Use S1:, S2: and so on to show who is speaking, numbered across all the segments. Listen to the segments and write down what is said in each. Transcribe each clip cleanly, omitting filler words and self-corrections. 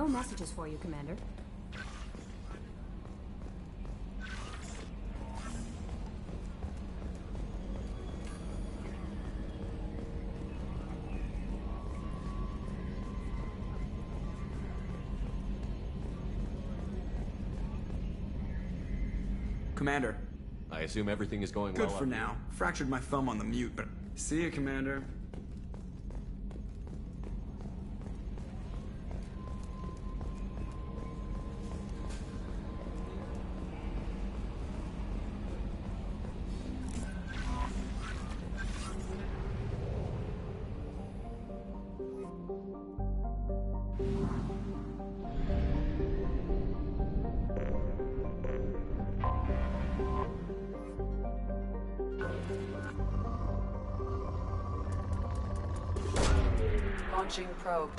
S1: No messages for you, Commander.
S2: Commander.
S3: I assume everything is going
S2: Good
S3: well.
S2: for now. Fractured my thumb on the mute, but... See you, Commander.
S4: Launching probe.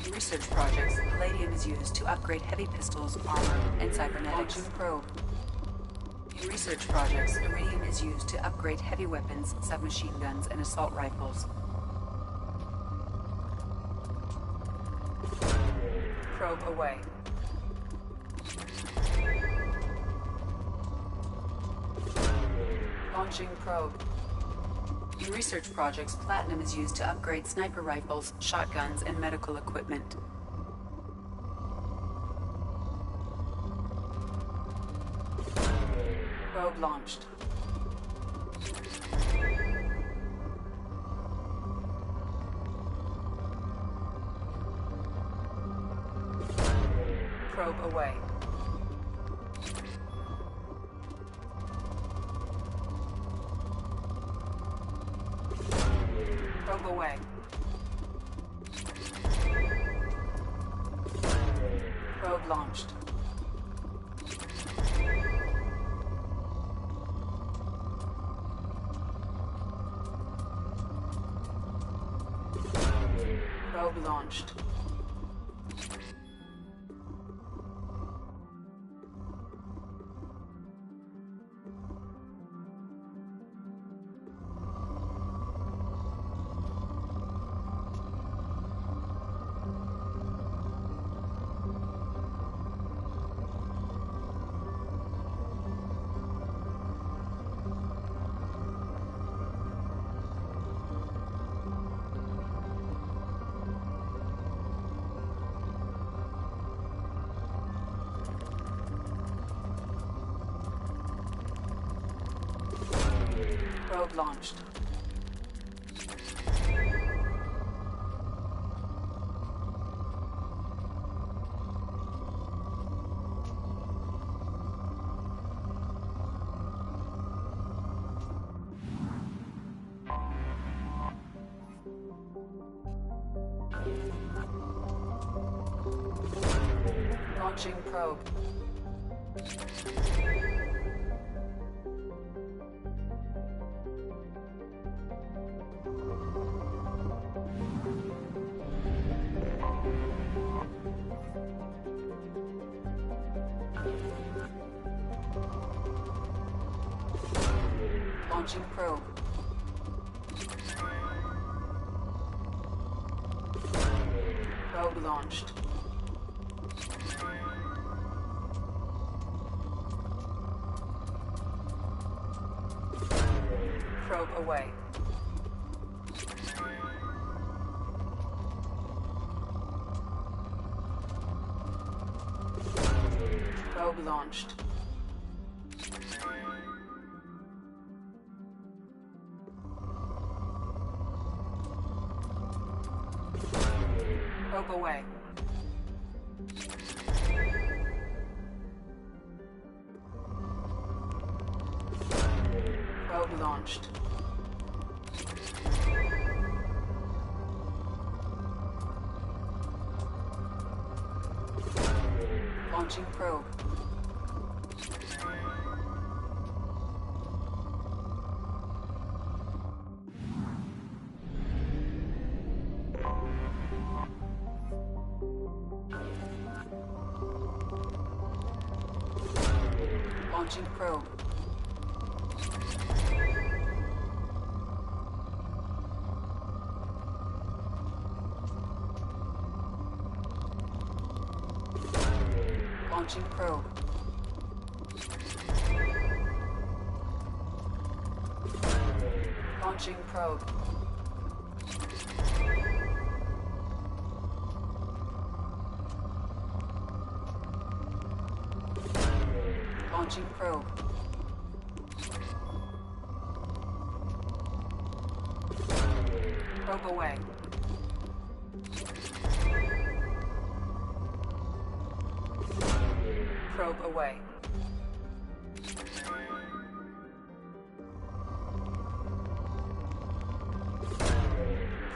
S4: In research projects, palladium is used to upgrade heavy pistols, armor, and cybernetics. Launching probe. In research projects, iridium is used to upgrade heavy weapons, submachine guns, and assault rifles. Probe away. Launching probe. In research projects, platinum is used to upgrade sniper rifles, shotguns, and medical equipment. Probe launched. Probe away. Probe away. Probe launched. Probe launched. Probe launched. Launching probe. Launching probe. Probe launched. Probe away. Probe launched. Probe away. Probe launched. Launching probe. Launching probe. Launching probe. Launching probe. Launching probe. Probe away. Probe away.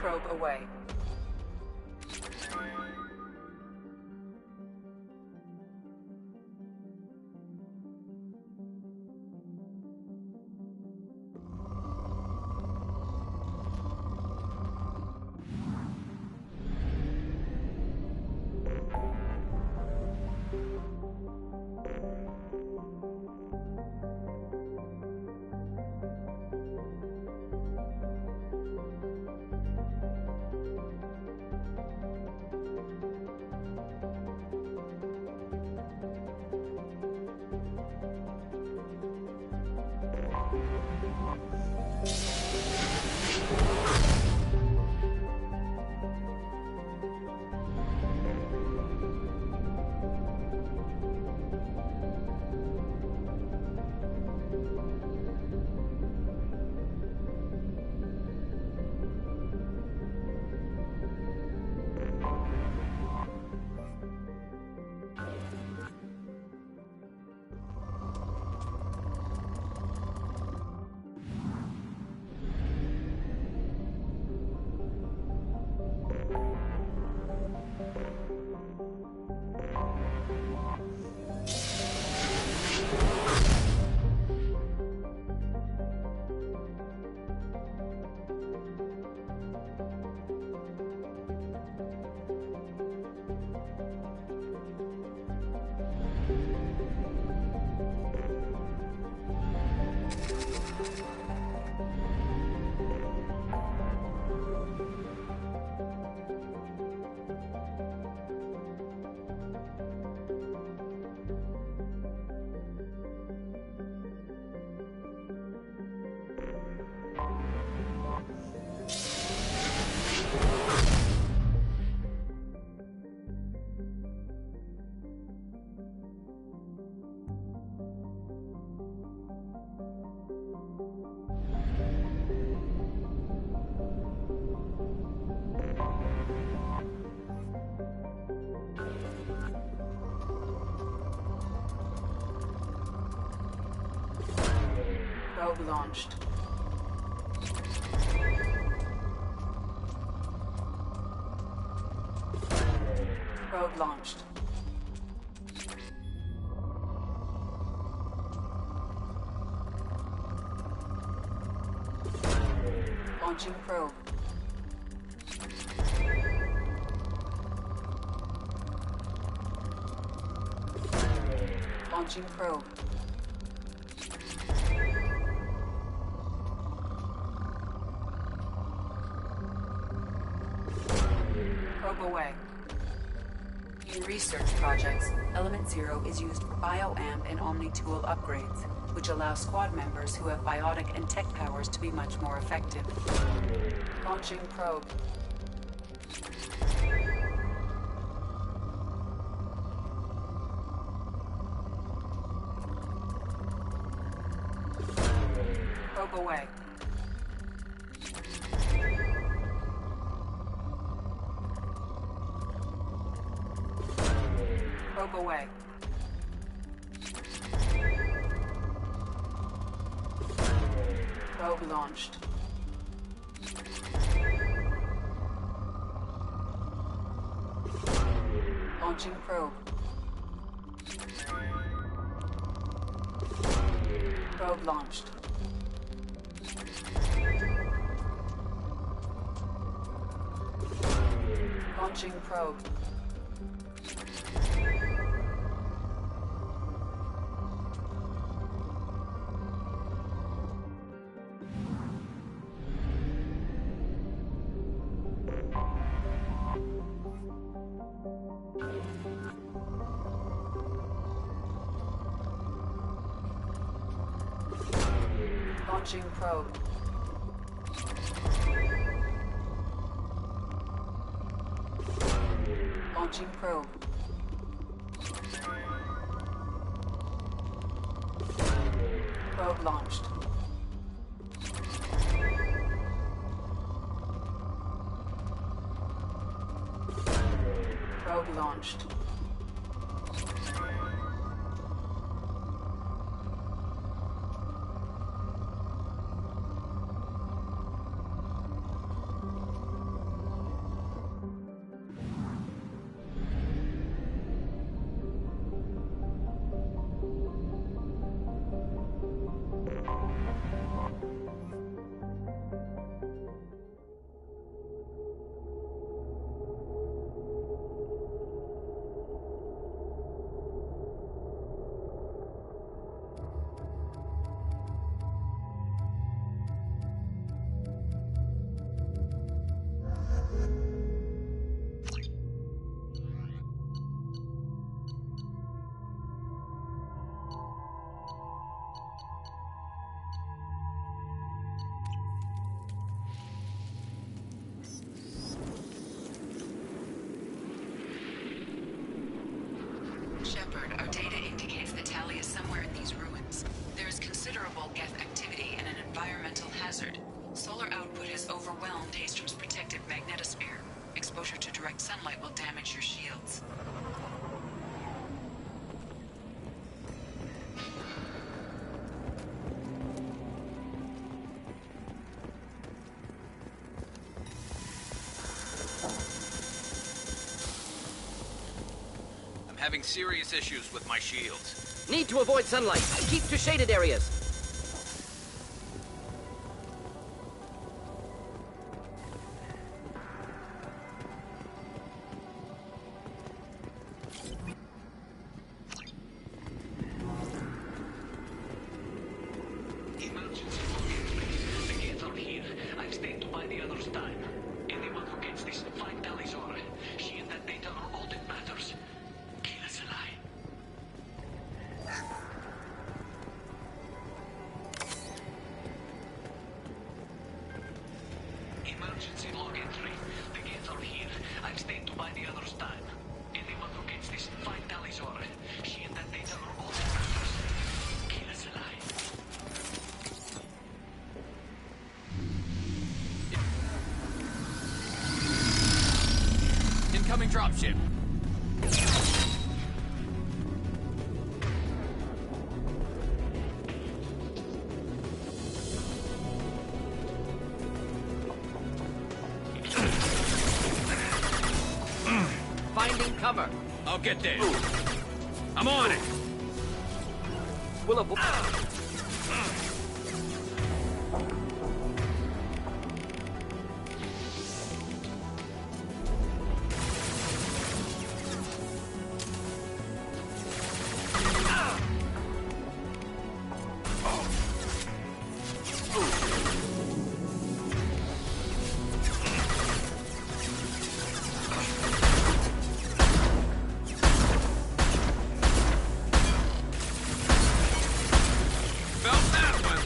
S4: Probe away. Probe launched. Probe launched. Launching probe. Launching probe. Probe away. In research projects, Element Zero is used for Bioamp and Omni-tool upgrades, which allow squad members who have biotic and tech powers to be much more effective. Launching probe. Probe away. Probe away. Probe launched. Launching probe. Probe launched. Launching probe. Launching probe. Launching probe. Probe launched. Probe launched. Shepard, our data indicates that Tali is somewhere in these ruins. There is considerable geth activity and an environmental hazard. Solar output has overwhelmed Haystrom's protective magnetosphere. Exposure to direct sunlight will damage your shields.
S1: Having serious issues with my shields.
S5: Need to avoid sunlight. Keep to shaded areas.
S6: Emergency. The gates are here. I've stayed to buy the others time. Anyone who gets this, find Talizor. She and that data are all that matters. Kill us alive. Emergency log entry. The gates are here. I've stayed to buy the others time. Anyone who gets this, find Talizor. She and that data are all that matters. Kill us alive.
S1: Incoming dropship.
S5: Finding cover.
S1: I'll get there. I'm on it.
S5: Will avoid.
S1: Felt that one.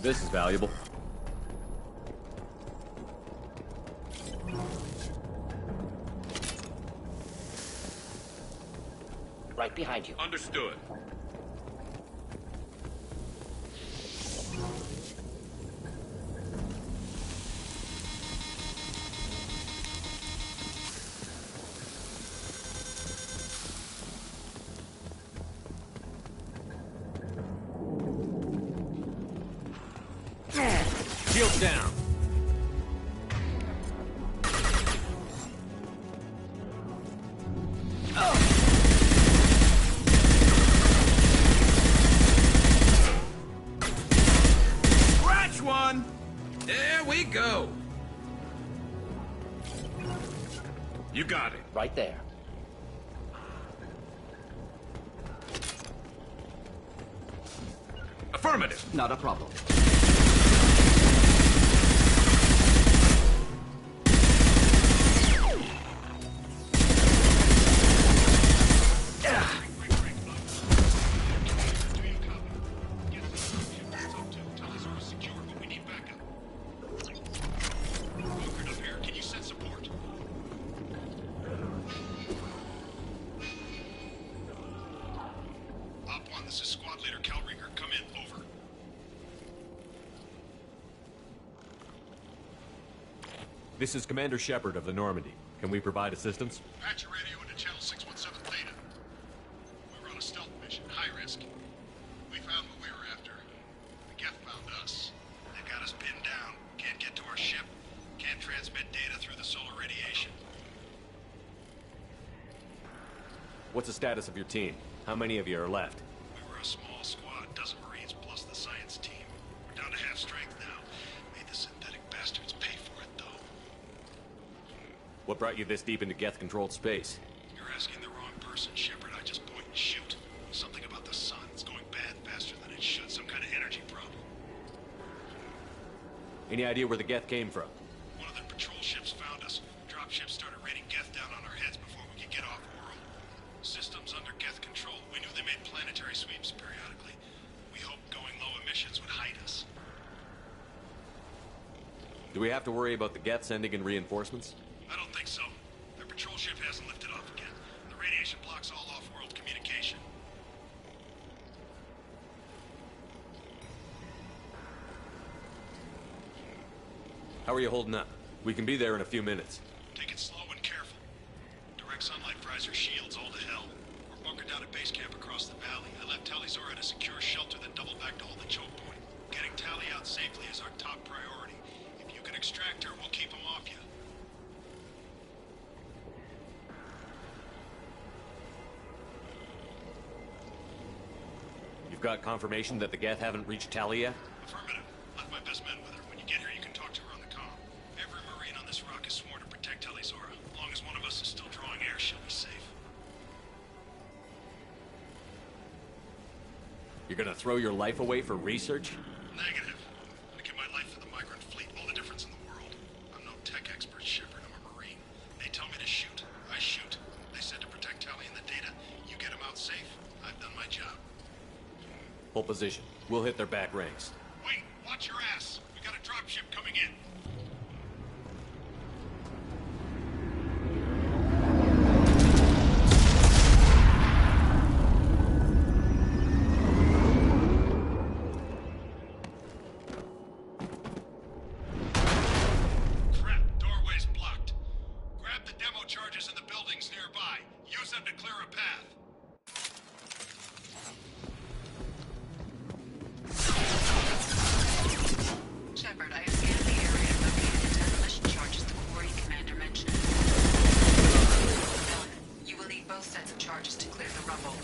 S3: This is valuable.
S5: Right behind you.
S1: Understood.
S3: Shields down.
S1: Scratch one! There we go. You got it.
S5: Right there.
S1: Affirmative.
S5: Not a problem.
S7: This is Squad Leader Calringer. Come in. Over.
S3: This is Commander Shepard of the Normandy. Can we provide assistance?
S7: Patch your radio into Channel 617 Theta. We were on a stealth mission, high risk. We found what we were after. The Geth found us. They got us pinned down. Can't get to our ship. Can't transmit data through the solar radiation.
S3: What's the status of your team? How many of you are left?
S7: We were a small squad, dozen Marines plus the science team. We're down to half strength now. Made the synthetic bastards pay for it, though.
S3: What brought you this deep into Geth-controlled space?
S7: You're asking the wrong person, Shepard. I just point and shoot. Something about the sun. It's going bad faster than it should. Some kind of energy problem.
S3: Any idea where the Geth came from?
S7: One of the patrol ships found us. Dropships started raining Geth down on our heads before we could get off-world. Systems under Geth control. We knew they made planetary sweeps periodically. We hoped going low emissions would hide us.
S3: Do we have to worry about the Geth sending in reinforcements?
S7: I don't think so. Their patrol ship hasn't lifted off again. The radiation blocks all off-world communication.
S3: How are you holding up? We can be there in a few minutes.
S7: Take it slow and careful. Direct sunlight fries our shields all to hell. We're bunkered down at base camp across the valley. I left Tali'Zorah at a secure shelter, then doubled back to hold the choke point. Getting Tali out safely is our top priority. If you can extract her, we'll keep him off you.
S3: You've got confirmation that the Geth haven't reached Tali yet?
S7: Affirmative. Left my best men with her. When you get here, you can talk to her on the comm. Every Marine on this rock is sworn to protect Tali'Zorah. As long as one of us is still drawing air, she'll be safe.
S3: You're gonna throw your life away for research?
S7: Negative. I'm gonna give my life for the migrant fleet. All the difference in the world. I'm no tech expert, Shepard. I'm a Marine. They tell me to shoot. I shoot. They said to protect Tali and the data. You get them out safe. I've done my job.
S3: Hold position. We'll hit their back ranks.
S7: Wait, watch your ass. We got a dropship coming in. Crap, doorway's blocked. Grab the demo charges in the buildings nearby. Use them to clear a path.
S4: Shepard, I have scanned the area and located the demolition charges the quarry commander mentioned. Done. You will need both sets of charges to clear the rubble.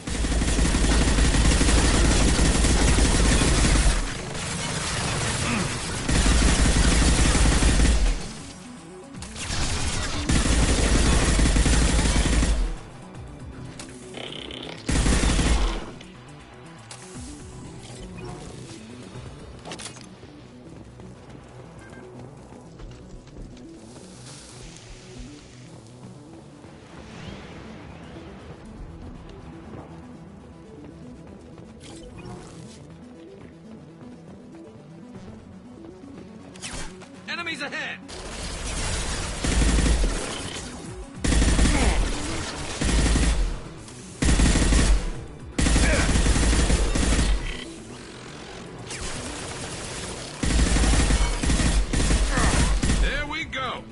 S1: Enemies ahead! There we go!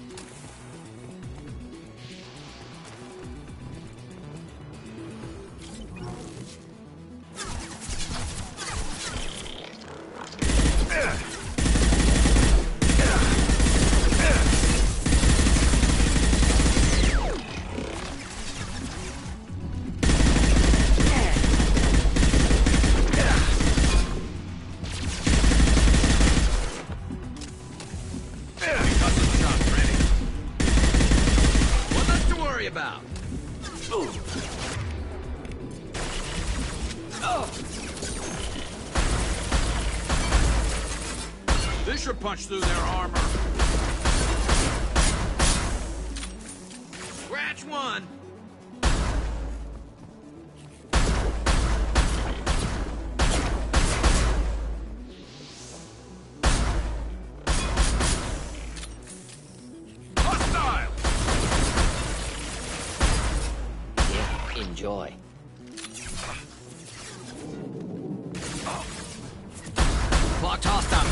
S1: About. This should punch through their armor. Scratch one.
S5: Enjoy.
S6: Blocked hostile.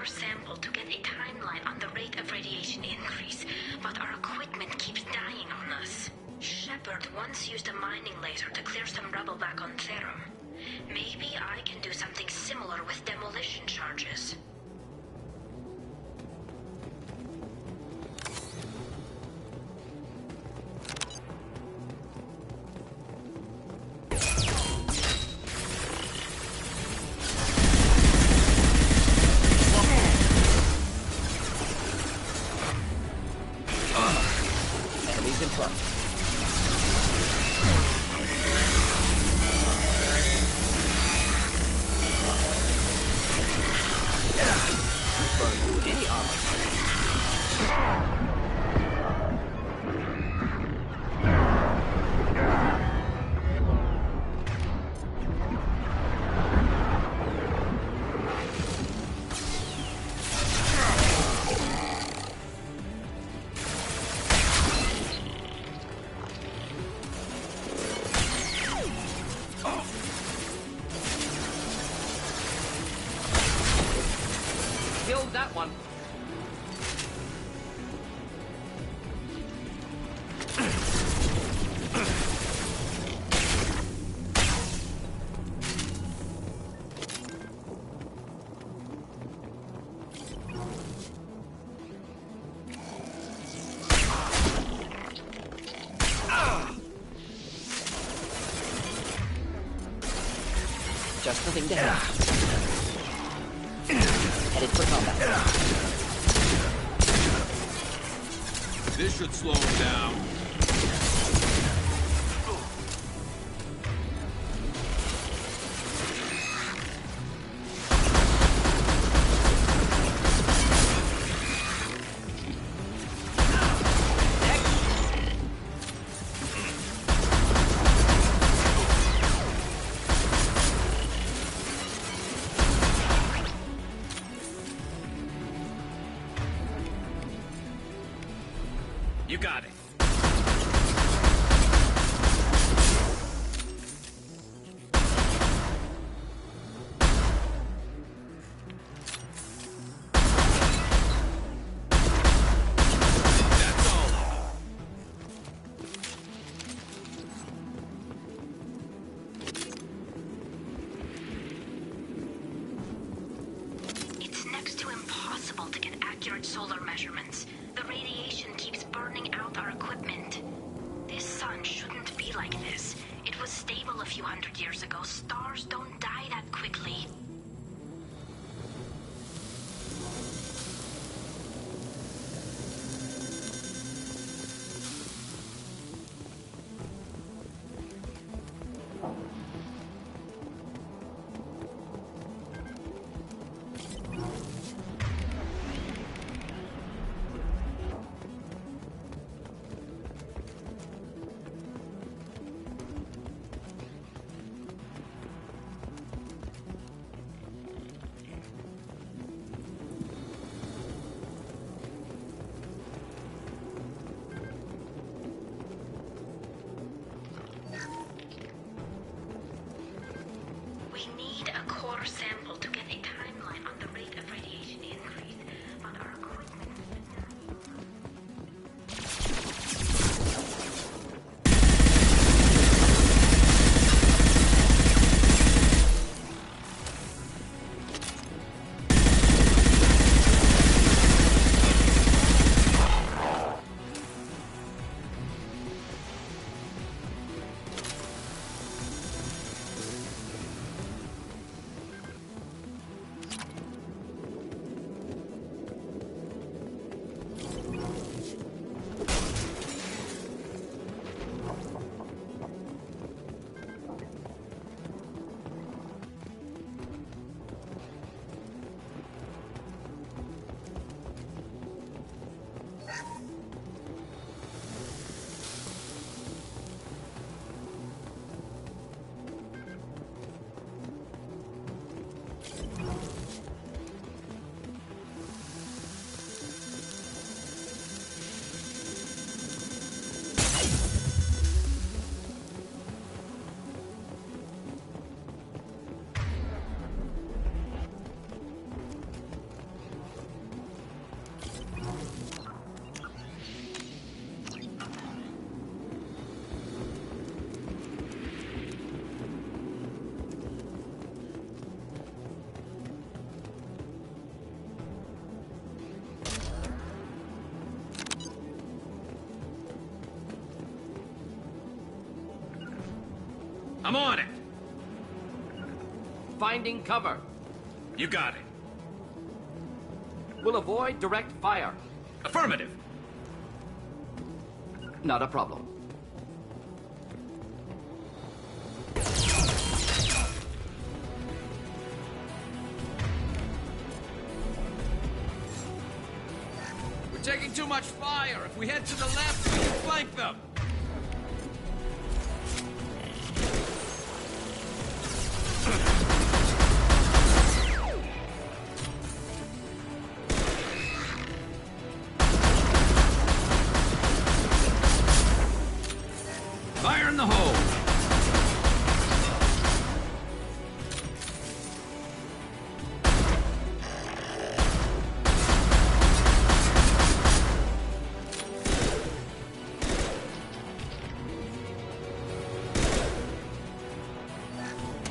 S8: Sample to get a timeline on the rate of radiation increase, but our equipment keeps dying on us. Shepard once used a mining laser to clear some rubble back on Therum. Maybe I can do something similar with demolition charges.
S6: Killed that one.
S5: Just the thing to have. Headed for combat.
S1: This should slow him down. You got it.
S8: measurements. The radiation keeps burning out our equipment. This sun shouldn't be like this. It was stable a few hundred years ago. Stars don't die that quickly. We need a core sample to get a timeline on the rate of radiation increase, but our equipment...
S1: I'm on it.
S9: Finding cover.
S1: You got it.
S9: Will avoid direct fire.
S1: Affirmative.
S9: Not a problem.
S1: We're taking too much fire. If we head to the left, we can flank them. Fire in the hole.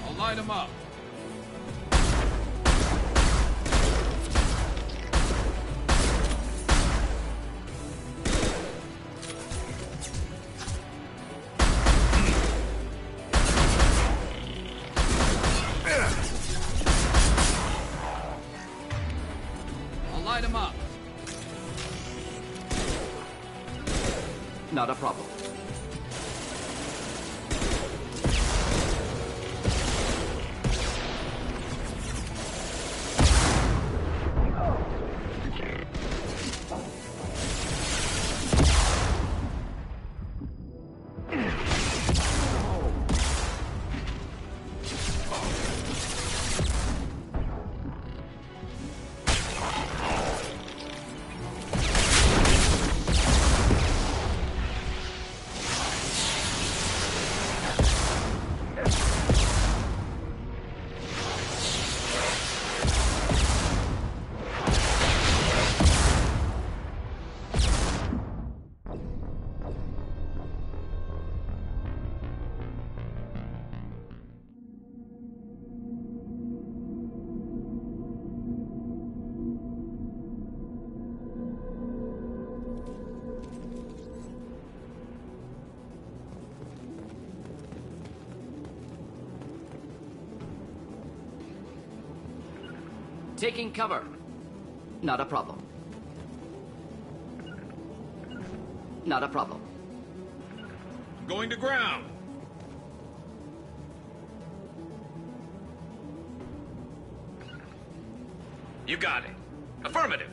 S1: I'll light them up. Light him up.
S9: Not a problem. Taking cover. Not a problem. Not a problem.
S1: Going to ground. You got it. Affirmative.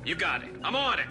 S1: You got it. I'm on it.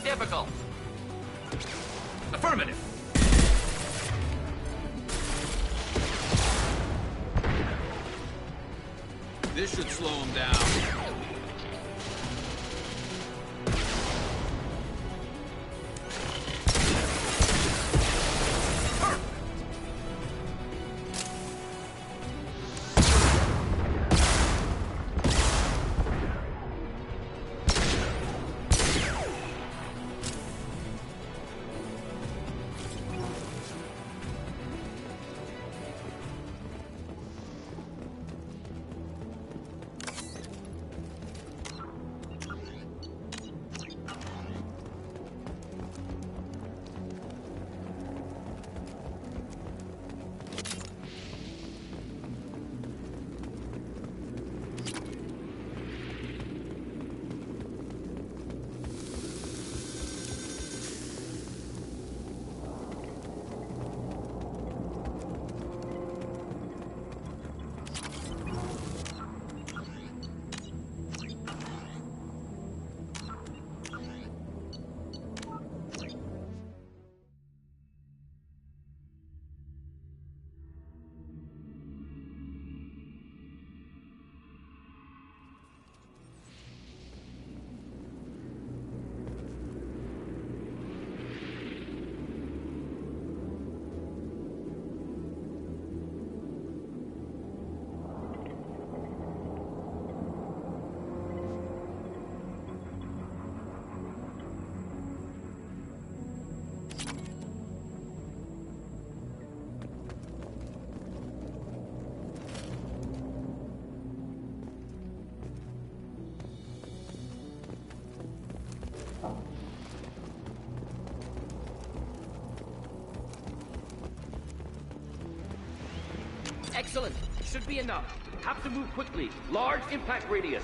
S9: Difficult.
S1: Affirmative. This should slow him down.
S9: Excellent. Should be enough. Have to move quickly. Large impact radius.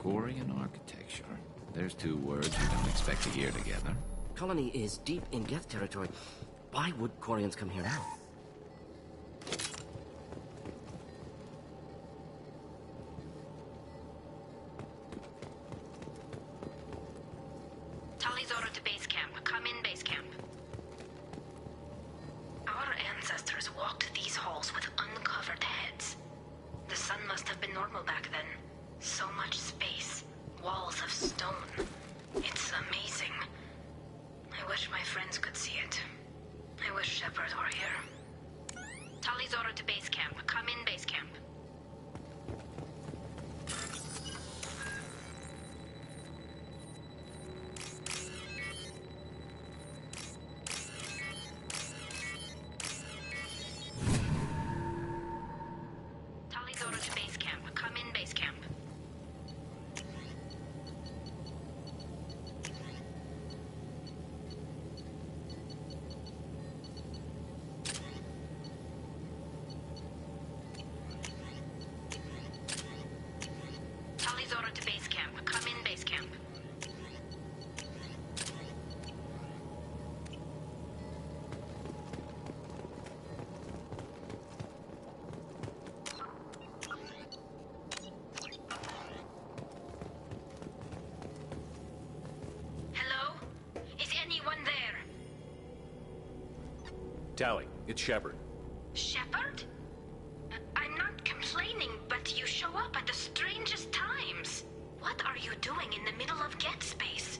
S10: Quarian architecture. There's two words you don't expect to hear together.
S5: Colony is deep in Geth territory. Why would Quarians come here now?
S8: Talizora to base camp. Come in, base camp. Our ancestors walked these halls with uncovered heads. The sun must have been normal back then. So much space. Walls of stone. It's amazing. I wish my friends could see it. I wish Shepard were here. Talizora to base camp. Come in, base camp. Talizora to base camp. Come in, base camp. Talizora to base camp. Come in, base camp. Hello? Is anyone there?
S3: Tally, it's Shepard.
S8: Shepard? I'm not complaining, but you show up at the strangest times. What are you doing in the middle of Get Space?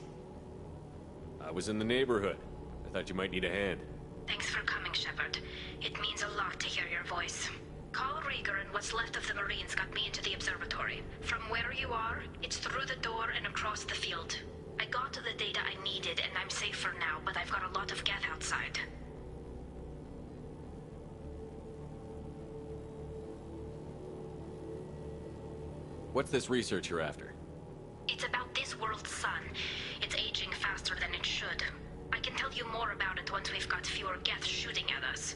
S3: I was in the neighborhood. I thought you might need a hand.
S8: Thanks for coming, Shepard. It means a lot to hear your voice. Carl Rieger and what's left of the Marines got me into the observatory. From where you are, it's through the door and across the field. I got to the data I needed and I'm safe for now, but I've got a lot of Geth outside.
S3: What's this research you're after?
S8: It's about this world's sun. It's aging faster than it should. I can tell you more about it once we've got fewer Geth shooting at us.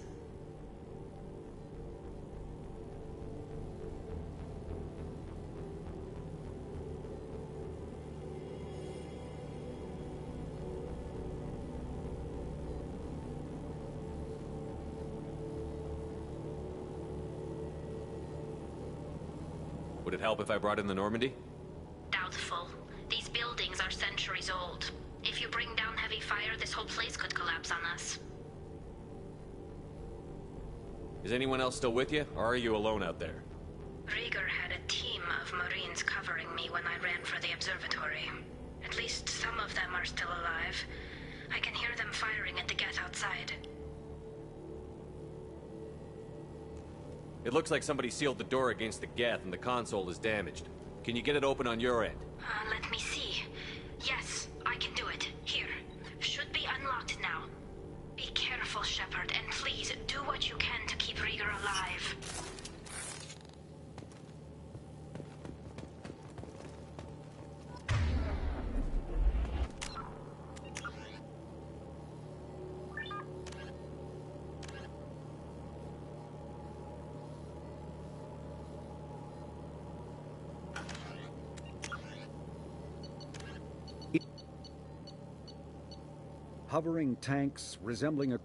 S3: Would it help if I brought in the Normandy?
S8: Doubtful. These buildings are centuries old. If you bring down heavy fire, this whole place could collapse on us.
S3: Is anyone else still with you, or are you alone out there?
S8: Rieger had a team of Marines covering me when I ran for the observatory. At least some of them are still alive. I can hear them firing at the Geth outside.
S3: It looks like somebody sealed the door against the Geth and the console is damaged. Can you get it open on your end?
S8: Let me see. Yes, I can do it. Here. Should be unlocked now. Be careful, Shepard, and please do what you can to keep Rieger alive.
S11: Hovering tanks resembling a...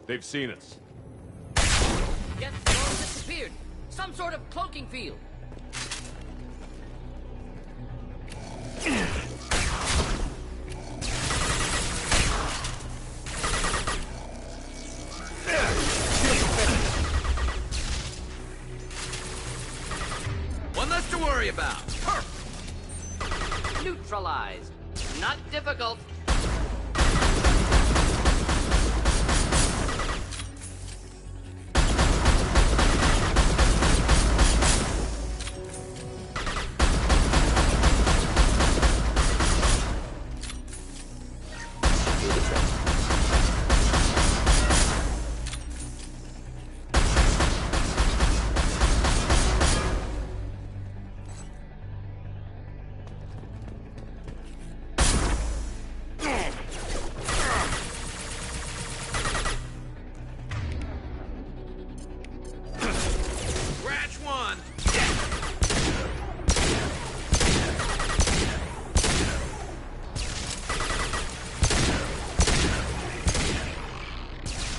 S3: They've seen us.
S5: Yet the door disappeared. Some sort of cloaking field.
S1: One less to worry about. Perfect.
S5: Neutralized. Not difficult.
S12: do the trick.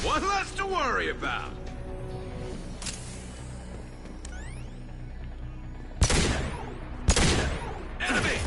S1: One less to worry about. Enemy!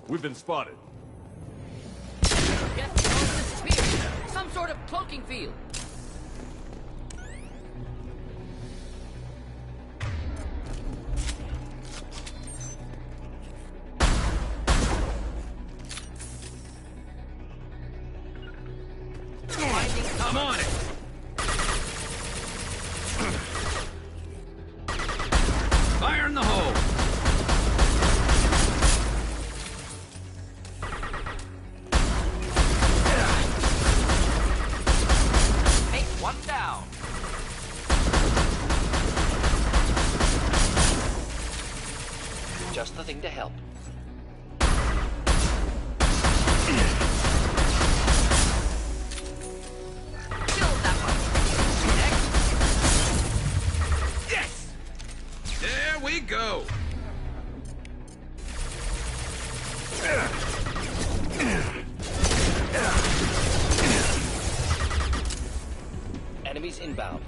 S3: We've been spotted.
S5: Get disappeared. Some sort of cloaking field.
S1: I'm on it. Fire in the hole.
S5: One down.
S12: Just the thing to help.
S5: Kill that one. Next.
S1: Yes! There we go.
S12: Enemies inbound.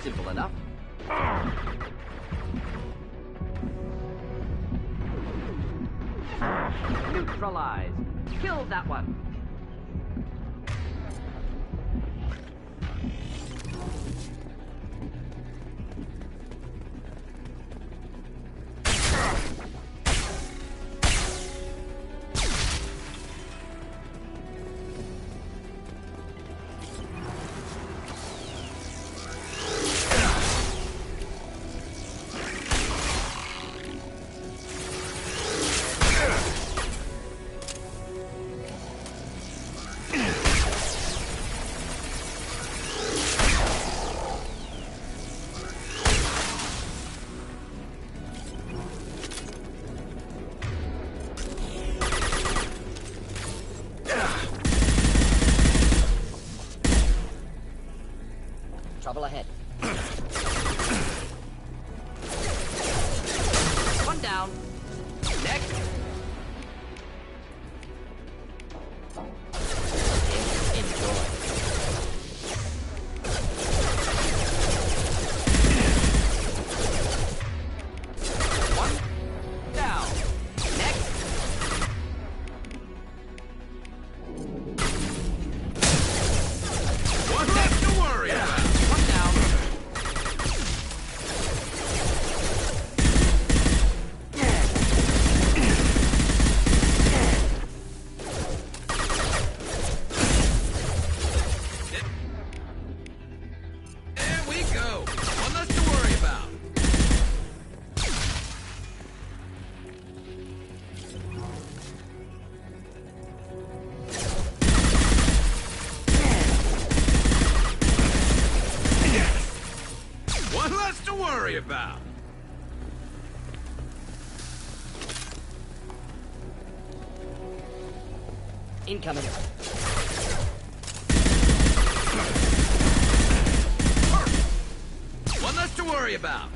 S12: Simple enough.
S5: Neutralize. Kill that one.
S1: One less to worry about.
S5: Incoming.
S1: One less to worry about.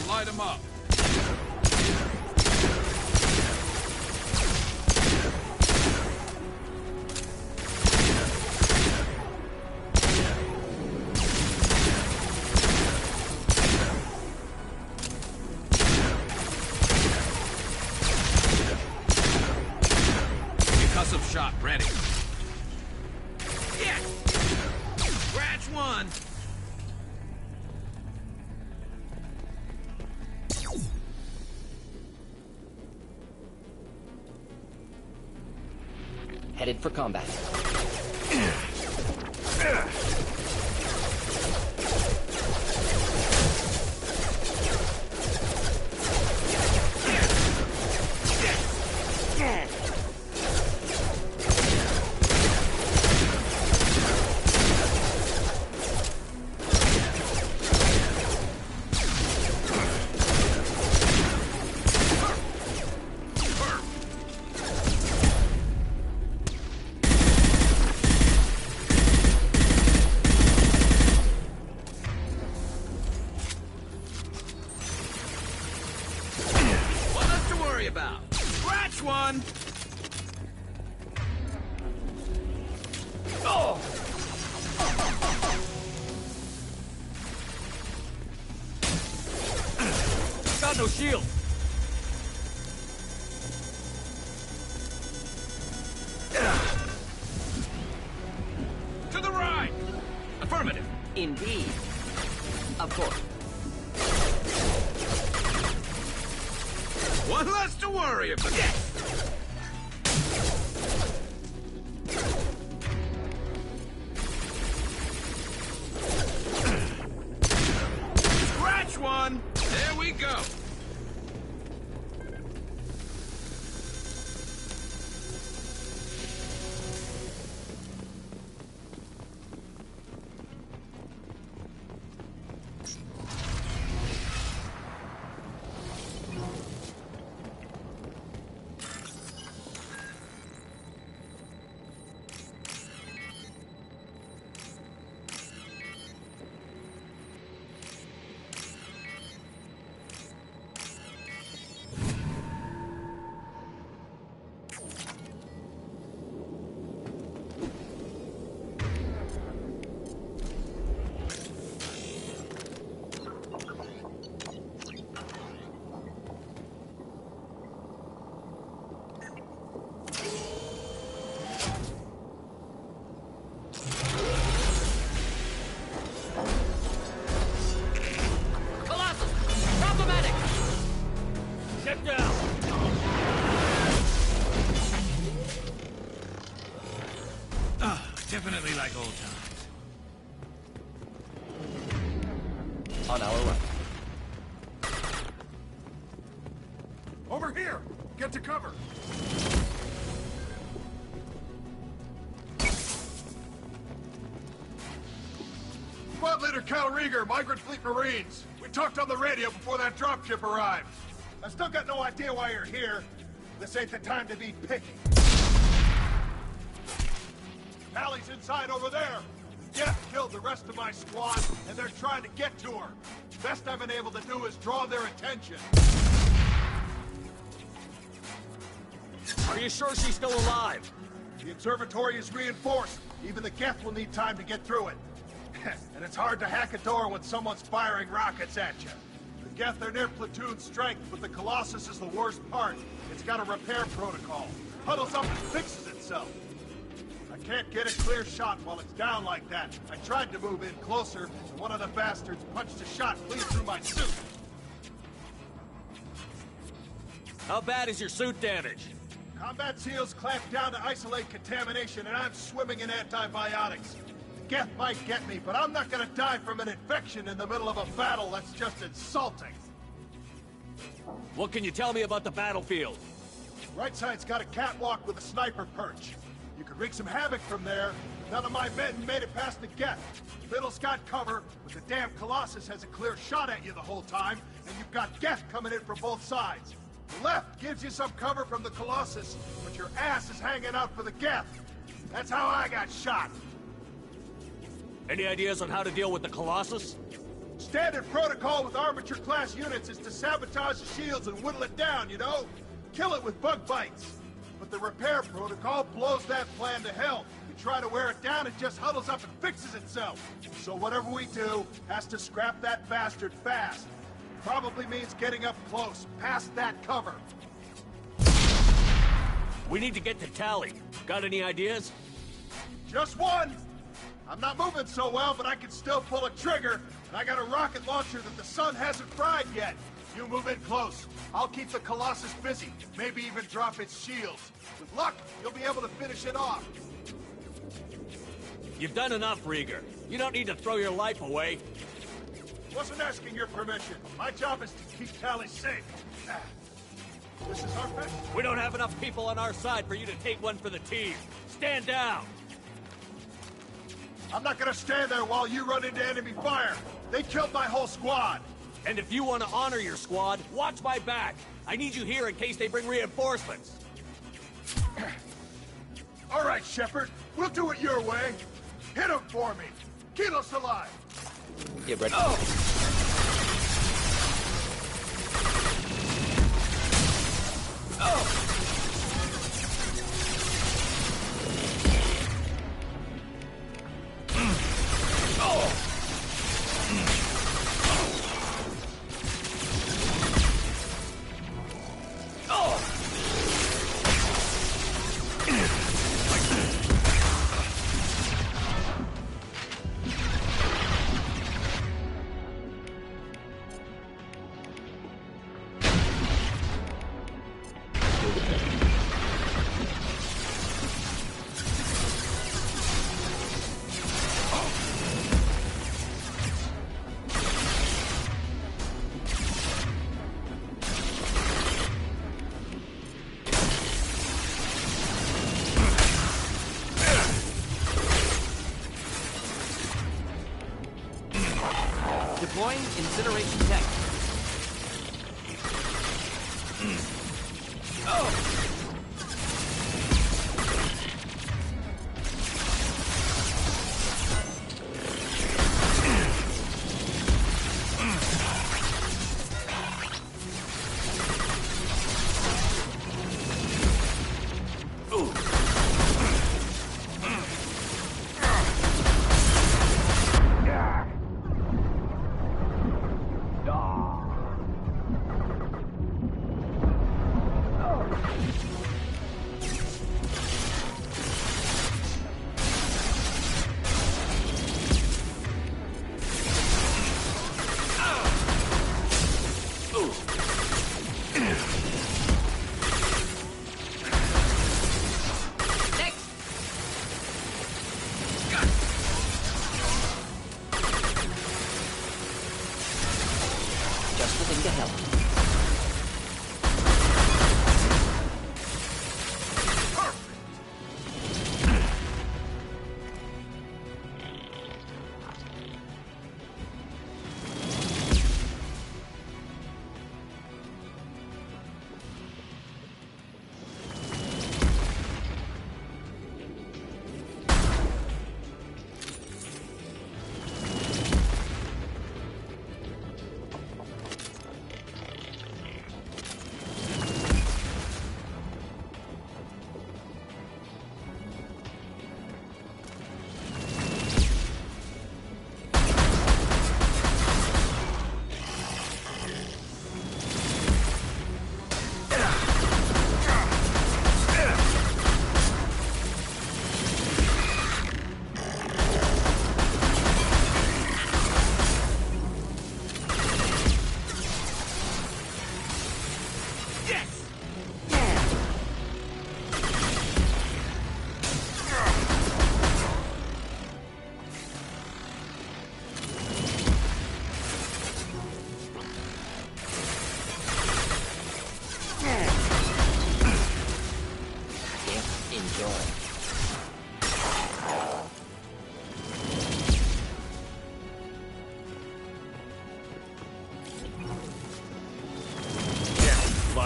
S1: Light him up. Concussive shot ready. Yeah. Scratch one.
S5: Headed for combat. About. Scratch one! Oh! Got no shield! To the right! Affirmative! Indeed. Of course.
S1: One less to worry about. Yeah. Scratch one. There we go.
S9: Get down!
S1: Definitely like old times.
S12: On our way.
S7: Over here! Get to cover! Squad Leader Cal Rieger, Migrant Fleet Marines. We talked on the radio before that dropship arrived. I still got no idea why you're here. This ain't the time to be picky. Allie's inside over there. Jeff killed the rest of my squad, and they're trying to get to her. Best I've been able to do is draw their attention.
S3: Are you sure she's still alive?
S7: The observatory is reinforced. Even the Geth will need time to get through it. And it's hard to hack a door when someone's firing rockets at you. The Geth are near platoon strength, but the Colossus is the worst part. It's got a repair protocol. Huddles up and fixes itself. I can't get a clear shot while it's down like that. I tried to move in closer, and one of the bastards punched a shot clean through my suit.
S3: How bad is your suit damaged?
S7: Combat SEALs clamp down to isolate contamination, and I'm swimming in antibiotics. The Geth might get me, but I'm not gonna die from an infection in the middle of a battle. That's just insulting.
S3: What can you tell me about the battlefield?
S7: Right side's got a catwalk with a sniper perch. You could wreak some havoc from there. None of my men made it past the Geth. Middle's got cover, but the damn Colossus has a clear shot at you the whole time, and you've got Geth coming in from both sides. The left gives you some cover from the Colossus, but your ass is hanging out for the Geth. That's how I got shot.
S3: Any ideas on how to deal with the Colossus?
S7: Standard protocol with armature-class units is to sabotage the shields and whittle it down, you know? Kill it with bug bites. But the repair protocol blows that plan to hell. You try to wear it down, it just huddles up and fixes itself. So whatever we do has to scrap that bastard fast. Probably means getting up close, past that cover.
S3: We need to get to Tally. Got any ideas?
S7: Just one! I'm not moving so well, but I can still pull a trigger, and I got a rocket launcher that the sun hasn't fried yet. You move in close. I'll keep the Colossus busy, maybe even drop its shields. With luck, you'll be able to finish it off.
S3: You've done enough, Rieger. You don't need to throw your life away.
S7: Wasn't asking your permission. My job is to keep Tally safe. This is our best.
S3: We don't have enough people on our side for you to take one for the team. Stand down!
S7: I'm not gonna stand there while you run into enemy fire. They killed my whole squad.
S3: And if you want to honor your squad, watch my back. I need you here in case they bring reinforcements.
S7: All right, Shepard. We'll do it your way. Hit him for me. Kilos alive.
S12: Get ready.
S7: Oh! Oh!
S12: Deploying incineration tech.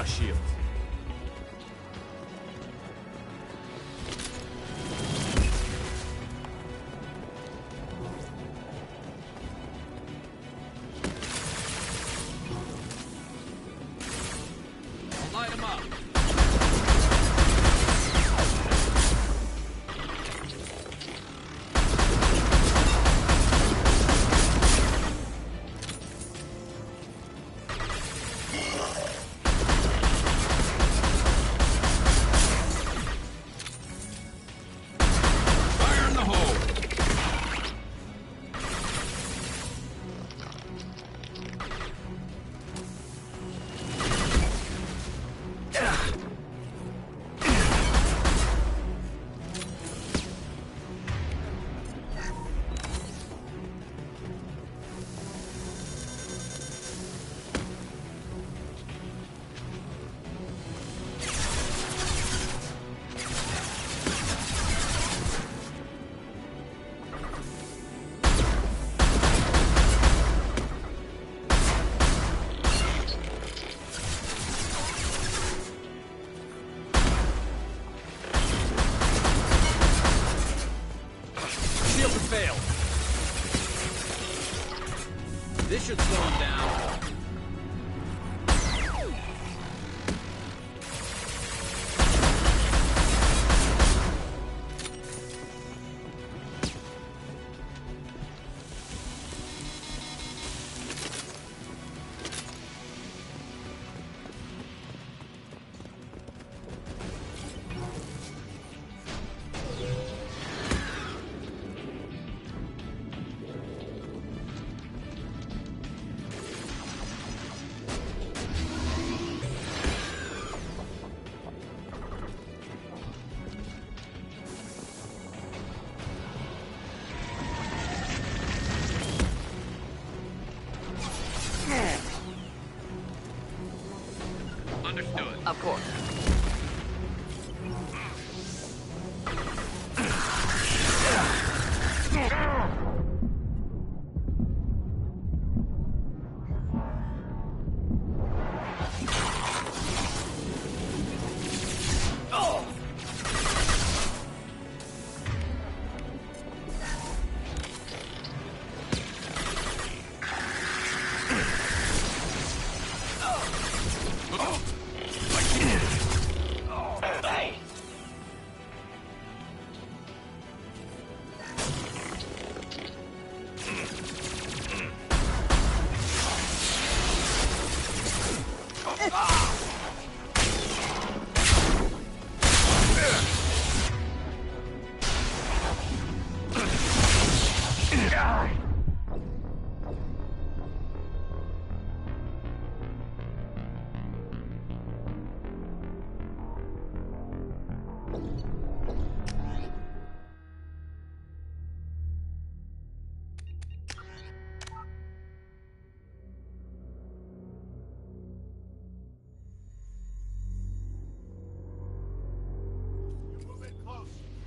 S3: Shield.
S1: Light him up. This should slow him down. Understood.
S5: Of course.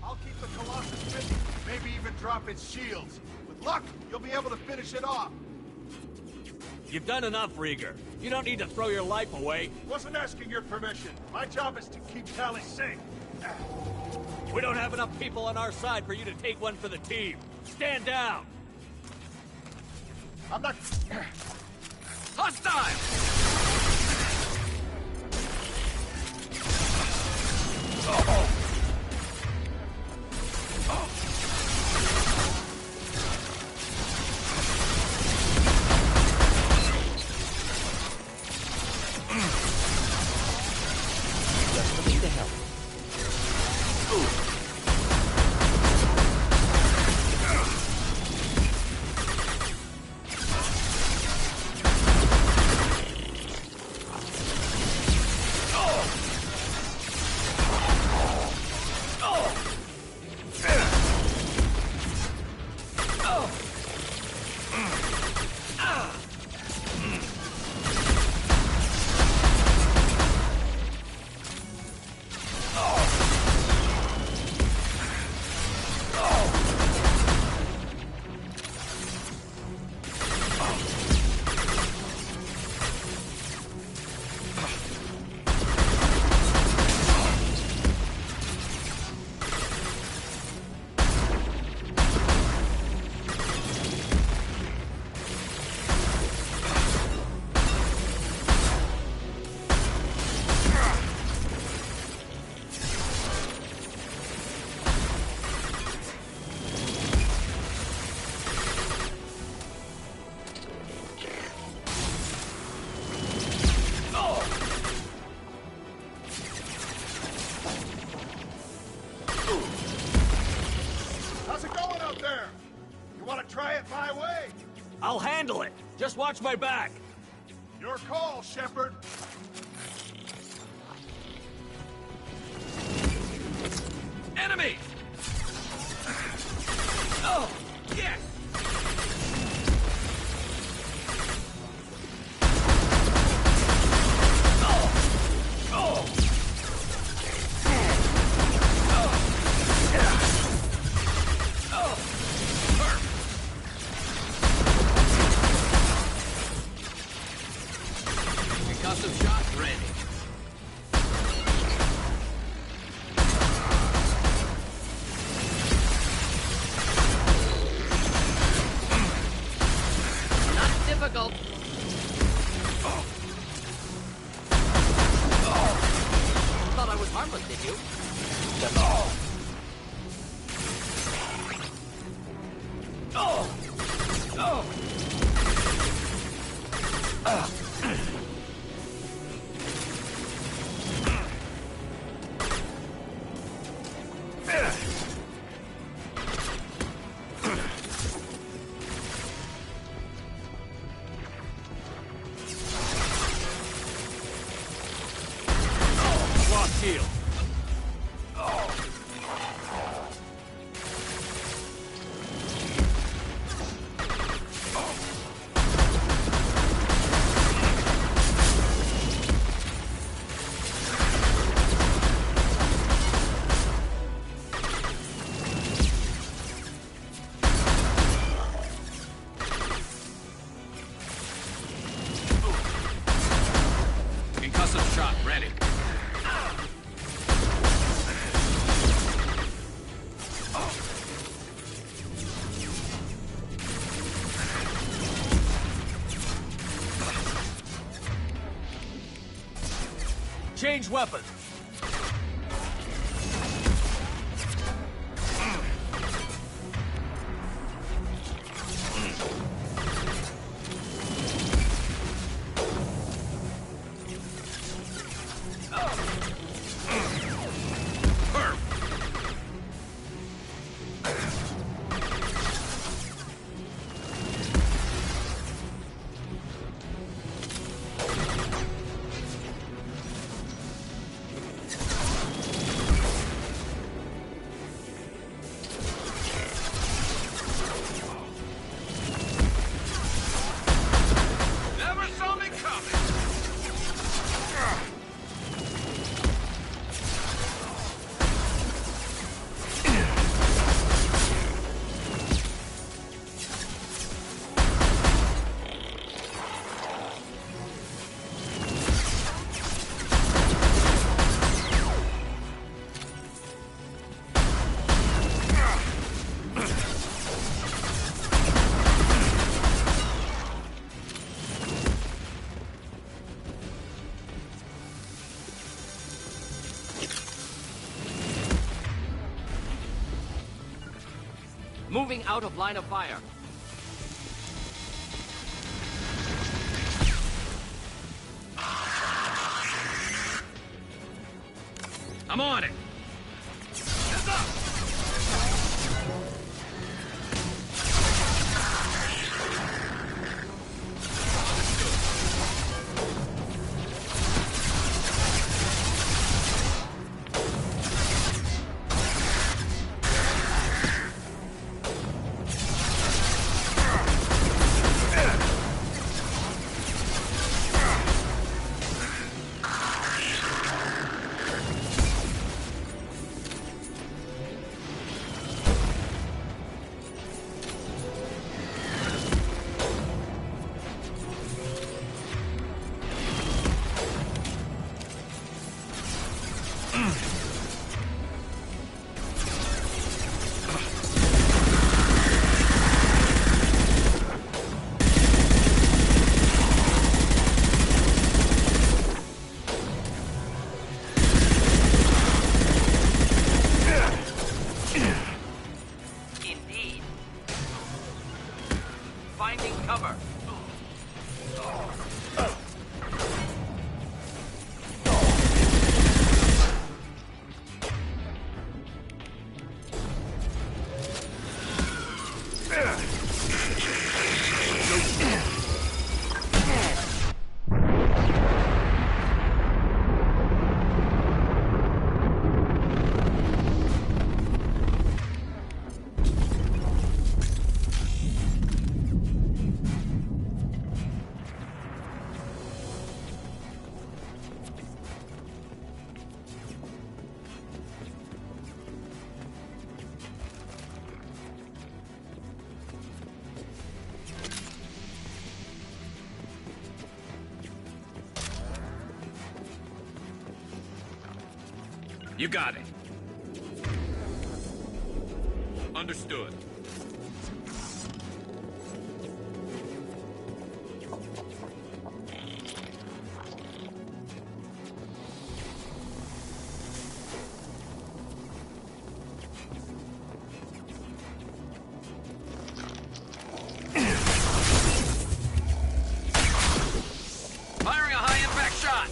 S7: I'll keep the Colossus busy, maybe even drop its shields. With luck, you'll be able to finish it off.
S3: You've done enough, Rieger. You don't need to throw your life away.
S7: Wasn't asking your permission. My job is to keep Tally safe.
S3: We don't have enough people on our side for you to take one for the team. Stand down!
S7: I'm not...
S1: Hostile!
S3: I'll handle it. Just watch my back.
S7: Your call, Shepard.
S1: Enemy! Oh, yes! Concussive shot ready.
S5: Not difficult. Thought I was harmless, did you?
S3: Lost shield.
S1: Concussive shot ready.
S3: Change weapon.
S1: Never saw me coming.
S5: Moving out of line of fire.
S1: I'm on it. Heads up!
S3: You got it. Understood.
S1: Firing a high-impact shot!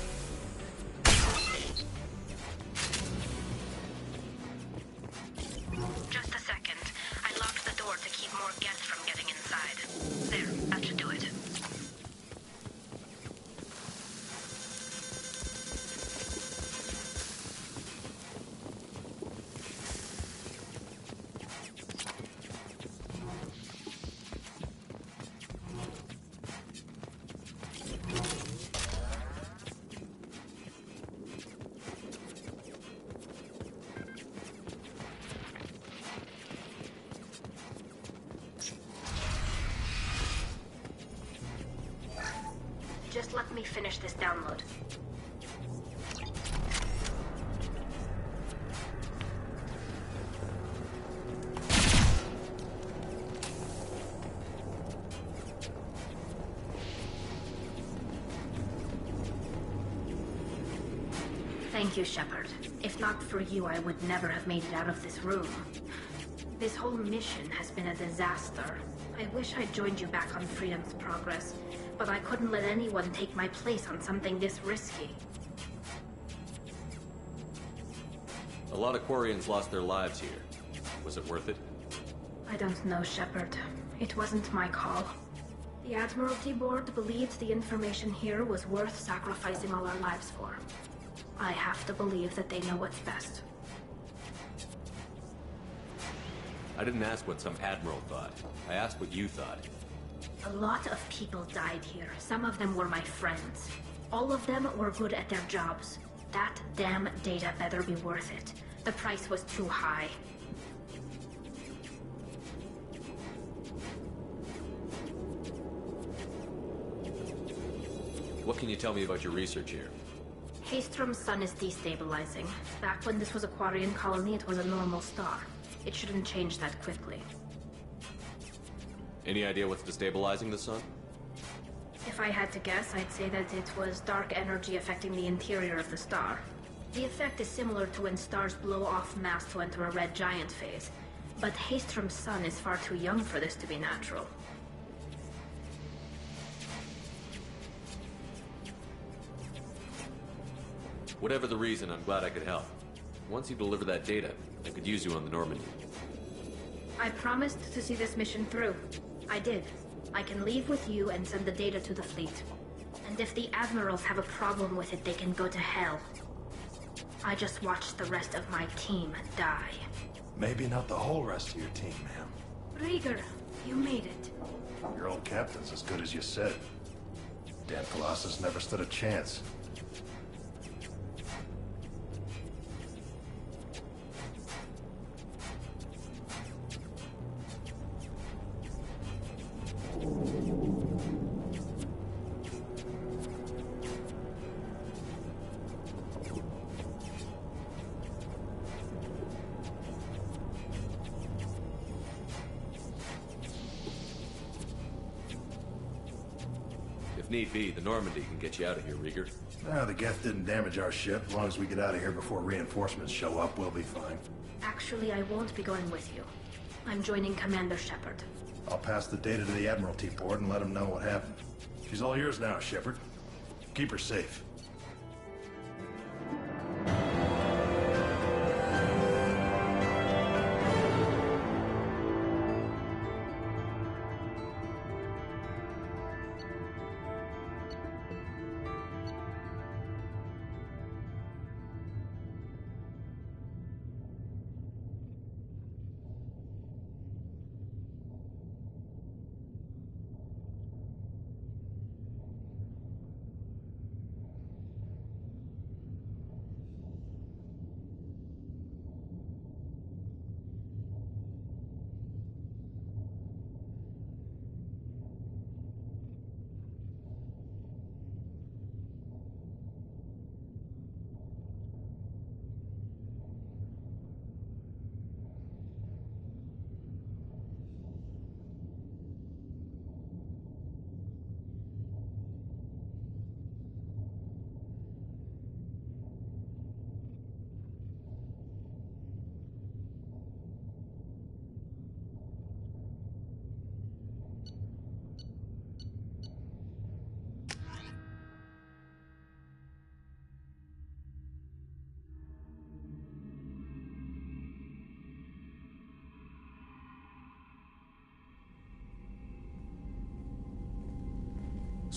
S8: Just a second. I locked the door to keep more guests from getting inside. There, that should do it. Just let me finish this download. Thank you, Shepard. If not for you, I would never have made it out of this room. This whole mission has been a disaster. I wish I'd joined you back on Freedom's Progress, but I couldn't let anyone take my place on something this risky.
S3: A lot of Quarians lost their lives here. Was it worth it?
S8: I don't know, Shepard. It wasn't my call. The Admiralty Board believed the information here was worth sacrificing all our lives for. I have to believe that they know what's best.
S3: I didn't ask what some admiral thought. I asked what you thought.
S8: A lot of people died here. Some of them were my friends. All of them were good at their jobs. That damn data better be worth it. The price was too high.
S3: What can you tell me about your research here?
S8: Haystrom's sun is destabilizing. Back when this was a Quarian colony, it was a normal star. It shouldn't change that quickly.
S3: Any idea what's destabilizing the sun?
S8: If I had to guess, I'd say that it was dark energy affecting the interior of the star. The effect is similar to when stars blow off mass to enter a red giant phase. But Haystrom's sun is far too young for this to be natural.
S3: Whatever the reason, I'm glad I could help. Once you deliver that data, I could use you on the Normandy.
S8: I promised to see this mission through. I did. I can leave with you and send the data to the fleet. And if the admirals have a problem with it, they can go to hell. I just watched the rest of my team die.
S7: Maybe not the whole rest of your team, ma'am.
S8: Rieger, you made it.
S7: Your old captain's as good as you said. Damn Colossus never stood a chance.
S3: If need be, the Normandy can get you out of here, Rieger.
S7: The Geth didn't damage our ship. As long as we get out of here before reinforcements show up, we'll be fine.
S8: Actually, I won't be going with you. I'm joining Commander Shepard.
S7: I'll pass the data to the Admiralty Board and let them know what happened. She's all yours now, Shepard. Keep her safe.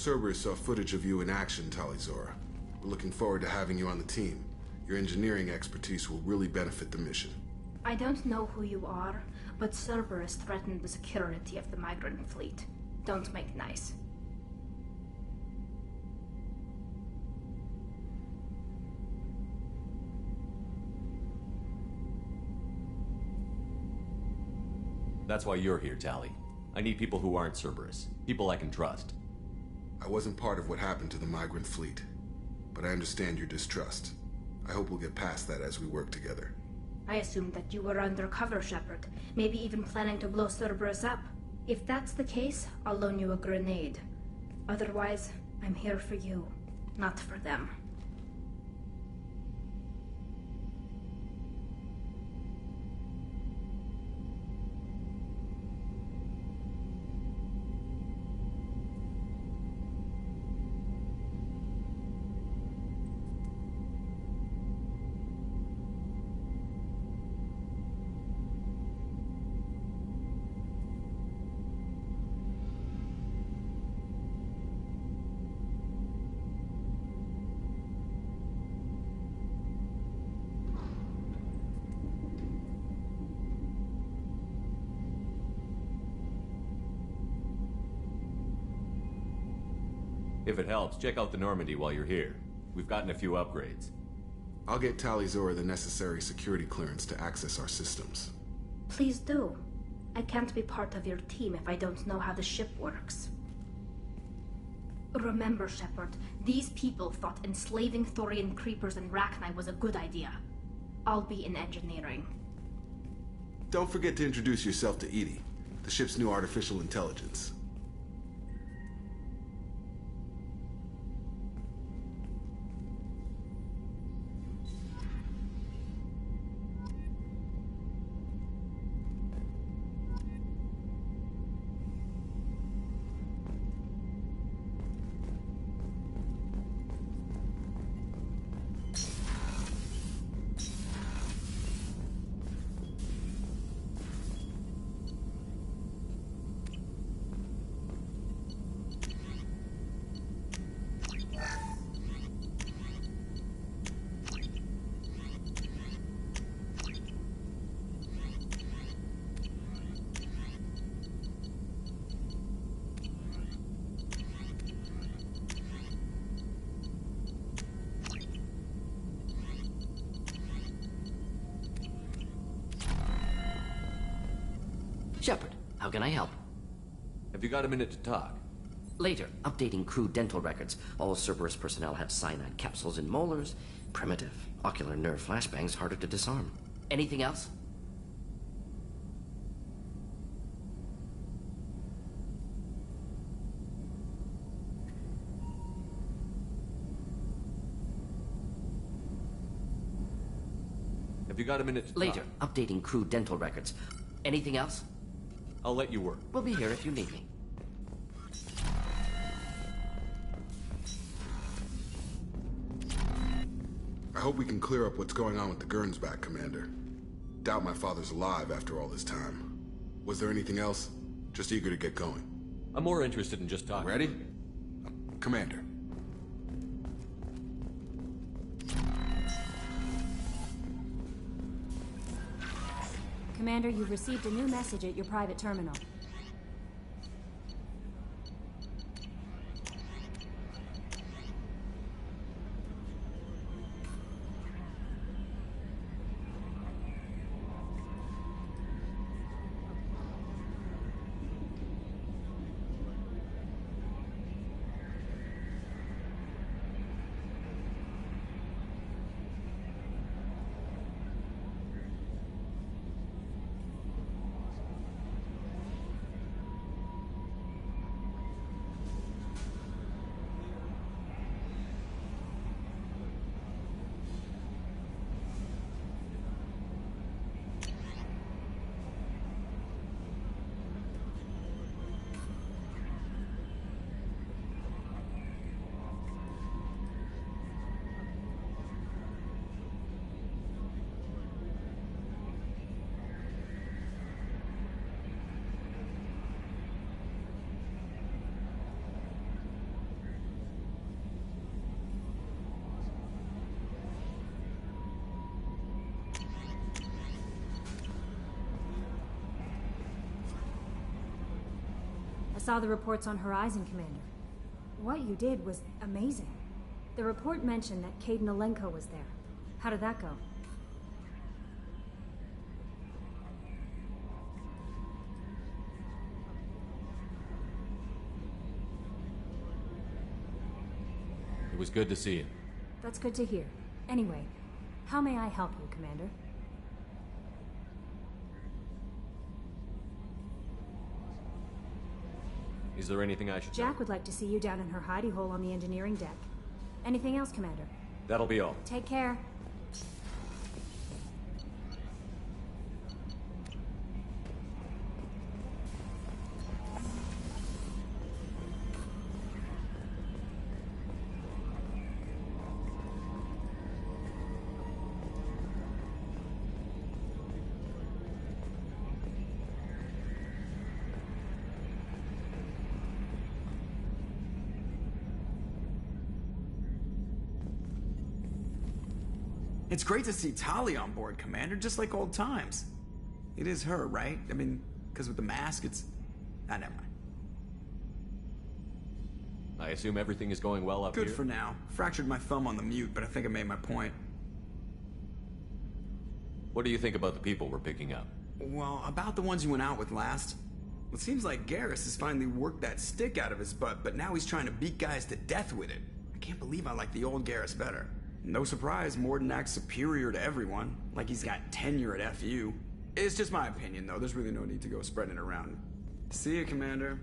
S13: Cerberus saw footage of you in action, Talizora. We're looking forward to having you on the team. Your engineering expertise will really benefit the mission.
S14: I don't know who you are, but Cerberus threatened the security of the migrant fleet. Don't make nice.
S3: That's why you're here, Tali. I need people who aren't Cerberus. People I can trust.
S13: I wasn't part of what happened to the migrant fleet, but I understand your distrust. I hope we'll get past that as we work together.
S14: I assumed that you were undercover, Shepard. Maybe even planning to blow Cerberus up. If that's the case, I'll loan you a grenade. Otherwise, I'm here for you, not for them.
S3: If it helps, check out the Normandy while you're here. We've gotten a few upgrades.
S13: I'll get Talizora the necessary security clearance to access our systems.
S14: Please do. I can't be part of your team if I don't know how the ship works. Remember, Shepard, these people thought enslaving Thorian creepers and Rachni was a good idea. I'll be in engineering.
S13: Don't forget to introduce yourself to EDI, the ship's new artificial intelligence.
S12: Shepard, how can I help?
S3: Have you got a minute to talk?
S12: Later, updating crew dental records. All Cerberus personnel have cyanide capsules in molars. Primitive. Ocular nerve flashbangs harder to disarm. Anything else?
S3: Have you got a minute to talk?
S12: Later, updating crew dental records. Anything else?
S3: I'll let you work.
S12: We'll be here if you need me.
S13: I hope we can clear up what's going on with the Gernsback, Commander. Doubt my father's alive after all this time. Was there anything else? Just eager to get going.
S3: I'm more interested in just talking.
S13: Ready? Commander.
S15: Commander, you've received a new message at your private terminal. saw the reports on Horizon, Commander. What you did was amazing. The report mentioned that Caden Alenko was there. How did that go?
S3: It was good to see you.
S15: That's good to hear. Anyway, how may I help you, Commander?
S3: Is there anything I should know?
S15: Jack would like to see you down in her hidey hole on the engineering deck. Anything else, Commander?
S3: That'll be all.
S15: Take care.
S2: It's great to see Tali on board, Commander, just like old times. It is her, right? I mean, because with the mask, it's... Ah, never mind.
S3: I assume everything is going well up here?
S2: Good for now. Fractured my thumb on the mute, but I think I made my point.
S3: What do you think about the people we're picking up?
S2: Well, about the ones you went out with last. It seems like Garrus has finally worked that stick out of his butt, but now he's trying to beat guys to death with it. I can't believe I like the old Garrus better. No surprise, Morden acts superior to everyone, like he's got tenure at FU. It's just my opinion, though. There's really no need to go spreading it around. See you, Commander.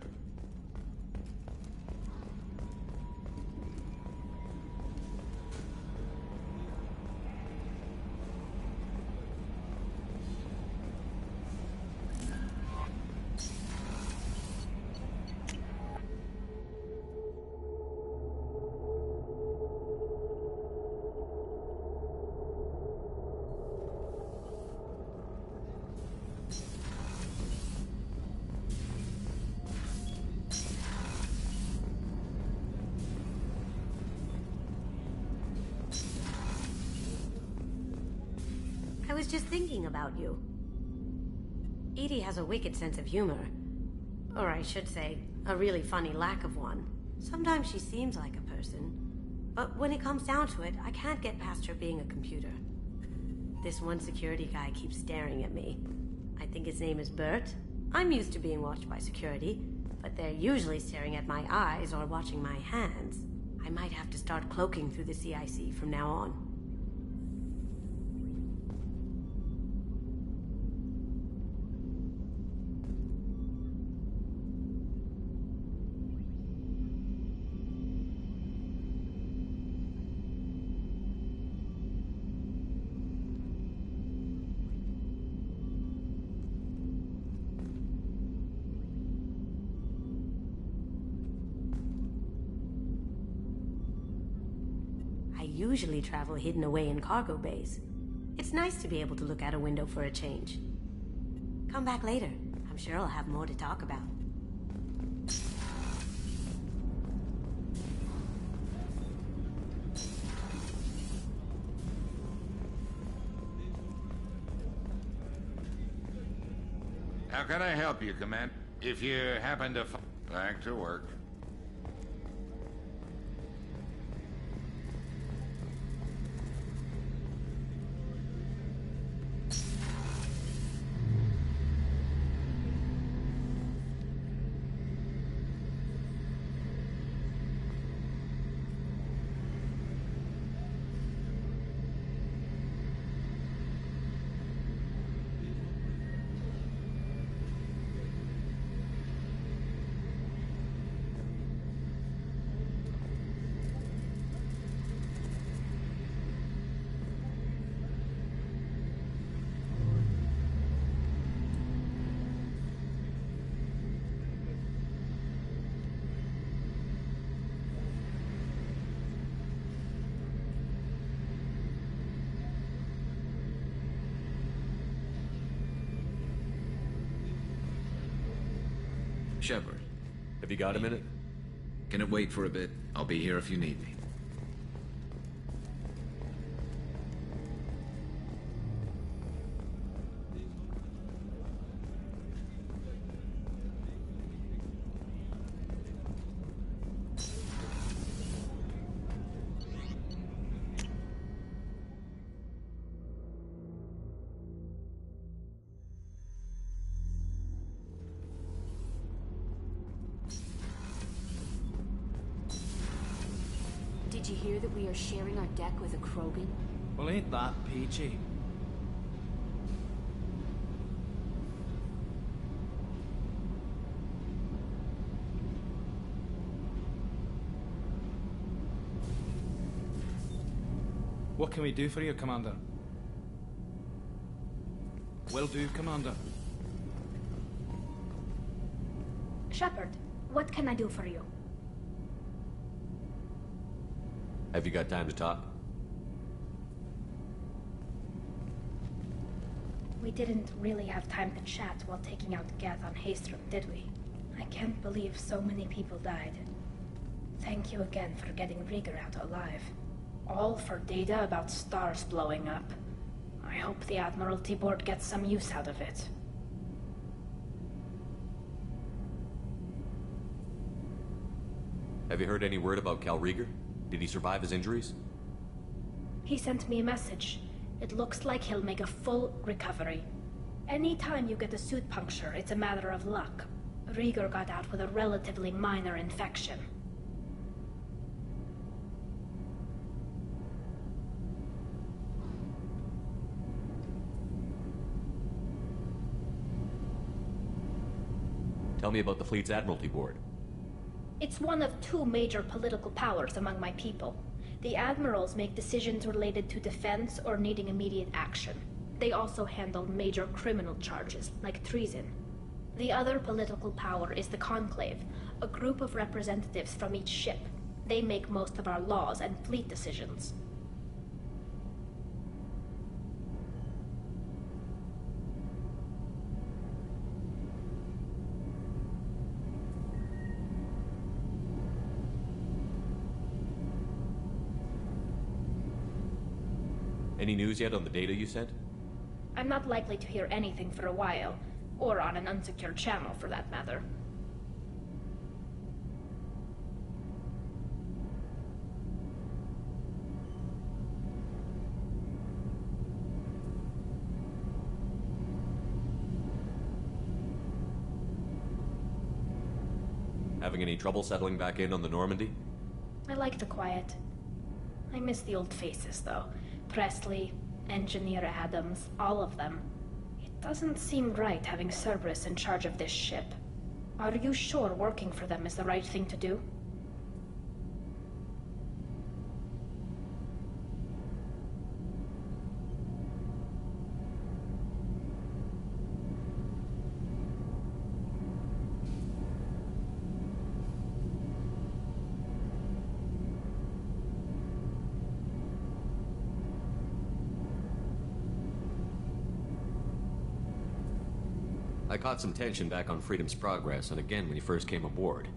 S16: I was just thinking about you. Edie has a wicked sense of humor. Or I should say, a really funny lack of one. Sometimes she seems like a person. But when it comes down to it, I can't get past her being a computer. This one security guy keeps staring at me. I think his name is Bert. I'm used to being watched by security, but they're usually staring at my eyes or watching my hands. I might have to start cloaking through the CIC from now on. I usually travel hidden away in cargo bays. It's nice to be able to look out a window for a change. Come back later. I'm sure I'll have more to talk about.
S17: How can I help you, Command? If you happen to... Back to work.
S10: Shepard.
S3: Have you got a minute?
S10: Can it wait for a bit? I'll be here if you need me.
S18: hear that we are sharing our deck with a Krogan?
S9: Well, ain't that peachy? What can we do for you, Commander? Will do, Commander.
S14: Shepard, what can I do for you?
S3: Have you got time to talk?
S14: We didn't really have time to chat while taking out Geth on Haestrom, did we? I can't believe so many people died. Thank you again for getting Rieger out alive. All for data about stars blowing up. I hope the Admiralty Board gets some use out of it.
S3: Have you heard any word about Cal Rieger? Did he survive his injuries?
S14: He sent me a message. It looks like he'll make a full recovery. Anytime you get a suit puncture, it's a matter of luck. Rieger got out with a relatively minor infection.
S3: Tell me about the fleet's Admiralty Board.
S14: It's one of two major political powers among my people. The admirals make decisions related to defense or needing immediate action. They also handle major criminal charges, like treason. The other political power is the Conclave, a group of representatives from each ship. They make most of our laws and fleet decisions.
S3: Any news yet on the data you sent?
S14: I'm not likely to hear anything for a while, or on an unsecured channel for that matter.
S3: Having any trouble settling back in on the Normandy?
S14: I like the quiet. I miss the old faces, though. Presley, Engineer Adams, all of them. It doesn't seem right having Cerberus in charge of this ship. Are you sure working for them is the right thing to do?
S3: I caught some tension back on Freedom's Progress, and again when you first came aboard.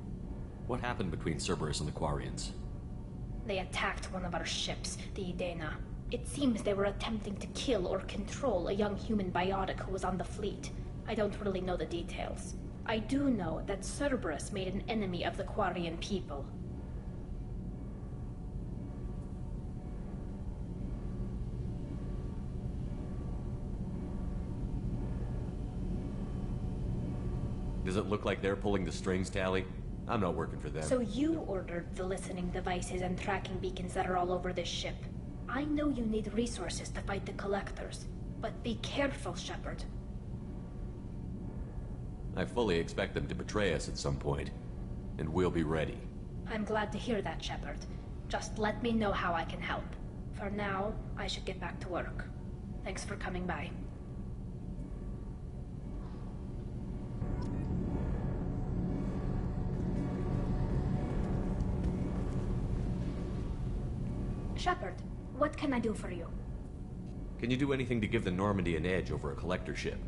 S3: What happened between Cerberus and the Quarians?
S14: They attacked one of our ships, the Idena. It seems they were attempting to kill or control a young human biotic who was on the fleet. I don't really know the details. I do know that Cerberus made an enemy of the Quarian people.
S3: Does it look like they're pulling the strings, Tally? I'm not working for them.
S14: So you ordered the listening devices and tracking beacons that are all over this ship. I know you need resources to fight the Collectors, but be careful, Shepard.
S3: I fully expect them to betray us at some point, and we'll be ready.
S14: I'm glad to hear that, Shepard. Just let me know how I can help. For now, I should get back to work. Thanks for coming by. Shepard, what can I do for you?
S3: Can you do anything to give the Normandy an edge over a collector ship?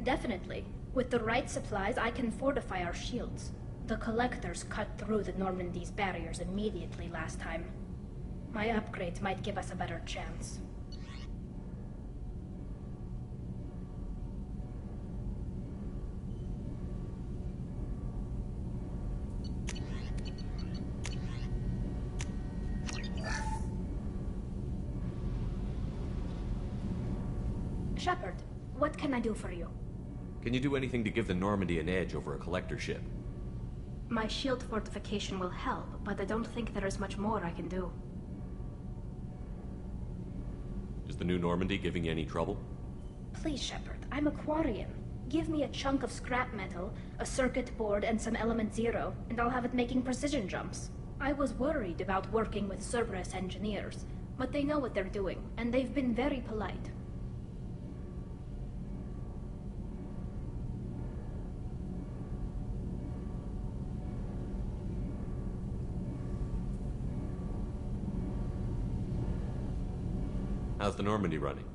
S14: Definitely. With the right supplies, I can fortify our shields. The Collectors cut through the Normandy's barriers immediately last time. My upgrades might give us a better chance. Shepard, what can I do for you?
S3: Can you do anything to give the Normandy an edge over a collector ship?
S14: My shield fortification will help, but I don't think there is much more I can do.
S3: Is the new Normandy giving you any trouble?
S14: Please, Shepard, I'm a Quarian. Give me a chunk of scrap metal, a circuit board, and some element zero, and I'll have it making precision jumps. I was worried about working with Cerberus engineers, but they know what they're doing, and they've been very polite.
S3: How's the Normandy running?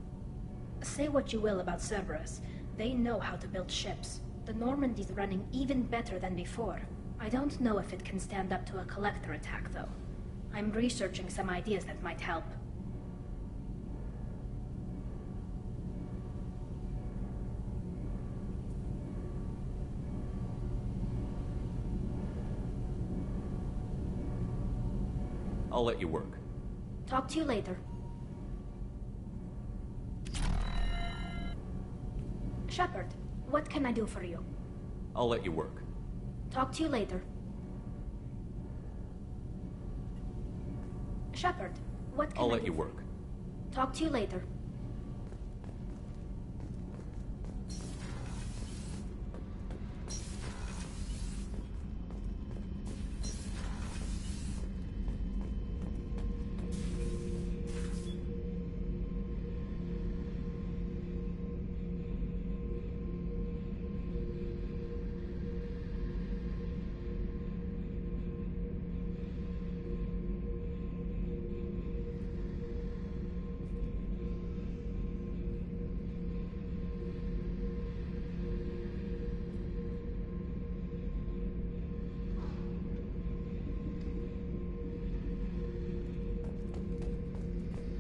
S14: Say what you will about Cerberus, they know how to build ships. The Normandy's running even better than before. I don't know if it can stand up to a collector attack, though. I'm researching some ideas that might help.
S3: I'll let you work.
S14: Talk to you later. Shepard, what can I do for you?
S3: I'll let you work.
S14: Talk to you later. Shepard, what can
S3: I'll
S14: I
S3: let
S14: do
S3: you
S14: for
S3: work.
S14: Talk to you later.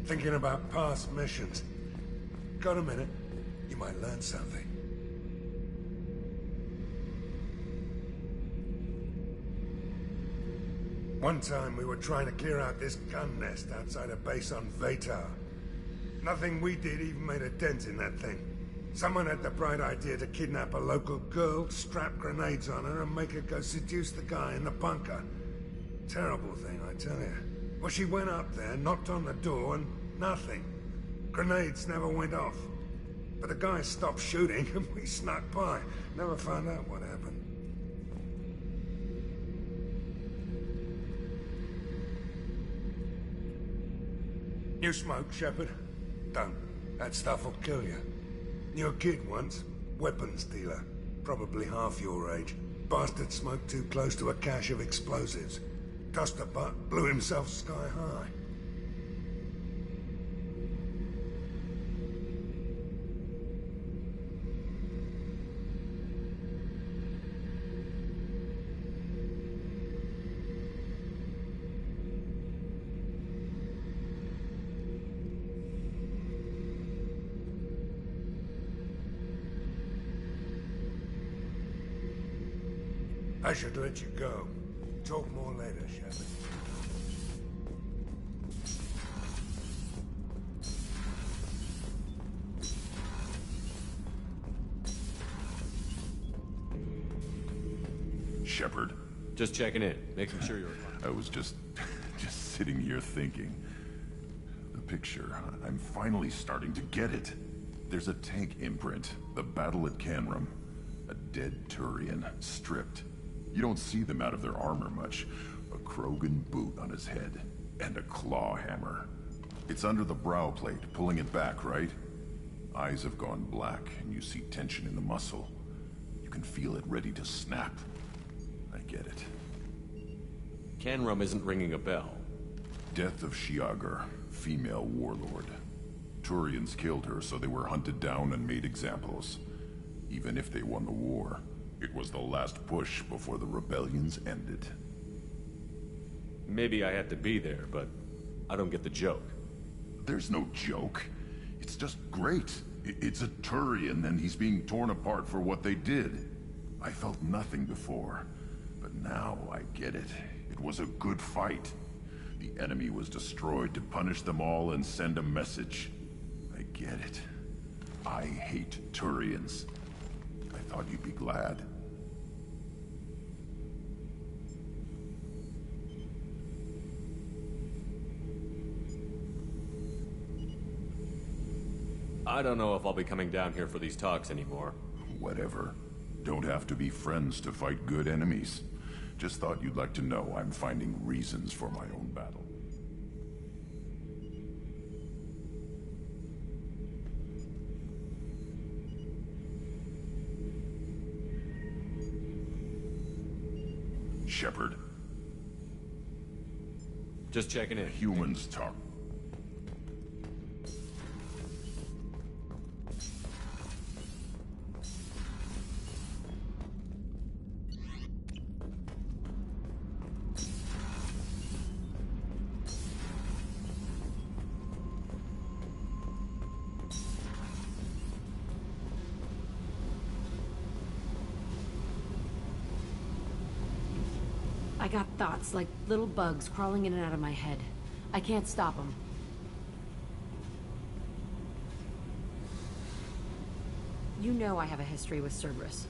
S19: Thinking about past missions. Got a minute? You might learn something. One time we were trying to clear out this gun nest outside a base on Vatar. Nothing we did even made a dent in that thing. Someone had the bright idea to kidnap a local girl, strap grenades on her, and make her go seduce the guy in the bunker. Terrible thing, I tell you. Well, she went up there, knocked on the door, and nothing. Grenades never went off. But the guy stopped shooting, and we snuck by. Never found out what happened. You smoke, Shepard? Don't. That stuff will kill you. Knew a kid once. Weapons dealer. Probably half your age. Bastard smoked too close to a cache of explosives. Tossed a butt, blew himself sky high. I should let you go. Talk more later, Shepard.
S20: Shepard.
S3: Just checking in, making sure you're...
S20: I was just sitting here thinking. The picture, I'm finally starting to get it. There's a tank imprint, the battle at Canrum. A dead Turian, stripped. You don't see them out of their armor much. A Krogan boot on his head, and a claw hammer. It's under the brow plate, pulling it back, right? Eyes have gone black, and you see tension in the muscle. You can feel it ready to snap. I get it.
S3: Canrum isn't ringing a bell.
S20: Death of Shiagar, female warlord. Turians killed her, so they were hunted down and made examples. Even if they won the war, it was the last push before the rebellions ended.
S3: Maybe I had to be there, but I don't get the joke.
S20: There's no joke. It's just great. It's a Turian, and he's being torn apart for what they did. I felt nothing before, but now I get it. It was a good fight. The enemy was destroyed to punish them all and send a message. I get it. I hate Turians. I thought you'd be glad.
S3: I don't know if I'll be coming down here for these talks anymore.
S20: Whatever. Don't have to be friends to fight good enemies. Just thought you'd like to know I'm finding reasons for my own battle. Shepard.
S3: Just checking in.
S20: Humans talk.
S18: I got thoughts like little bugs crawling in and out of my head. I can't stop them. You know I have a history with Cerberus.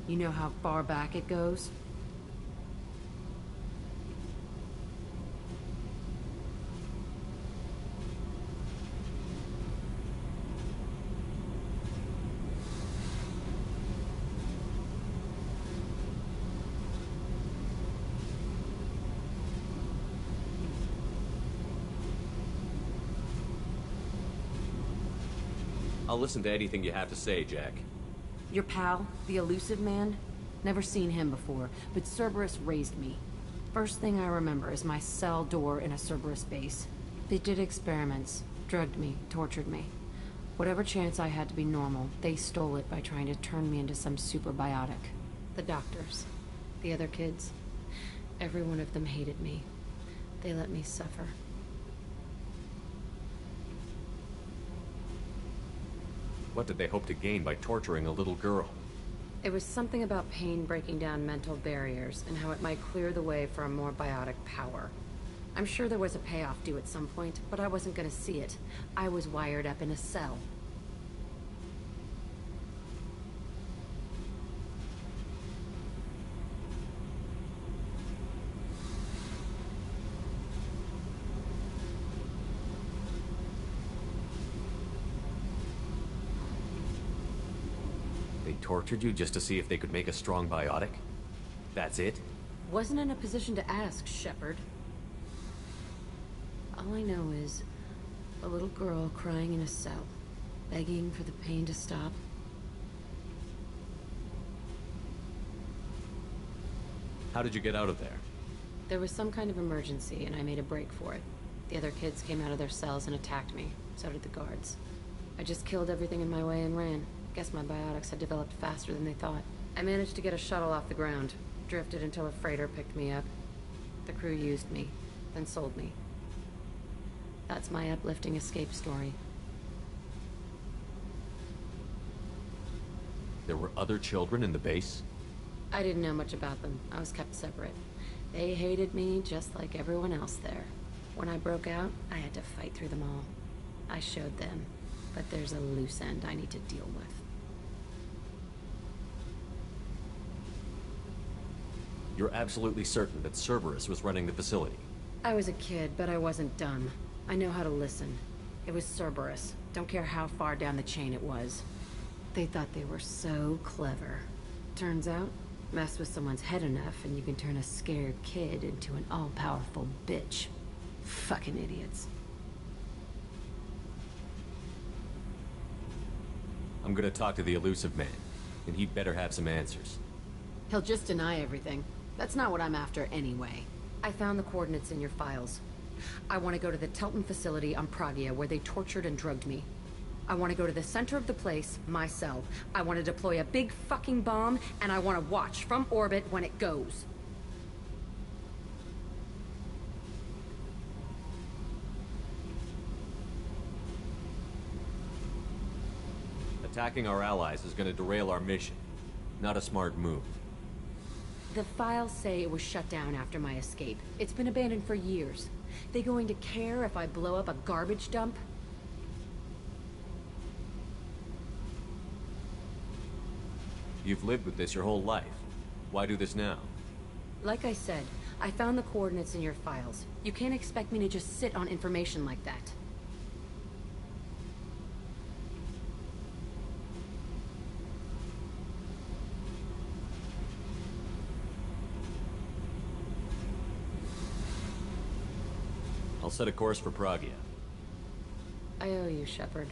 S18: You know how far back it goes?
S3: I'll listen to anything you have to say, Jack.
S18: Your pal, the elusive man? Never seen him before, but Cerberus raised me. First thing I remember is my cell door in a Cerberus base. They did experiments, drugged me, tortured me. Whatever chance I had to be normal, they stole it by trying to turn me into some superbiotic. The doctors, the other kids, every one of them hated me. They let me suffer.
S3: What did they hope to gain by torturing a little girl?
S18: It was something about pain breaking down mental barriers and how it might clear the way for a more biotic power. I'm sure there was a payoff due at some point, but I wasn't gonna see it. I was wired up in a cell.
S3: Tortured you just to see if they could make a strong biotic? That's it?
S18: Wasn't in a position to ask, Shepard. All I know is a little girl crying in a cell, begging for the pain to stop.
S3: How did you get out of there?
S18: There was some kind of emergency, and I made a break for it. The other kids came out of their cells and attacked me. So did the guards. I just killed everything in my way and ran. Guess my biotics had developed faster than they thought. I managed to get a shuttle off the ground, drifted until a freighter picked me up. The crew used me, then sold me. That's my uplifting escape story.
S3: There were other children in the base?
S18: I didn't know much about them. I was kept separate. They hated me just like everyone else there. When I broke out, I had to fight through them all. I showed them, but there's a loose end I need to deal with.
S3: You're absolutely certain that Cerberus was running the facility?
S18: I was a kid, but I wasn't dumb. I know how to listen. It was Cerberus. Don't care how far down the chain it was. They thought they were so clever. Turns out, mess with someone's head enough and you can turn a scared kid into an all-powerful bitch. Fucking idiots.
S3: I'm gonna talk to the elusive man, and he'd better have some answers.
S18: He'll just deny everything. That's not what I'm after anyway. I found the coordinates in your files. I want to go to the Telton facility on Pragia where they tortured and drugged me. I want to go to the center of the place, my cell. I want to deploy a big fucking bomb, and I want to watch from orbit when it goes.
S3: Attacking our allies is gonna derail our mission. Not a smart move.
S18: The files say it was shut down after my escape. It's been abandoned for years. They going to care if I blow up a garbage dump?
S3: You've lived with this your whole life. Why do this now?
S18: Like I said, I found the coordinates in your files. You can't expect me to just sit on information like that.
S3: I'll set a course for Pragia.
S18: I owe you, Shepard.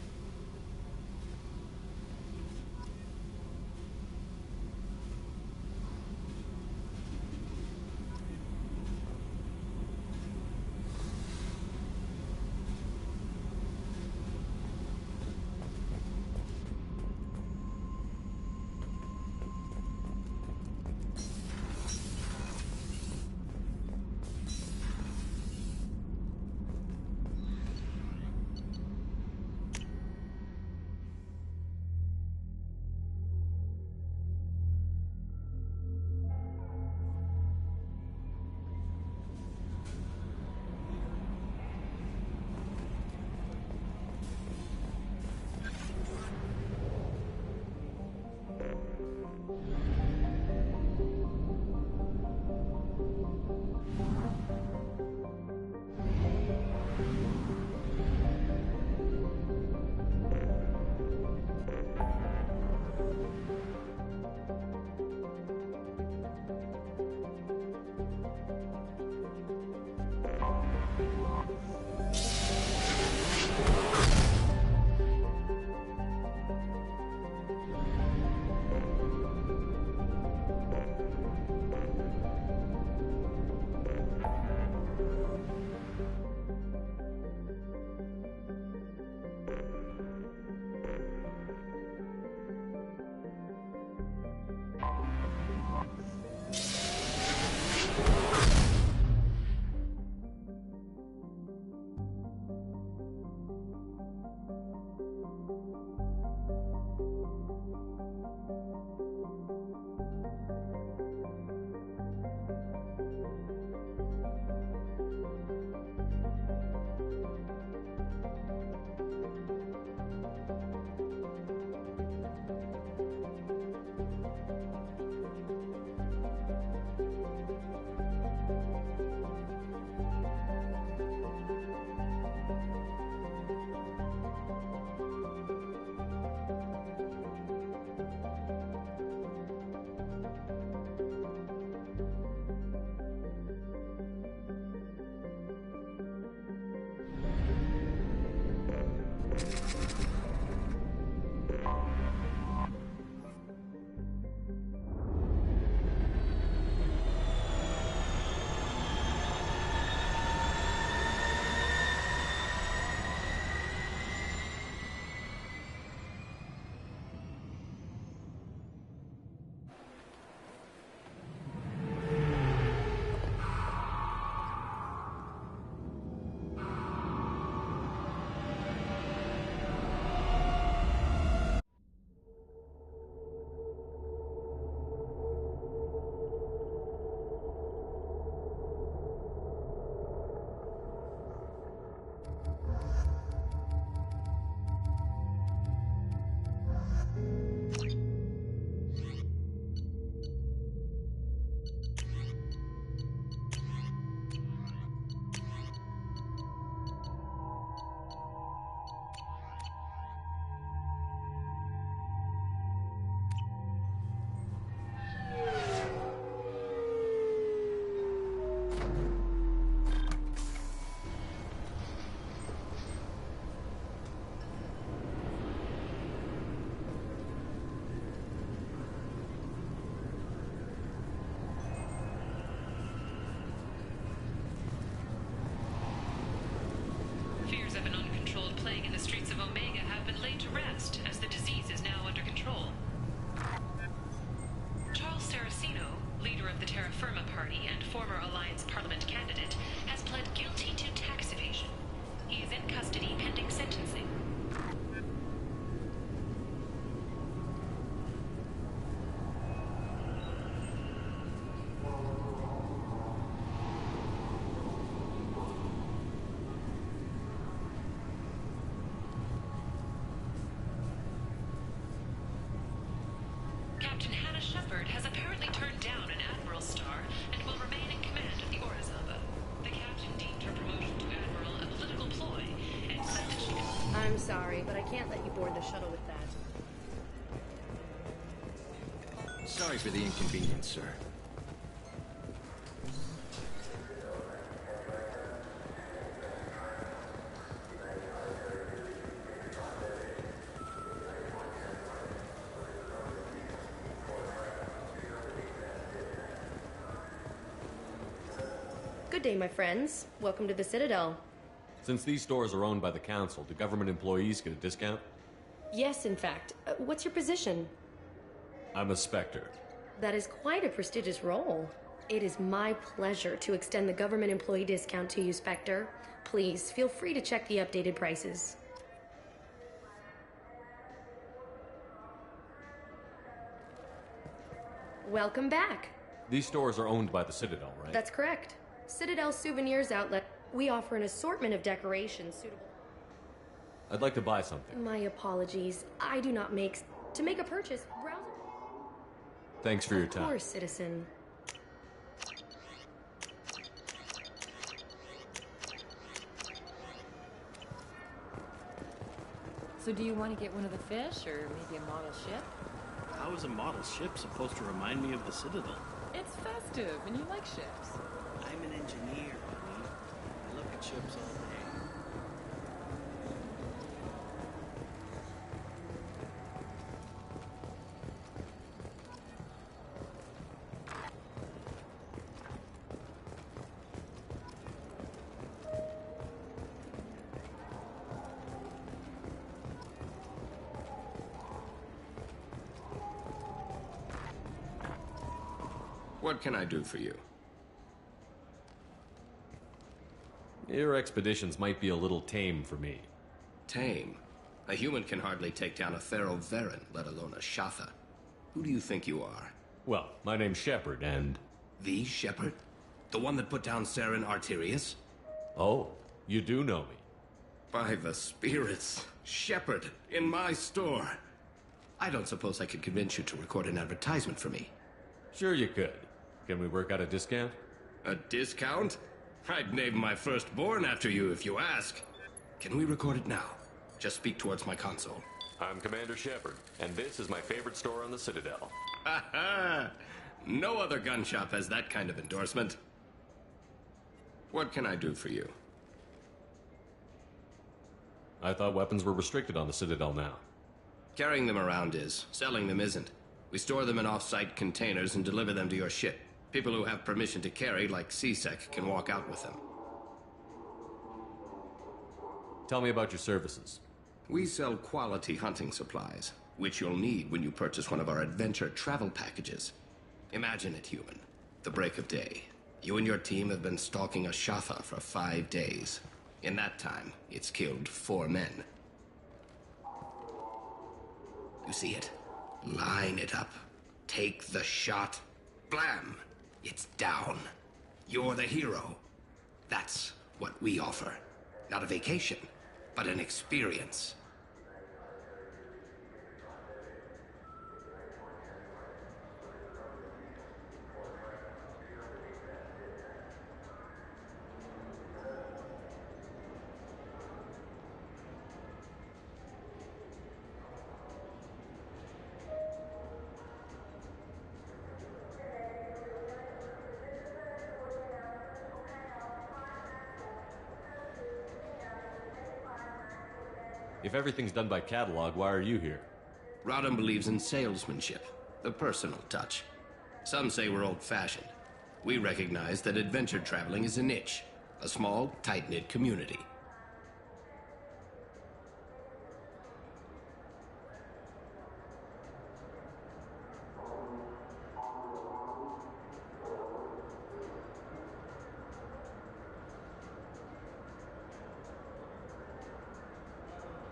S21: Shepard has apparently turned down an Admiral's star and will remain in command of the Orizaba. The captain deemed her promotion to Admiral a political ploy and said that she could...
S5: I'm sorry, but I can't let you board the shuttle with that.
S10: Sorry for the inconvenience, sir.
S4: day, my friends. Welcome to the Citadel.
S3: Since these stores are owned by the Council, do government employees get a discount?
S4: Yes, in fact. What's your position?
S3: I'm a Spectre.
S4: That is quite a prestigious role. It is my pleasure to extend the government employee discount to you, Spectre. Please, feel free to check the updated prices. Welcome back.
S3: These stores are owned by the Citadel, right?
S4: That's correct. Citadel Souvenirs Outlet. We offer an assortment of decorations suitable.
S3: I'd like to buy something.
S4: My apologies. I do not make... To make a purchase, browse...
S3: Thanks for your time.
S4: Of course, citizen.
S22: So do you want to get one of the fish, or maybe a model ship?
S23: How is a model ship supposed to remind me of the Citadel?
S22: It's festive, and you like ships.
S23: I'm an engineer, honey. I look at ships all day.
S24: What can I do for you?
S3: Your expeditions might be a little tame for me.
S24: Tame? A human can hardly take down a Pharaoh Varen, let alone a Shatha. Who do you think you are?
S3: Well, my name's Shepard, and...
S24: The Shepard? The one that put down Saren Arterius?
S3: Oh, you do know me.
S24: By the spirits. Shepard, in my store. I don't suppose I could convince you to record an advertisement for me.
S3: Sure you could. Can we work out a discount?
S24: A discount? I'd name my firstborn after you if you ask. Can we record it now? Just speak towards my console.
S3: I'm Commander Shepard, and this is my favorite store on the Citadel.
S24: Ha ha! No other gun shop has that kind of endorsement. What can I do for you?
S3: I thought weapons were restricted on the Citadel now.
S24: Carrying them around is. Selling them isn't. We store them in off-site containers and deliver them to your ship. People who have permission to carry, like CSEC, can walk out with them.
S3: Tell me about your services.
S24: We sell quality hunting supplies, which you'll need when you purchase one of our adventure travel packages. Imagine it, human. The break of day. You and your team have been stalking a Shatha for 5 days. In that time, it's killed 4 men. You see it? Line it up. Take the shot. Blam! It's down. You're the hero. That's what we offer. Not a vacation, but an experience.
S3: If everything's done by catalog, why are you here?
S24: Rodham believes in salesmanship, the personal touch. Some say we're old-fashioned. We recognize that adventure traveling is a niche, a small, tight-knit community.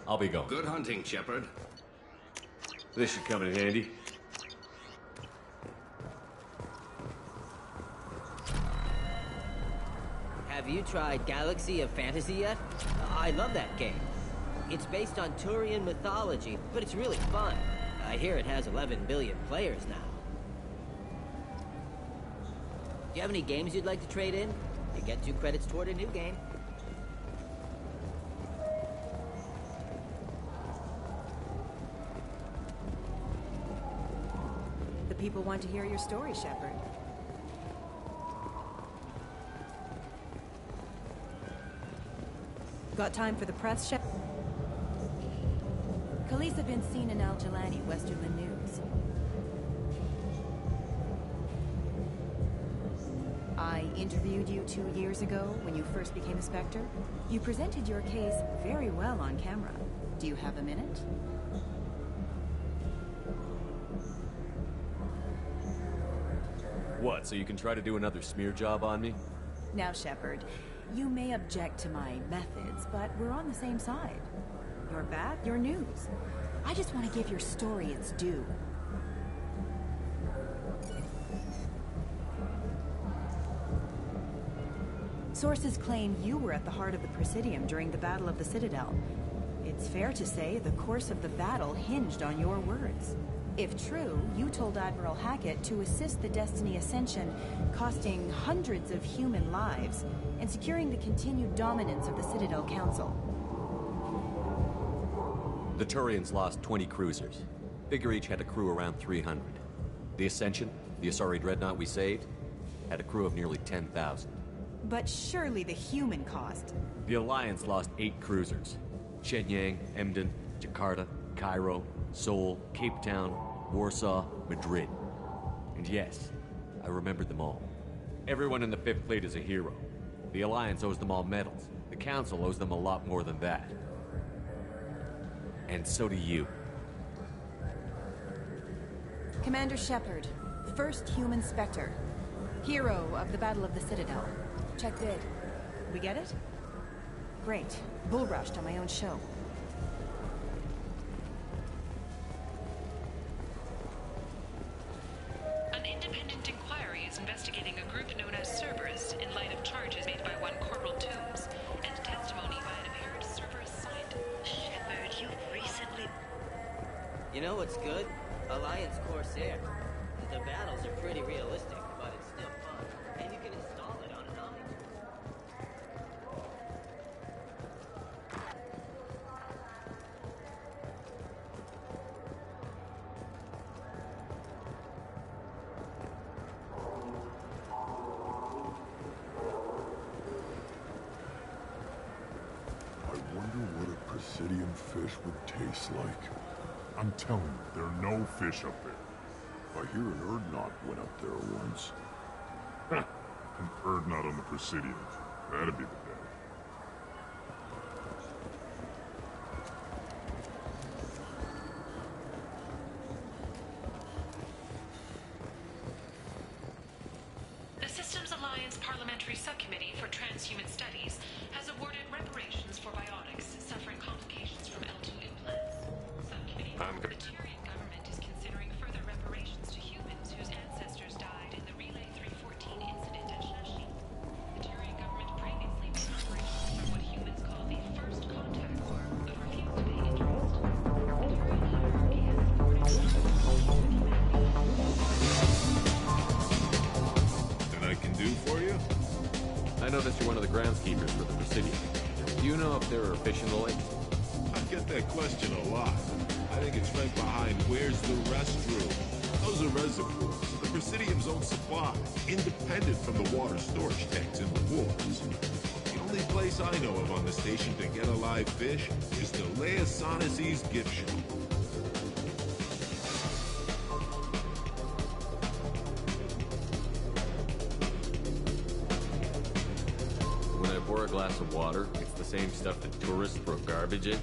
S3: I'll be going.
S24: Good hunting, Shepard.
S3: This should come in handy.
S25: Have you tried Galaxy of Fantasy yet? I love that game. It's based on Turian mythology, but it's really fun. I hear it has 11 billion players now. Do you have any games you'd like to trade in? You get 2 credits toward a new game.
S15: People want to hear your story, Shepard. Got time for the press, Shepard? Khalees have been seen in Al Jelani, west of the news. I
S1: interviewed you 2 years ago when you first became a Spectre? You presented your case very well on camera. Do you have a minute?
S3: What, so you can try to do another smear job on me?
S1: Now, Shepard, you may object to my methods, but we're on the same side. You're back, you're news. I just want to give your story its due. Sources claim you were at the heart of the Presidium during the Battle of the Citadel. It's fair to say the course of the battle hinged on your words. If true, you told Admiral Hackett to assist the Destiny Ascension, costing hundreds of human lives, and securing the continued dominance of the Citadel Council.
S3: The Turians lost 20 cruisers. Figure each had a crew around 300. The Ascension, the Asari dreadnought we saved, had a crew of nearly 10,000.
S1: But surely the human cost.
S3: The Alliance lost 8 cruisers. Shenyang, Emden, Jakarta, Cairo, Seoul, Cape Town, Warsaw, Madrid. And yes, I remembered them all. Everyone in the Fifth Fleet is a hero. The Alliance owes them all medals. The Council owes them a lot more than that. And so do you.
S1: Commander Shepard, first human Spectre. Hero of the Battle of the Citadel. Check bid. We get it? Great. Bull rushed on my own show.
S21: An independent inquiry is investigating a group known as Cerberus in light of charges made by one Corporal Toombs and testimony by an apparent Cerberus scientist.
S25: Shepard, you recently... You know what's good? Alliance Corsair. The battles are pretty realistic, but it's still fun. And you can install it on an Omni.
S20: I wonder what a Presidium fish would taste like. I'm telling you, there are no fish up there. I hear an Urdnot went up there once. An Urdnot on the Presidium. That'd be the day.
S21: The Systems Alliance Parliamentary Subcommittee for Transhuman Studies has awarded reparations for biotics suffering complications from L2 implants. Subcommittee the Tyrian government is considering further reparations to humans whose ancestors died in the Relay 314 incident at Shashi. The Tyrian government previously made reparations for what humans call the First Contact War, but refused to pay interest. The Tyrian hierarchy has supported
S6: I can do for you?
S3: I noticed you're one of the groundskeepers for the Presidium. Do you know if there are fish in the lake?
S6: I get that question a lot. I think it's right behind where's the restroom. Those are reservoirs, the Presidium's own supply, independent from the water storage tanks in the wars. The only place I know of on the station to get a live fish is the Leia Sonasy's gift shop.
S3: Pour a glass of water, it's the same stuff that tourists throw garbage in?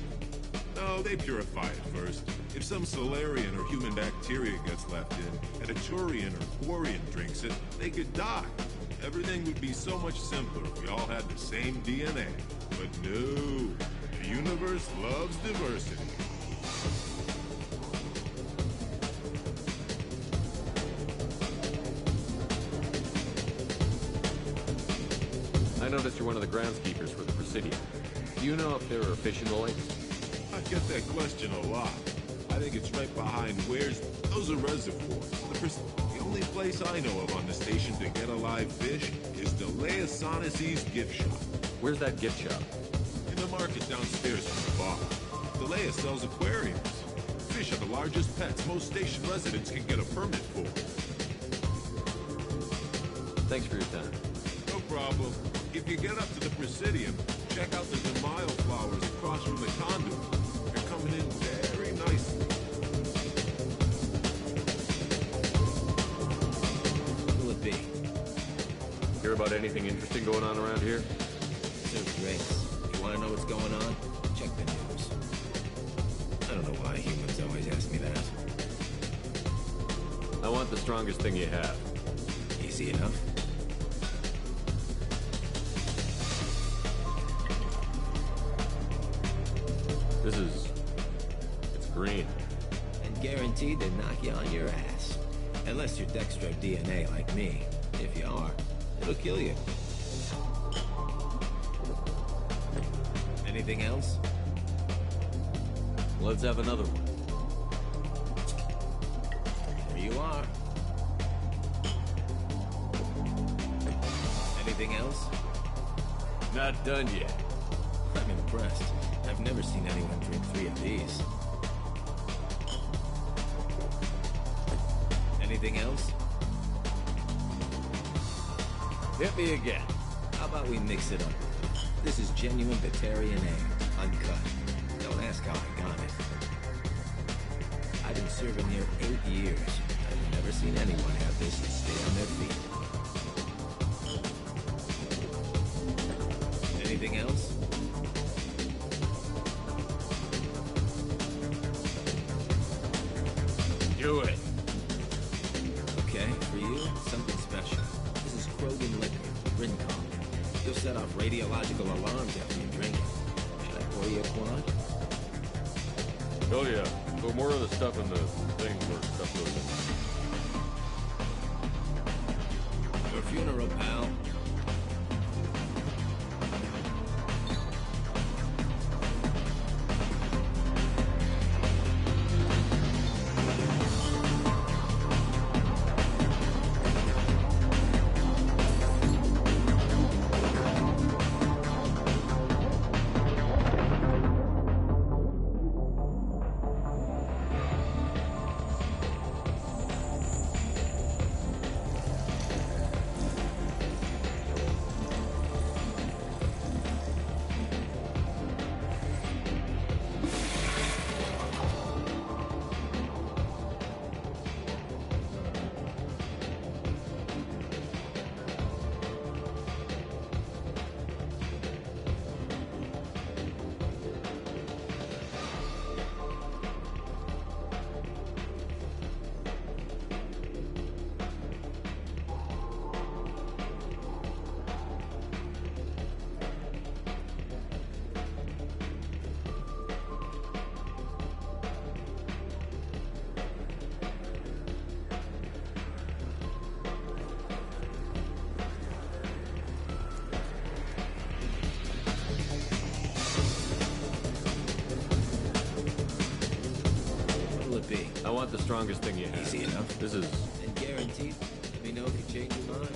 S6: No, they purify it first. If some Solarian or human bacteria gets left in, and a Turian or Quarian drinks it, they could die. Everything would be so much simpler if we all had the same DNA. But no, the universe loves diversity.
S3: I noticed you're one of the groundskeepers for the Presidium. Do you know if there are fish in the lake?
S6: I get that question a lot. I think it's right behind where's... Those are reservoirs. The only place I know of on the station to get a live fish is the Leia Sonasy's gift shop.
S3: Where's that gift shop?
S6: In the market downstairs from the bar. The Leia sells aquariums. Fish are the largest pets most station residents can get a permit for.
S3: Thanks for your time.
S6: No problem. If you get up to the Presidium, check out the Demaio flowers across from the conduit. They're coming in very nicely.
S3: Who will it be? Hear about Got anything interesting going on around here?
S10: Serve drinks. You want to know what's going on? Check the news. I don't know why humans always ask me that.
S3: I want the strongest thing you have.
S10: Easy enough.
S3: It's green.
S10: And guaranteed to knock you on your ass. Unless you're Dextro DNA like me. If you are, it'll kill you. Anything else?
S3: Let's have another one.
S10: Here you are. Anything else?
S3: Not done yet.
S10: I'm impressed. I've never seen anyone drink 3 of these. Anything else?
S3: Hit me again.
S10: How about we mix it up? This is genuine Batarian ale, uncut. Don't ask how I got it. I've been serving here 8 years. I've never seen anyone have this and stay on their feet. Anything else?
S3: Do it.
S10: Okay, for you, something special. This is Krogan liquor, Rincon. You'll set off radiological alarms after you drink it. Should I pour you a quad?
S3: Oh yeah. Put more of the stuff in the thing where stuff goes in.
S10: Your funeral, pal.
S3: I want the strongest thing you have.
S10: Easy enough.
S3: This is...
S10: And guaranteed, let me know if you change your mind.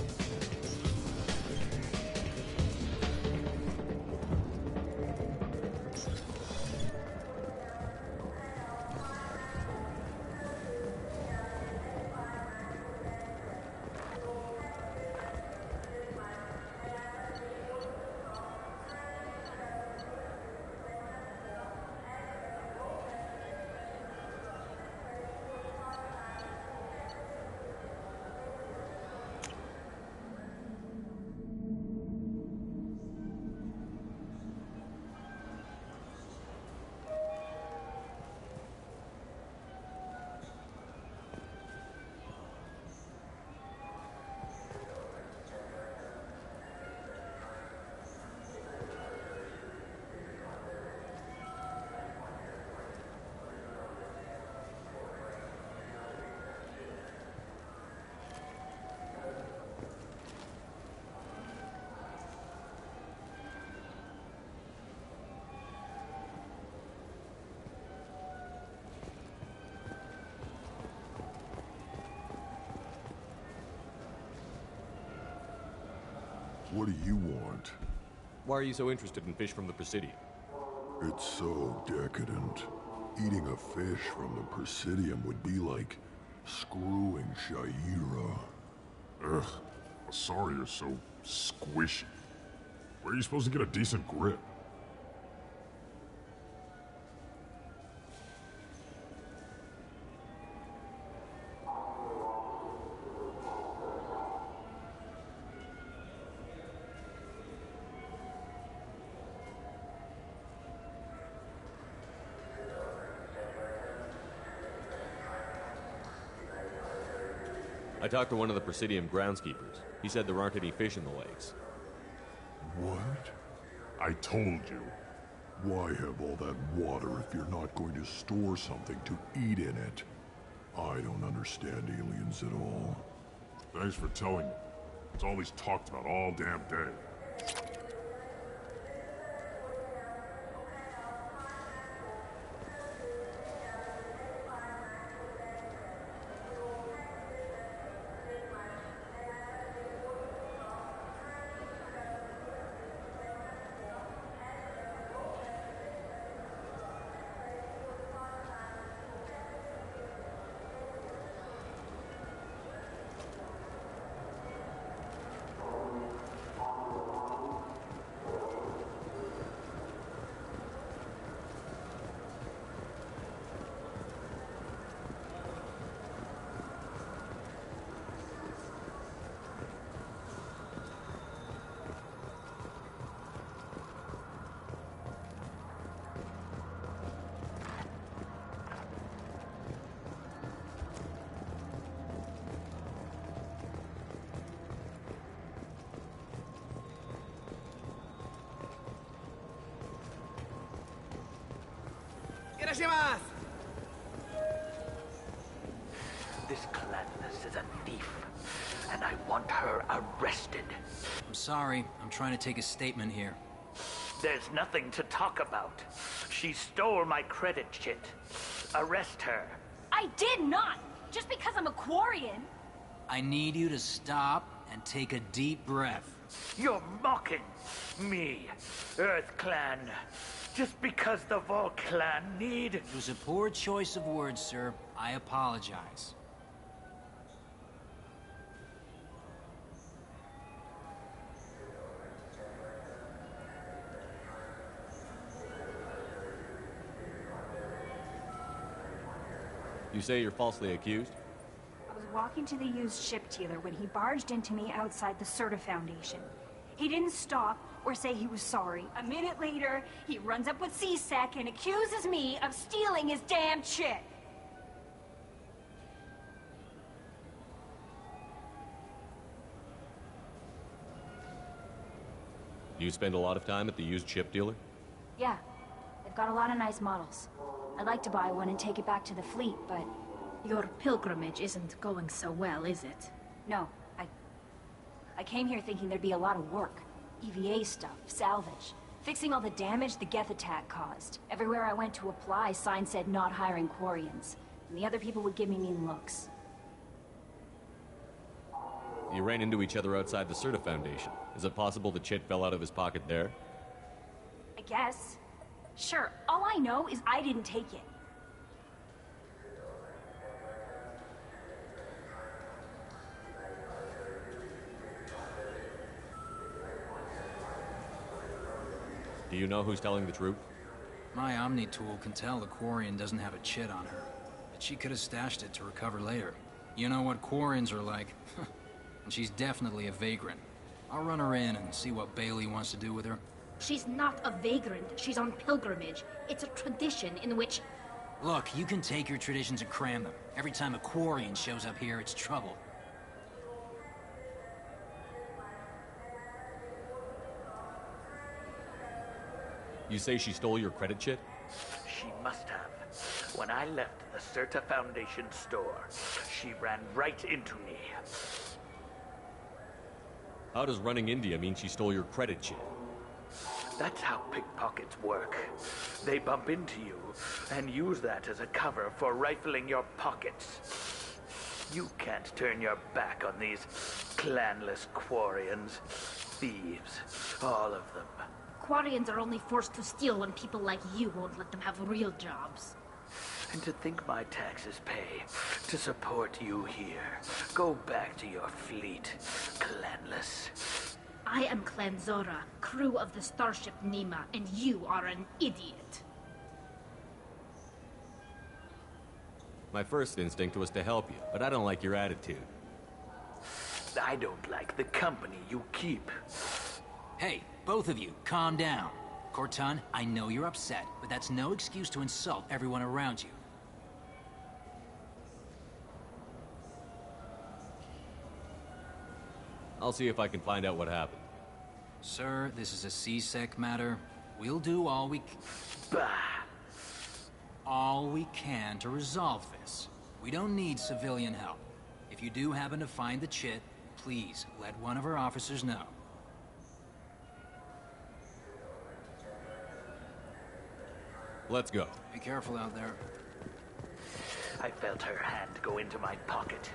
S20: What do you want?
S3: Why are you so interested in fish from the Presidium?
S20: It's so decadent. Eating a fish from the Presidium would be like screwing Shaira.
S7: Ugh. Sorry you're so squishy. Where are you supposed to get a decent grip?
S3: I talked to one of the Presidium groundskeepers. He said there aren't any fish in the lakes.
S7: What? I told you. Why have all that water if you're not going to store something to eat in it? I don't understand aliens at all. Thanks for telling me. It's all he's talked about all damn day.
S2: This Clandless is a thief, and I want her arrested.
S8: I'm sorry, I'm trying to take a statement here.
S2: There's nothing to talk about. She stole my credit chit. Arrest her.
S11: I did not! Just because I'm a Quarian.
S8: I need you to stop and take a deep breath.
S2: You're mocking me, Earth Clan. Just because the Vol Clan need...
S8: It was a poor choice of words, sir. I apologize.
S3: You say you're falsely accused?
S15: I was walking to the used ship dealer when he barged into me outside the Serta Foundation. He didn't stop or say he was sorry. A minute later, he runs up with C-Sec and accuses me of stealing his damn shit.
S3: Do you spend a lot of time at the used ship dealer?
S15: Yeah, they've got a lot of nice models. I'd like to buy one and take it back to the fleet, but...
S14: Your pilgrimage isn't going so well, is it?
S15: No, I came here thinking there'd be a lot of work. EVA stuff, salvage, fixing all the damage the Geth attack caused. Everywhere I went to apply, signs said not hiring Quarians. And the other people would give me mean looks.
S3: You ran into each other outside the Serta Foundation. Is it possible the chit fell out of his pocket there?
S15: I guess. Sure, all I know is I didn't take it.
S3: Do you know who's telling the truth?
S8: My Omni tool can tell the Quarian doesn't have a chit on her, but she could have stashed it to recover later. You know what Quarians are like. And she's definitely a vagrant. I'll run her in and see what Bailey wants to do with her.
S14: She's not a vagrant. She's on pilgrimage. It's a tradition in which...
S8: Look, you can take your traditions and cram them. Every time a Quarian shows up here, it's trouble.
S3: You say she stole your credit chit?
S2: She must have. When I left the Serta Foundation store, she ran right into me.
S3: How does running into you mean she stole your credit chit?
S2: That's how pickpockets work. They bump into you and use that as a cover for rifling your pockets. You can't turn your back on these clanless Quarians. Thieves, all of them.
S14: Quarians are only forced to steal when people like you won't let them have real jobs.
S2: And to think my taxes pay to support you here. Go back to your fleet, clanless.
S14: I am Clan Zora, crew of the starship Nima, and you are an idiot.
S3: My first instinct was to help you, but I don't like your attitude.
S2: I don't like the company you keep.
S8: Hey, both of you, calm down. Cortana, I know you're upset, but that's no excuse to insult everyone around you.
S3: I'll see if I can find out what happened.
S8: Sir, this is a C-Sec matter. We'll do all we can to resolve this. We don't need civilian help. If you do happen to find the chit, please let one of our officers know.
S3: Let's go.
S8: Be careful out there.
S2: I felt her hand go into my pocket.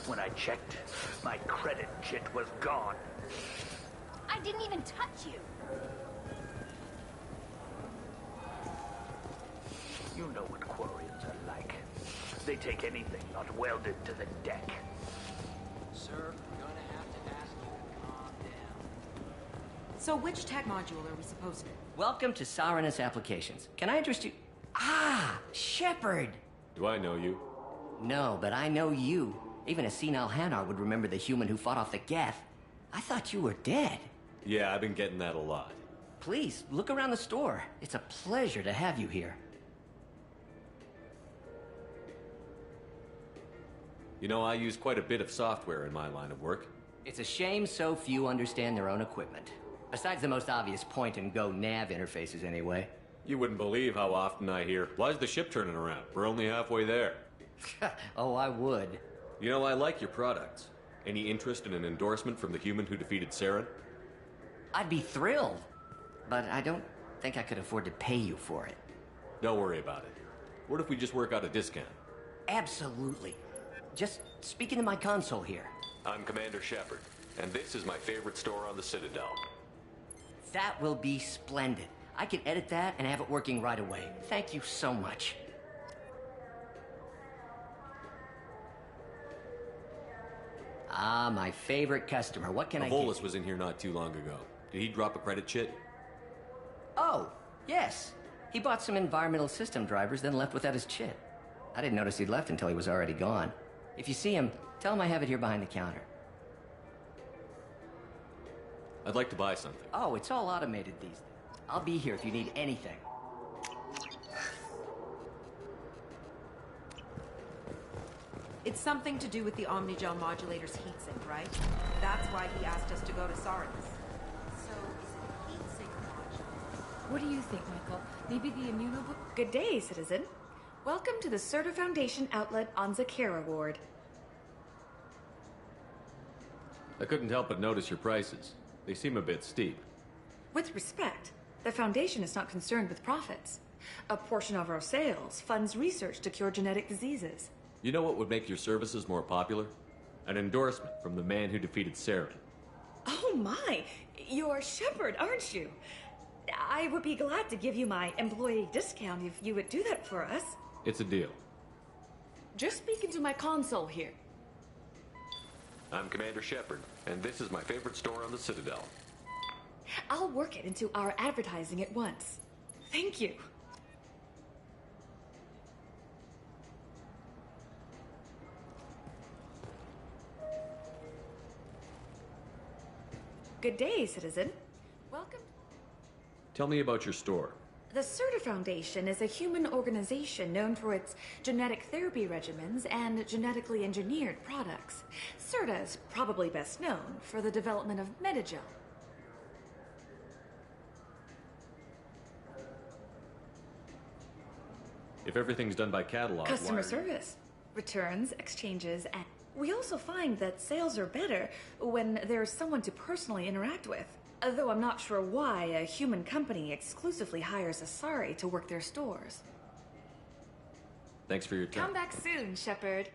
S2: When I checked, my credit chit was gone.
S11: I didn't even touch you.
S2: You know what Quarians are like. They take anything not welded to the deck.
S8: Sir, we're gonna have to ask you to calm down.
S1: So which tech module are we supposed to?
S9: Welcome to Sarenus Applications. Can I interest you? Ah, Shepard!
S3: Do I know you?
S9: No, but I know you. Even a senile Hanar would remember the human who fought off the Geth. I thought you were dead.
S3: Yeah, I've been getting that a lot.
S9: Please, look around the store. It's a pleasure to have you here.
S3: You know, I use quite a bit of software in my line of work.
S9: It's a shame so few understand their own equipment. Besides the most obvious point-and-go nav interfaces, anyway.
S3: You wouldn't believe how often I hear, "Why's the ship turning around? We're only halfway there."
S9: Oh, I would.
S3: You know, I like your products. Any interest in an endorsement from the human who defeated Saren?
S9: I'd be thrilled. But I don't think I could afford to pay you for it.
S3: Don't worry about it. What if we just work out a discount?
S9: Absolutely. Just speak into my console here.
S3: I'm Commander Shepard, and this is my favorite store on the Citadel.
S9: That will be splendid. I can edit that and have it working right away. Thank you so much. Ah, my favorite customer. What can I get?
S3: Volus was in here not too long ago. Did he drop a credit chit?
S9: Oh, yes. He bought some environmental system drivers, then left without his chit. I didn't notice he'd left until he was already gone. If you see him, tell him I have it here behind the counter.
S3: I'd like to buy something.
S9: Oh, it's all automated these days. I'll be here if you need anything.
S1: It's something to do with the Omnigel modulator's heatsink, right? That's why he asked us to go to Sarenus. So, is it a heatsink module?
S22: What do you think, Michael? Maybe the immunobook?
S12: Good day, citizen. Welcome to the Serta Foundation outlet on Zakera Ward.
S3: I couldn't help but notice your prices. They seem a bit steep.
S12: With respect, the Foundation is not concerned with profits. A portion of our sales funds research to cure genetic diseases.
S3: You know what would make your services more popular? An endorsement from the man who defeated Saren.
S12: Oh my! You're Shepard, aren't you? I would be glad to give you my employee discount if you would do that for us.
S3: It's a deal.
S12: Just speak into my console here.
S3: I'm Commander Shepard, and this is my favorite store on the Citadel.
S12: I'll work it into our advertising at once. Thank you. Good day, citizen. Welcome.
S3: Tell me about your store.
S12: The Serta Foundation is a human organization known for its genetic therapy regimens and genetically engineered products. Serta is probably best known for the development of Metagel.
S3: If everything's done by catalog,
S12: Customer
S3: why...
S12: service, returns, exchanges, and we also find that sales are better when there's someone to personally interact with. Though I'm not sure why a human company exclusively hires Asari to work their stores.
S3: Thanks for your time.
S12: Come back soon, Shepard.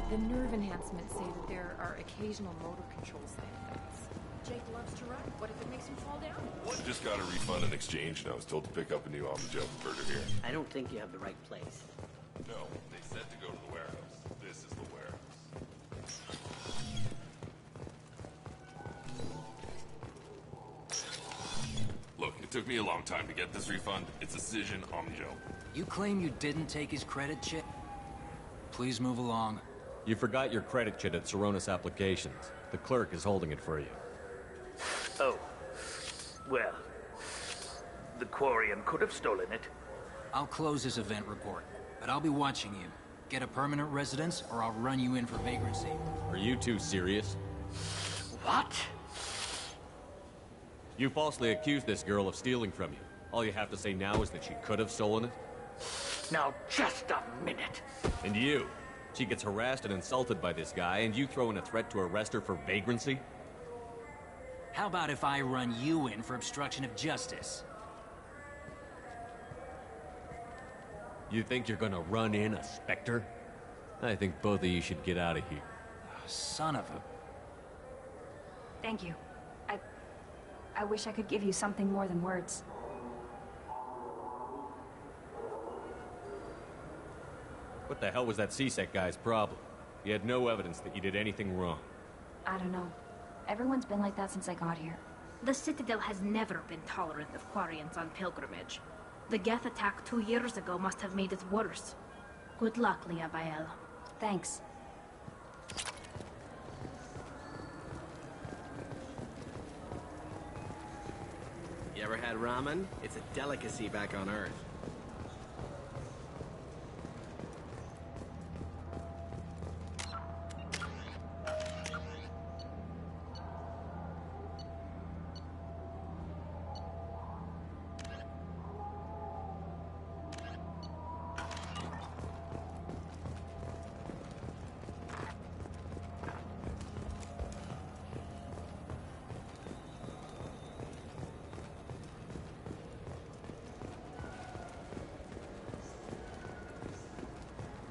S22: The nerve enhancements say that there are occasional motor control side effects. Jake loves to run. What if it makes him fall down?
S6: I just got a refund and exchange, and I was told to pick up a new Omnigel converter here.
S25: I don't think you have the right place.
S6: No, they said to go to the warehouse. This is the warehouse. Look, it took me a long time to get this refund. It's a Cision Omnigel.
S8: You claim you didn't take his credit chit? Please move along.
S3: You forgot your credit chit at Sarenus Applications. The clerk is holding it for you.
S2: Oh. Well, the Quarian could have stolen it.
S8: I'll close this event report, but I'll be watching you. Get a permanent residence, or I'll run you in for vagrancy.
S3: Are you two serious?
S2: What?
S3: You falsely accused this girl of stealing from you. All you have to say now is that she could have stolen it?
S2: Now, just a minute.
S3: And you? She gets harassed and insulted by this guy, and you throw in a threat to arrest her for vagrancy?
S8: How about if I run you in for obstruction of justice?
S3: You think you're gonna run in a Spectre? I think both of you should get out of here.
S8: Son of a...
S15: Thank you. I wish I could give you something more than words.
S3: What the hell was that CSEC guy's problem? He had no evidence that you did anything wrong.
S15: I don't know. Everyone's been like that since I got here.
S14: The Citadel has never been tolerant of Quarians on pilgrimage. The Geth attack 2 years ago must have made it worse. Good luck, Liabael.
S15: Thanks.
S10: You ever had ramen? It's a delicacy back on Earth.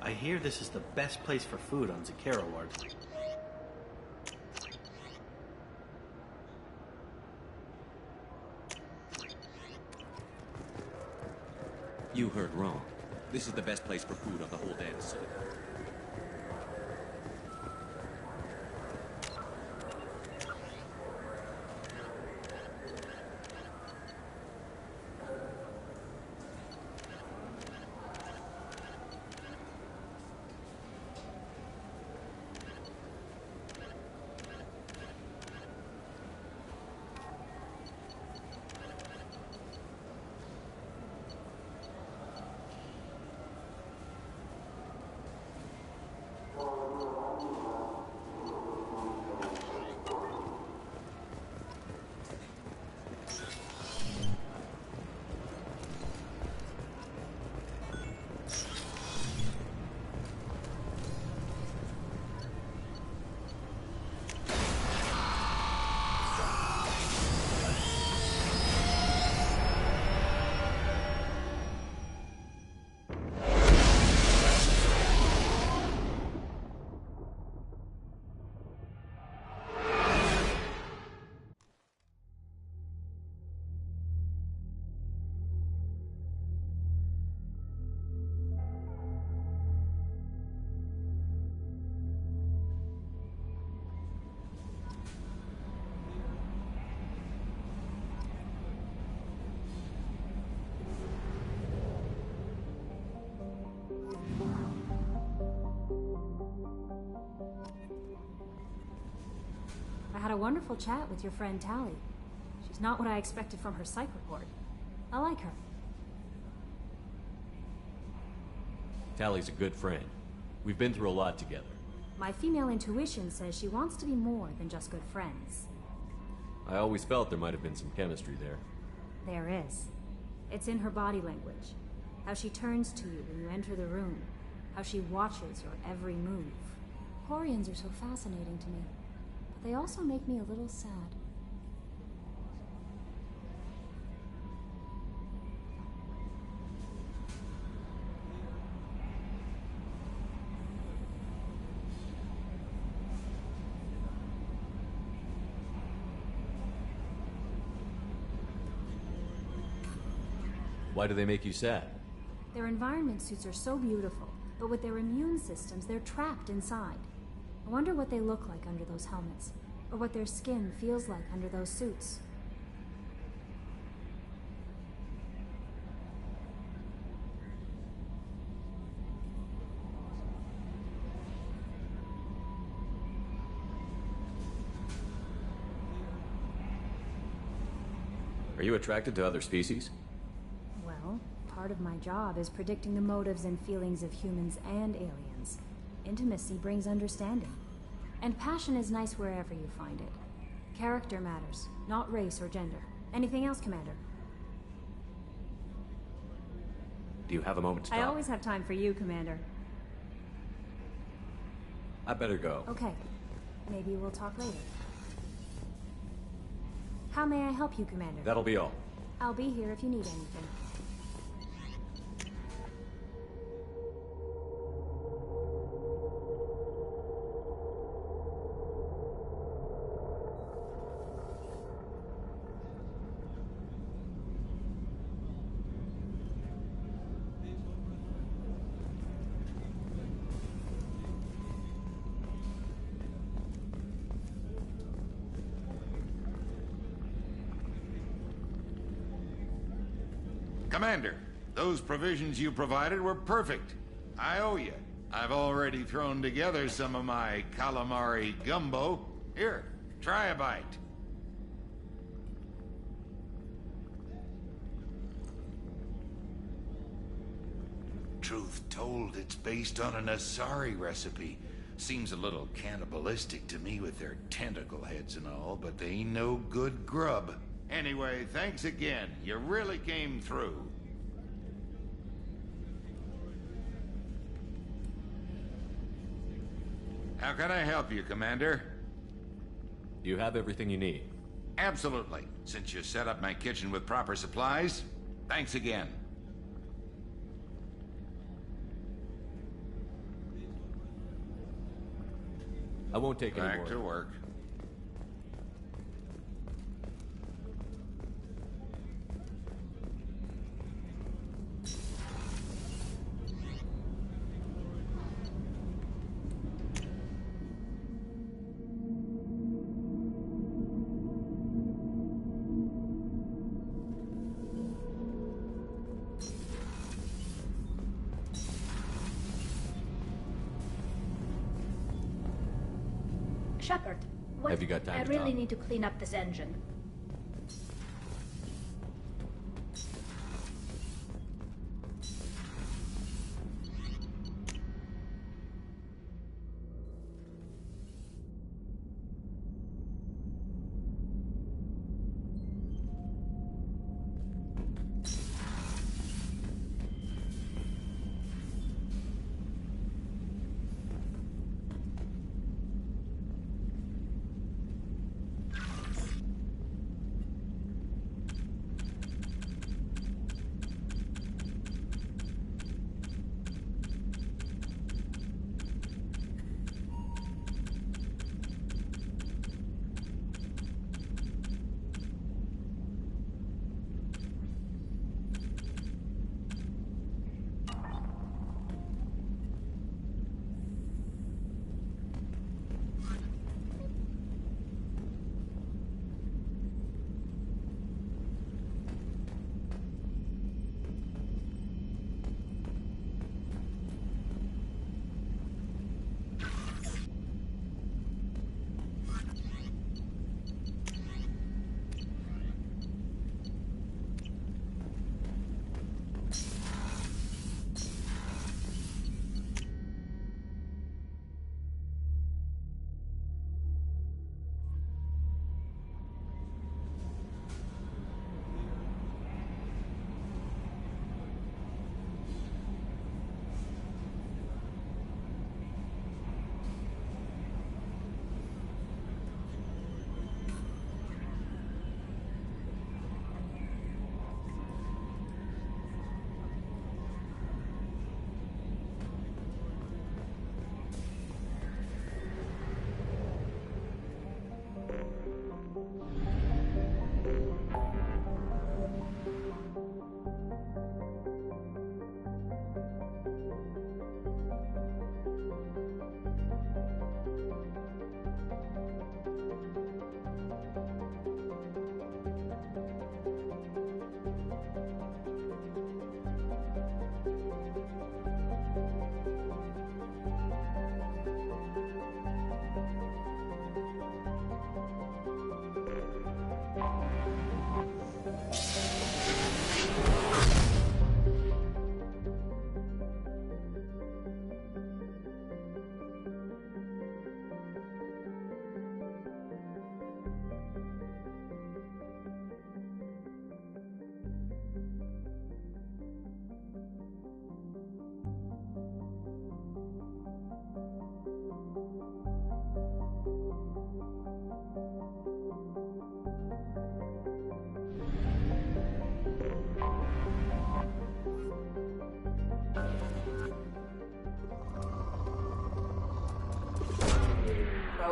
S13: I hear this is the best place for food on Zakera Ward.
S3: You heard wrong. This is the best place for food on the whole damn Citadel.
S16: I had a wonderful chat with your friend Tally. She's not what I expected from her psych report. I like her.
S3: Tally's a good friend. We've been through a lot together.
S16: My female intuition says she wants to be more than just good friends.
S3: I always felt there might have been some chemistry there.
S16: There is. It's in her body language. How she turns to you when you enter the room. How she watches your every move. Quarians are so fascinating to me. But they also make me a little sad.
S3: Why do they make you sad?
S16: Their environment suits are so beautiful, but with their immune systems, they're trapped inside. I wonder what they look like under those helmets, or what their skin feels like under those suits.
S3: Are you attracted to other species?
S16: Well, part of my job is predicting the motives and feelings of humans and aliens. Intimacy brings understanding. And passion is nice wherever you find it. Character matters, not race or gender. Anything else, Commander?
S3: Do you have a moment to talk?
S16: I always have time for you, Commander.
S3: I better go.
S16: Okay. Maybe we'll talk later. How may I help you, Commander?
S3: That'll be all.
S16: I'll be here if you need anything.
S4: Commander, those provisions you provided were perfect. I owe you. I've already thrown together some of my calamari gumbo. Here, try a bite. Truth told, it's based on an Asari recipe. Seems a little cannibalistic to me with their tentacle heads and all, but they ain't no good grub. Anyway, thanks again. You really came through. How can I help you, Commander?
S3: You have everything you need.
S4: Absolutely. Since you set up my kitchen with proper supplies, thanks again.
S3: I won't take any more.
S4: Back to work.
S14: Shepard, what?
S3: Have you got time
S14: I
S3: to
S14: really
S3: talk?
S14: need to clean up this engine.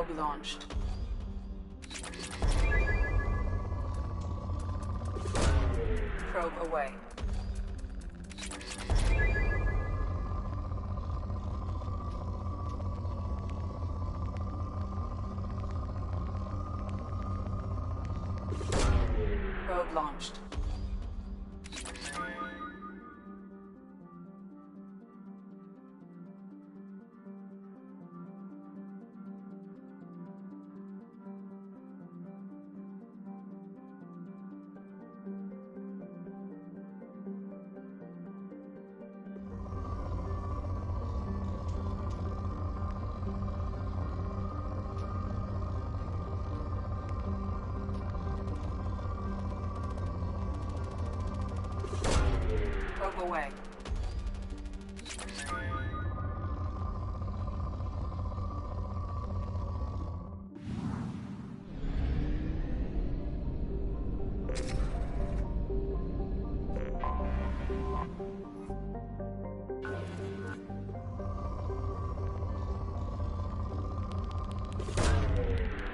S5: Probe launched. Probe away. Probe launched. Probe away.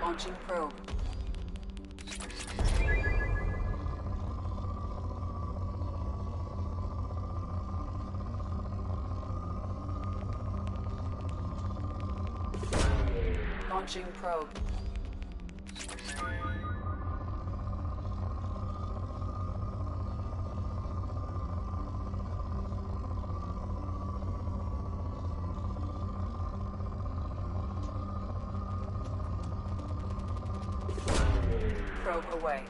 S5: Launching probe. Launching probe. Probe away.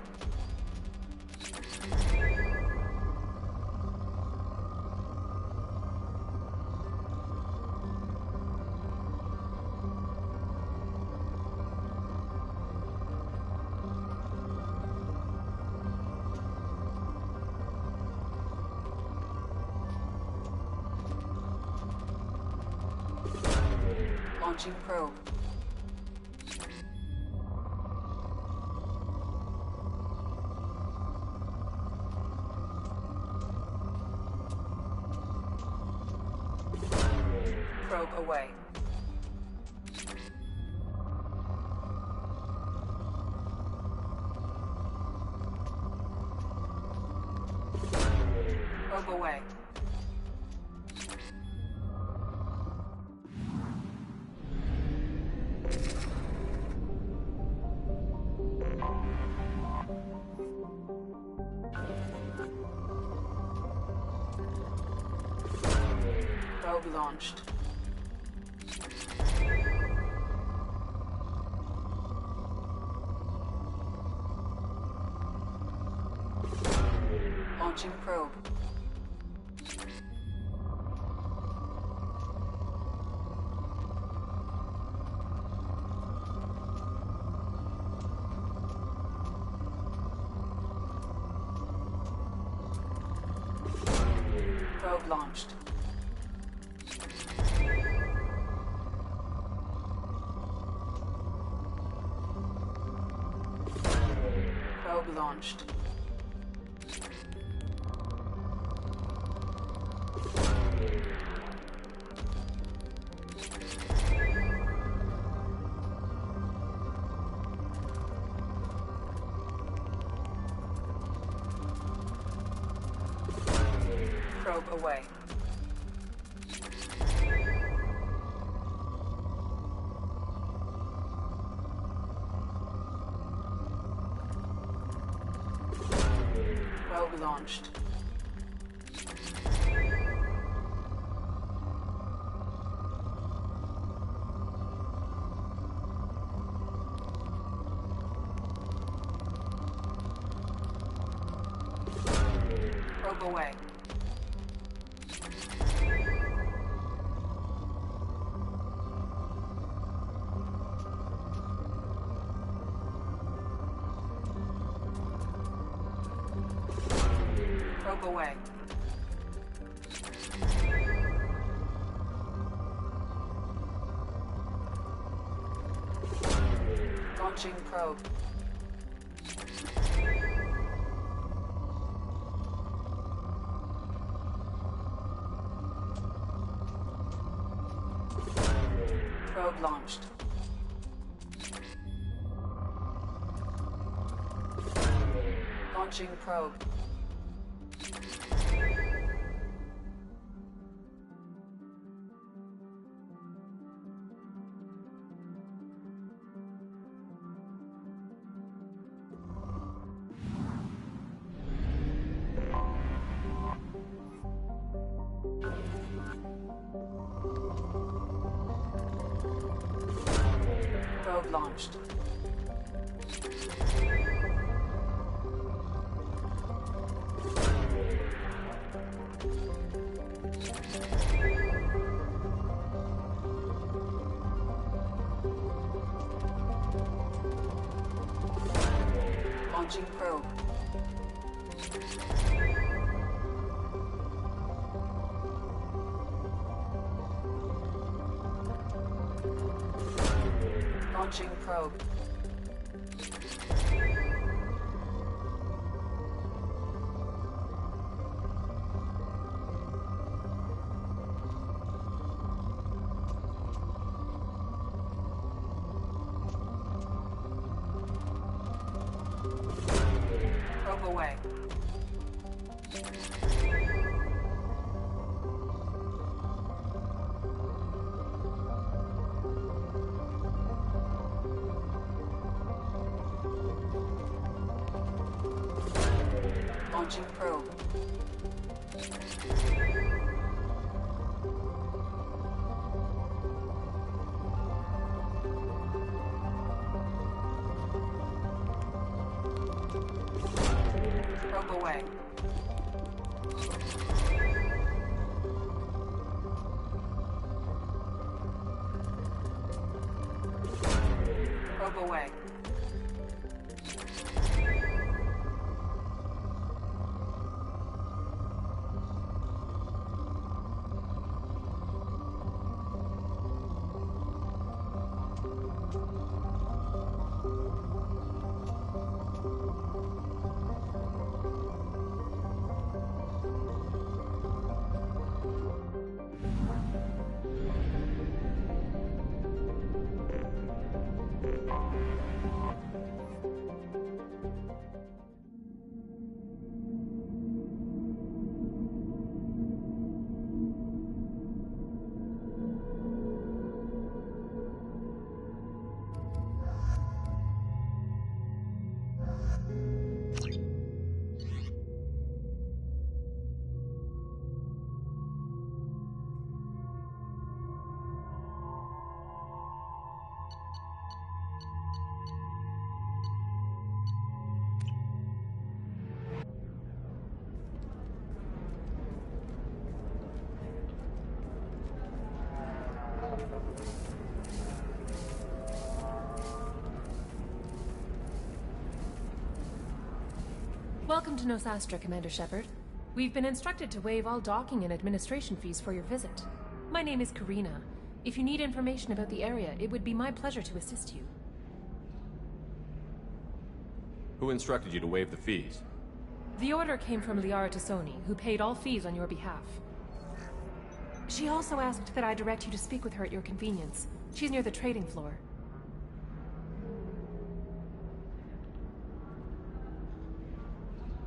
S5: Launching probe. Probe away. Probe away. Probe launched. Launching probe. Probe launched. Probe launched. Probe away. Probe launched. Probe away. Probe away. Launching probe. Probe launched. Launching probe. Probe launched. Launching probe. Launching probe. Probe away. Launching probe. Probe away. Probe away.
S22: Welcome to Nosastra, Commander Shepard. We've been instructed to waive all docking and administration fees for your visit. My name is Karina. If you need information about the area, it would be my pleasure to assist you.
S3: Who instructed you to waive the fees?
S22: The order came from Liara Tassoni, who paid all fees on your behalf. She also asked that I direct you to speak with her at your convenience. She's near the trading floor.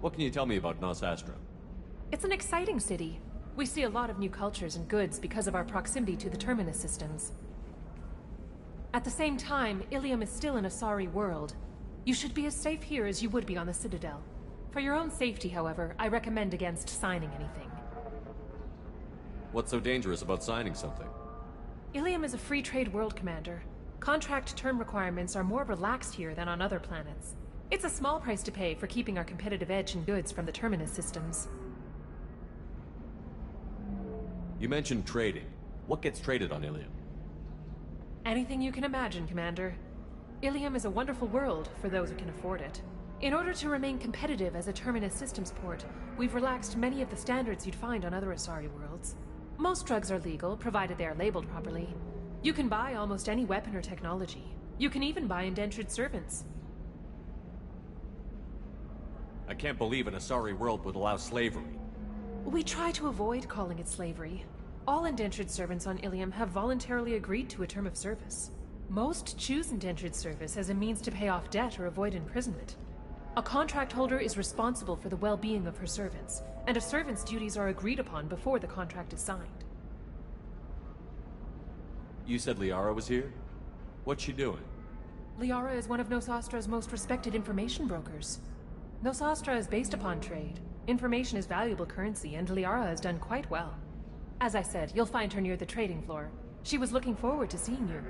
S3: What can you tell me about Nosastra?
S22: It's an exciting city. We see a lot of new cultures and goods because of our proximity to the Terminus systems. At the same time, Ilium is still an Asari world. You should be as safe here as you would be on the Citadel. For your own safety, however, I recommend against signing anything.
S3: What's so dangerous about signing something?
S22: Ilium is a free trade world, Commander. Contract term requirements are more relaxed here than on other planets. It's a small price to pay for keeping our competitive edge in goods from the Terminus systems.
S3: You mentioned trading. What gets traded on Ilium?
S22: Anything you can imagine, Commander. Ilium is a wonderful world for those who can afford it. In order to remain competitive as a Terminus systems port, we've relaxed many of the standards you'd find on other Asari worlds. Most drugs are legal, provided they are labeled properly. You can buy almost any weapon or technology. You can even buy indentured servants.
S3: I can't believe an Asari world would allow slavery.
S22: We try to avoid calling it slavery. All indentured servants on Ilium have voluntarily agreed to a term of service. Most choose indentured service as a means to pay off debt or avoid imprisonment. A contract holder is responsible for the well-being of her servants, and a servant's duties are agreed upon before the contract is signed.
S3: You said Liara was here? What's she doing?
S22: Liara is one of Nosastra's most respected information brokers. Nosastra is based upon trade. Information is valuable currency, and Liara has done quite well. As I said, you'll find her near the trading floor. She was looking forward to seeing you.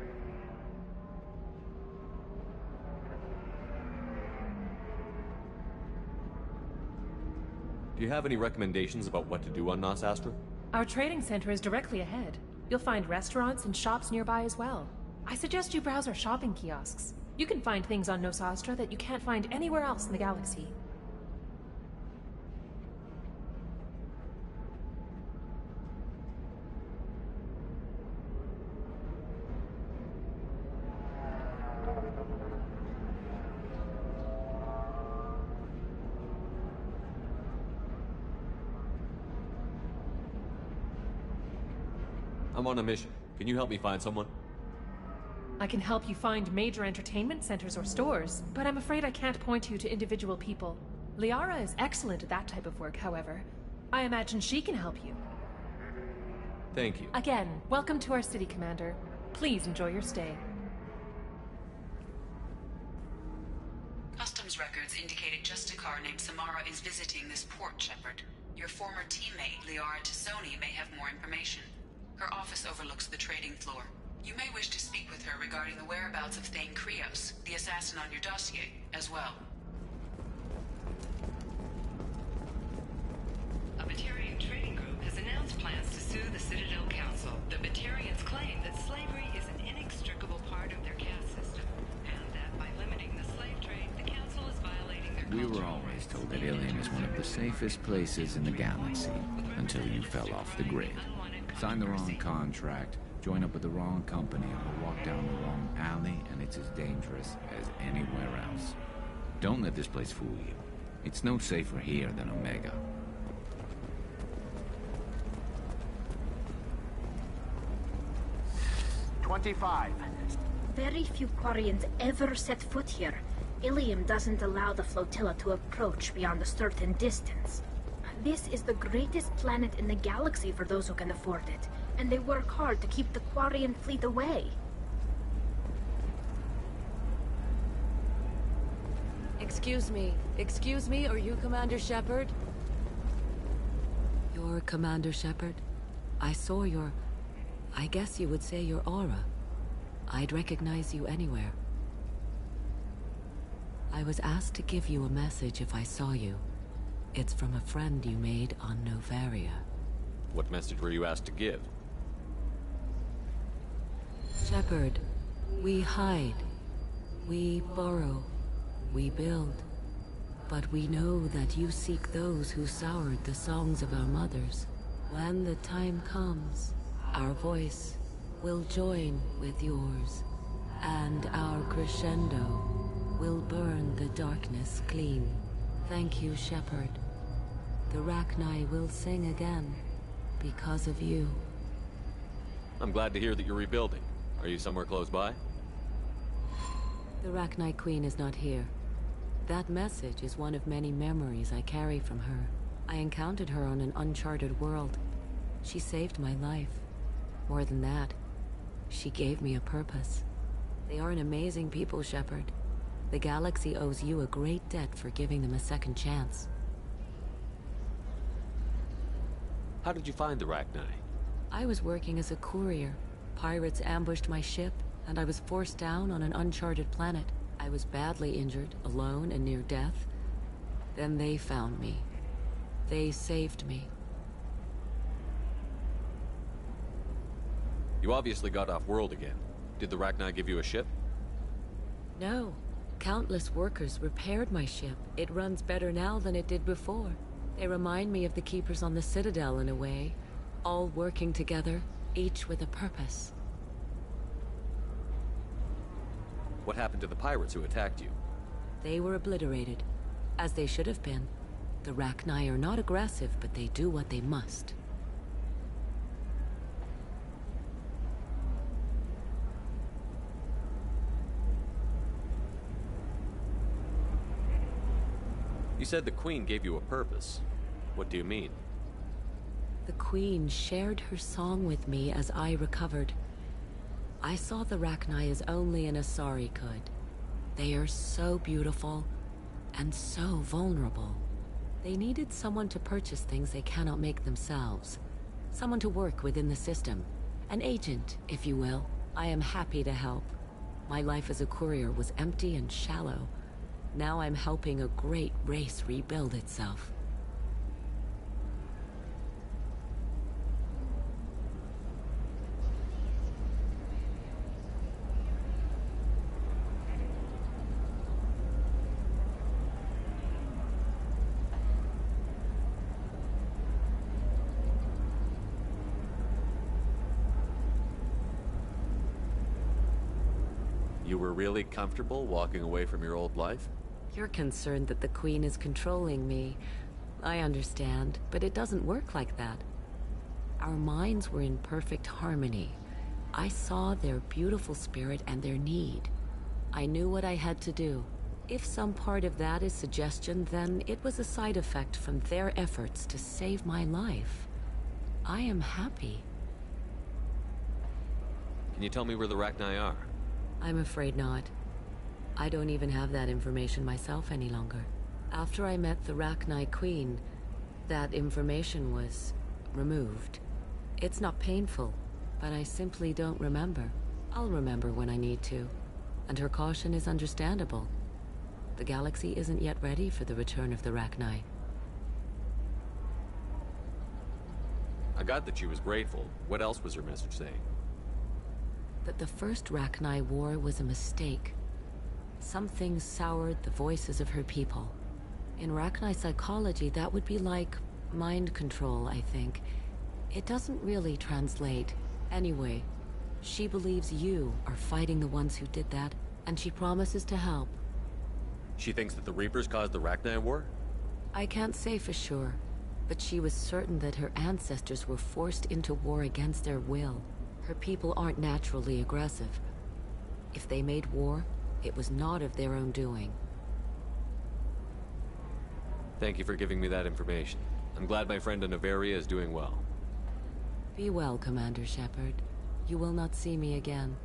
S3: Do you have any recommendations about what to do on Nosastra?
S22: Our trading center is directly ahead. You'll find restaurants and shops nearby as well. I suggest you browse our shopping kiosks. You can find things on Nosastra that you can't find anywhere else in the galaxy.
S3: I'm on a mission. Can you help me find someone?
S22: I can help you find major entertainment centers or stores, but I'm afraid I can't point you to individual people. Liara is excellent at that type of work, however. I imagine she can help you.
S3: Thank you.
S22: Again, welcome to our city, Commander. Please enjoy your stay.
S5: Customs records indicated just a car named Samara is visiting this port, Shepard. Your former teammate, Liara Tassoni, may have more information. Her office overlooks the trading floor. You may wish to speak with her regarding the whereabouts of Thane Krios, the assassin on your dossier, as well.
S21: A Batarian trading group has announced plans to sue the Citadel Council. The Batarians claim that slavery is an inextricable part of their caste system, and that by limiting the slave trade, the Council is violating their
S17: We
S21: cultural
S17: were always
S21: rights.
S17: told that Ilium is one of the safest places in the galaxy, until you fell off the grid. Sign the wrong contract, join up with the wrong company, or walk down the wrong alley, and it's as dangerous as anywhere else. Don't let this place fool you. It's no safer here than Omega.
S14: Very few Quarians ever set foot here. Ilium doesn't allow the flotilla to approach beyond a certain distance. This is the greatest planet in the galaxy for those who can afford it, and they work hard to keep the Quarian fleet away.
S18: Excuse me, are you Commander Shepard? You're Commander Shepard? I saw your... I guess you would say your aura. I'd recognize you anywhere. I was asked to give you a message if I saw you. It's from a friend you made on Novaria.
S3: What message were you asked to give?
S18: Shepard, we hide. We borrow. We build. But we know that you seek those who soured the songs of our mothers. When the time comes, our voice will join with yours, and our crescendo will burn the darkness clean. Thank you, Shepard. The Rachni will sing again, because of you.
S3: I'm glad to hear that you're rebuilding. Are you somewhere close by?
S18: The Rachni Queen is not here. That message is one of many memories I carry from her. I encountered her on an uncharted world. She saved my life. More than that, she gave me a purpose. They are an amazing people, Shepard. The galaxy owes you a great debt for giving them a second chance.
S3: How did you find the Rachni?
S18: I was working as a courier. Pirates ambushed my ship, and I was forced down on an uncharted planet. I was badly injured, alone and near death. Then they found me. They saved me.
S3: You obviously got off world again. Did the Rachni give you a ship?
S18: No. Countless workers repaired my ship. It runs better now than it did before. They remind me of the Keepers on the Citadel in a way. All working together, each with a purpose.
S3: What happened to the pirates who attacked you?
S18: They were obliterated, as they should have been. The Rachni are not aggressive, but they do what they must.
S3: You said the Queen gave you a purpose. What do you mean?
S18: The Queen shared her song with me as I recovered. I saw the Rachni as only an Asari could. They are so beautiful and so vulnerable. They needed someone to purchase things they cannot make themselves. Someone to work within the system. An agent, if you will. I am happy to help. My life as a courier was empty and shallow. Now I'm helping a great race rebuild itself.
S3: You were really comfortable walking away from your old life?
S18: You're concerned that the Queen is controlling me. I understand, but it doesn't work like that. Our minds were in perfect harmony. I saw their beautiful spirit and their need. I knew what I had to do. If some part of that is suggestion, then it was a side effect from their efforts to save my life. I am happy.
S3: Can you tell me where the Rachni are?
S18: I'm afraid not. I don't even have that information myself any longer. After I met the Rachni Queen, that information was removed. It's not painful, but I simply don't remember. I'll remember when I need to. And her caution is understandable. The galaxy isn't yet ready for the return of the Rachni.
S3: I got that she was grateful. What else was her message saying?
S18: That the first Rachni war was a mistake. Something soured the voices of her people. In Rachni psychology, that would be like mind control, I think. It doesn't really translate. Anyway, she believes you are fighting the ones who did that, and she promises to help.
S3: She thinks that the Reapers caused the Rachni war?
S18: I can't say for sure, but she was certain that her ancestors were forced into war against their will. Her people aren't naturally aggressive. If they made war, it was not of their own doing.
S3: Thank you for giving me that information. I'm glad my friend Noveria is doing well.
S18: Be well, Commander Shepard. You will not see me again.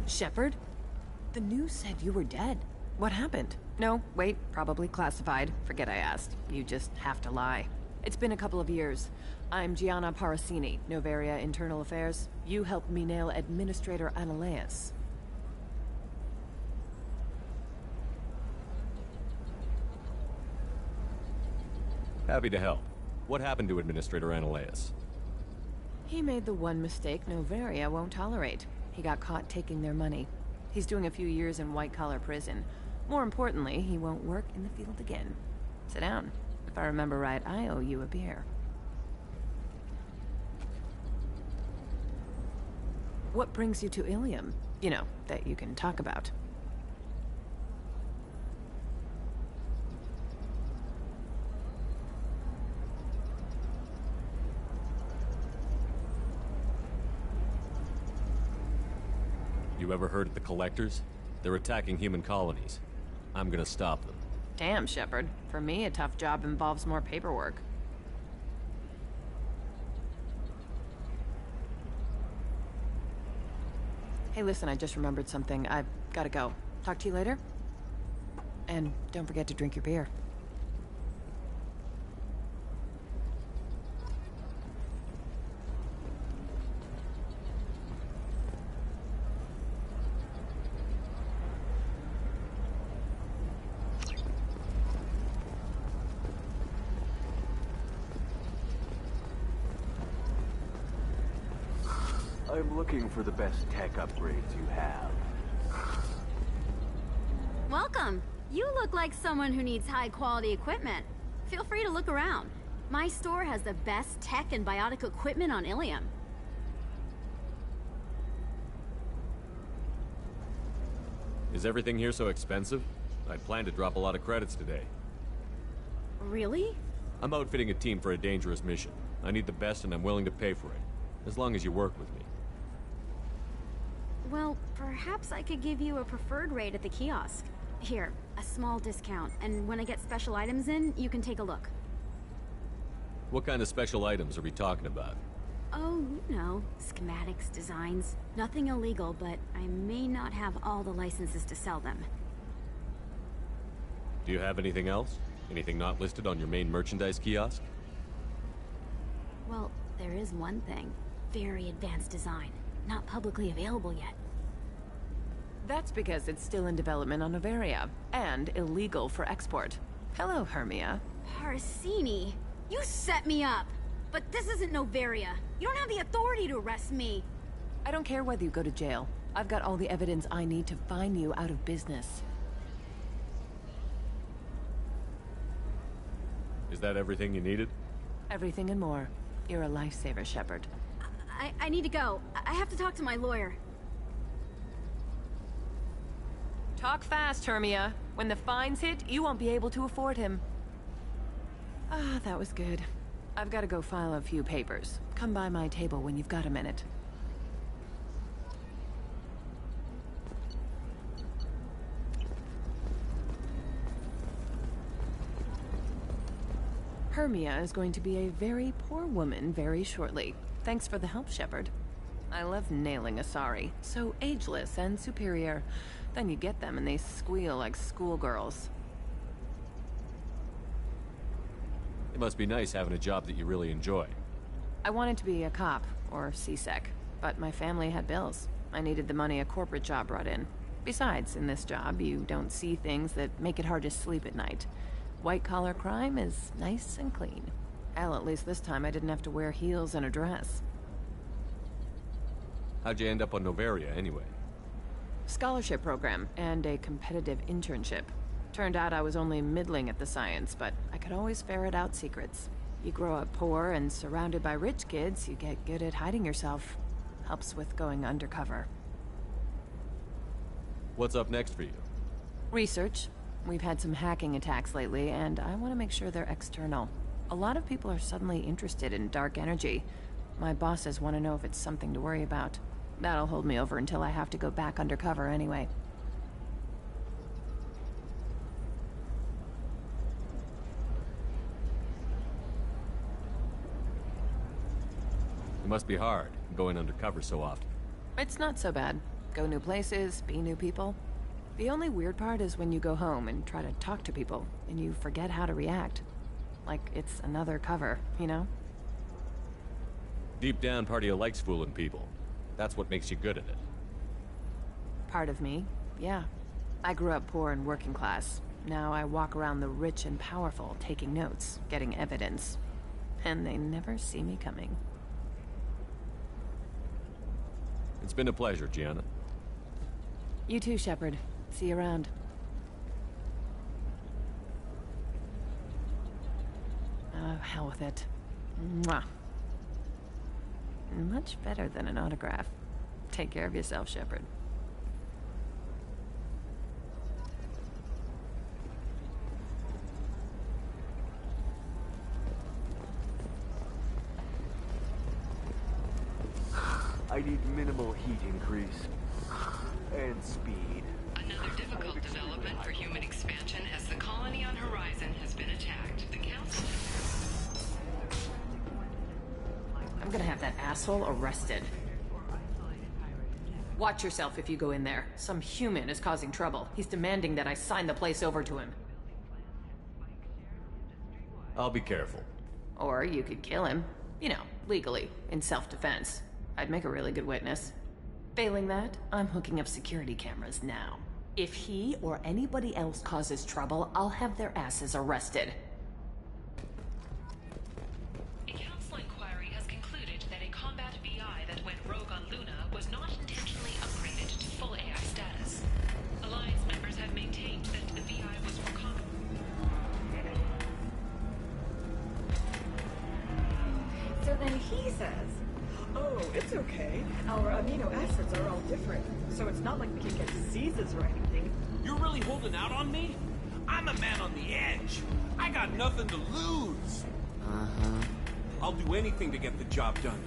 S7: Shepard? The news said you were dead. What happened? No, wait, probably classified. Forget I asked. You just have to lie. It's been a couple of years. I'm Gianna Parasini, Noveria Internal Affairs. You helped me nail Administrator Analeas.
S3: Happy to help. What happened to Administrator Analeas?
S7: He made the one mistake Noveria won't tolerate. He got caught taking their money. He's doing a few years in white-collar prison. More importantly, he won't work in the field again. Sit down. If I remember right, I owe you a beer. What brings you to Ilium? You know, that you can talk about.
S3: You ever heard of the Collectors? They're attacking human colonies. I'm gonna stop them.
S7: Damn, Shepard. For me, a tough job involves more paperwork. Hey, listen, I just remembered something. I've gotta go. Talk to you later? And don't forget to drink your beer.
S2: I'm looking for the best tech upgrades you have.
S11: Welcome. You look like someone who needs high-quality equipment. Feel free to look around. My store has the best tech and biotic equipment on Ilium.
S3: Is everything here so expensive? I'd planned to drop a lot of credits today.
S11: Really?
S3: I'm outfitting a team for a dangerous mission. I need the best and I'm willing to pay for it. As long as you work with me.
S11: Well, perhaps I could give you a preferred rate at the kiosk. Here, a small discount, and when I get special items in, you can take a look.
S3: What kind of special items are we talking about?
S11: Oh, you know, schematics, designs. Nothing illegal, but I may not have all the licenses to sell them.
S3: Do you have anything else? Anything not listed on your main merchandise kiosk?
S11: Well, there is one thing. Very advanced design. Not publicly available yet.
S7: That's because it's still in development on Noveria, and illegal for export. Hello, Hermia.
S11: Parsini, you set me up! But this isn't Noveria. You don't have the authority to arrest me.
S7: I don't care whether you go to jail. I've got all the evidence I need to fine you out of business.
S3: Is that everything you needed?
S7: Everything and more. You're a lifesaver, Shepard.
S11: I need to go. I have to talk to my lawyer.
S7: Talk fast, Hermia. When the fines hit, you won't be able to afford him. Ah, that was good. I've got to go file a few papers. Come by my table when you've got a minute. Hermia is going to be a very poor woman very shortly. Thanks for the help, Shepard. I love nailing Asari. So ageless and superior. Then you get them and they squeal like schoolgirls.
S3: It must be nice having a job that you really enjoy.
S7: I wanted to be a cop, or CSEC, but my family had bills. I needed the money a corporate job brought in. Besides, in this job, you don't see things that make it hard to sleep at night. White-collar crime is nice and clean. Hell, at least this time I didn't have to wear heels and a dress.
S3: How'd you end up on Noveria, anyway?
S7: Scholarship program, and a competitive internship. Turned out I was only middling at the science, but I could always ferret out secrets. You grow up poor and surrounded by rich kids, you get good at hiding yourself. Helps with going undercover.
S3: What's up next for you?
S7: Research. We've had some hacking attacks lately, and I want to make sure they're external. A lot of people are suddenly interested in dark energy. My bosses want to know if it's something to worry about. That'll hold me over until I have to go back undercover anyway.
S3: It must be hard, going undercover so often.
S7: It's not so bad. Go new places, be new people. The only weird part is when you go home and try to talk to people, and you forget how to react. Like it's another cover, you know?
S3: Deep down, part of you likes fooling people. That's what makes you good at it.
S7: Part of me, yeah. I grew up poor and working class. Now I walk around the rich and powerful, taking notes, getting evidence. And they never see me coming.
S3: It's been a pleasure, Gianna.
S7: You too, Shepard. See you around. Oh, hell with it. Mwah. Much better than an autograph. Take care of yourself, Shepard.
S2: I need minimal heat increase. And speed.
S5: Another difficult development for human expansion as the colony on Horizon has been attacked. The Council...
S7: I'm gonna have that asshole arrested. Watch yourself if you go in there. Some human is causing trouble. He's demanding that I sign the place over to him.
S3: I'll be careful.
S7: Or you could kill him. You know, legally, in self-defense. I'd make a really good witness. Failing that, I'm hooking up security cameras now. If he or anybody else causes trouble, I'll have their asses arrested.
S21: A council inquiry has concluded that a combat VI that went rogue on Luna was not intentionally upgraded to full AI status. Alliance members have maintained that the VI was for
S12: So then he says, oh,
S9: it's okay. Our amino acids are all different, so it's not like we can get diseases or anything.
S19: You're really holding out on me? I'm a man on the edge. I got nothing to lose.
S18: Uh-huh.
S19: I'll do anything to get the job done.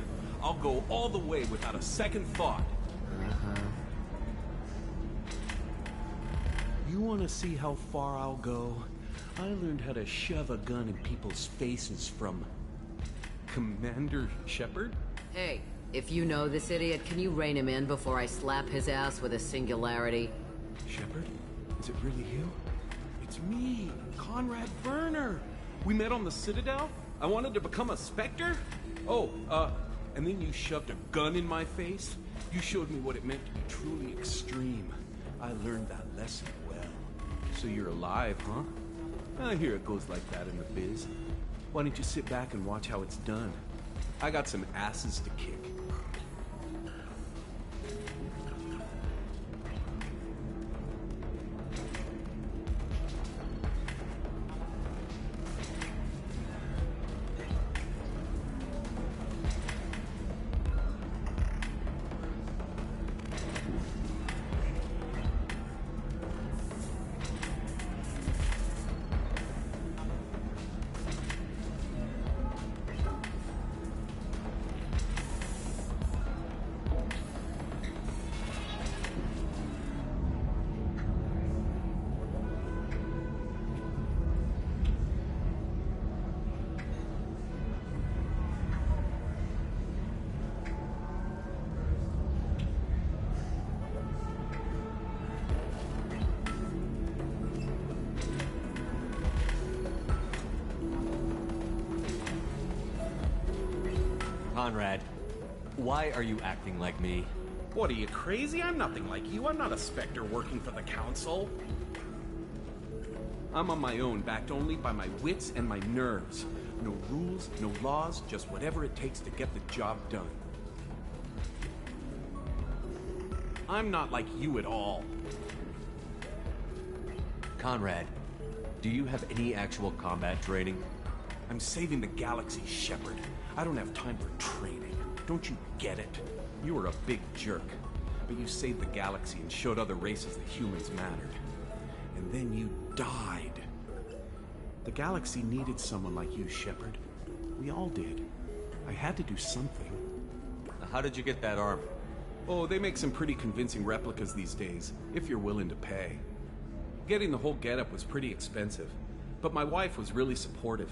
S19: I'll go all the way without a second thought.
S18: Uh-huh.
S19: You want to see how far I'll go? I learned how to shove a gun in people's faces from Commander Shepard?
S18: Hey, if you know this idiot, can you rein him in before I slap his ass with a singularity?
S19: Shepard? Is it really you? It's me, Conrad Werner. We met on the Citadel. I wanted to become a Spectre. Oh, and then you shoved a gun in my face. You showed me what it meant to be truly extreme. I learned that lesson well. So you're alive, huh? I hear it goes like that in the biz. Why don't you sit back and watch how it's done? I got some asses to kick.
S3: Conrad, why are you acting like me?
S19: What, are you crazy? I'm nothing like you. I'm not a Spectre working for the Council. I'm on my own, backed only by my wits and my nerves. No rules, no laws, just whatever it takes to get the job done. I'm not like you at all.
S3: Conrad, do you have any actual combat training?
S19: I'm saving the galaxy, Shepard. I don't have time for training. Don't you get it? You were a big jerk, but you saved the galaxy and showed other races that humans mattered. And then you died. The galaxy needed someone like you, Shepard. We all did. I had to do something.
S3: How did you get that armor?
S19: Oh, they make some pretty convincing replicas these days, if you're willing to pay. Getting the whole getup was pretty expensive, but my wife was really supportive.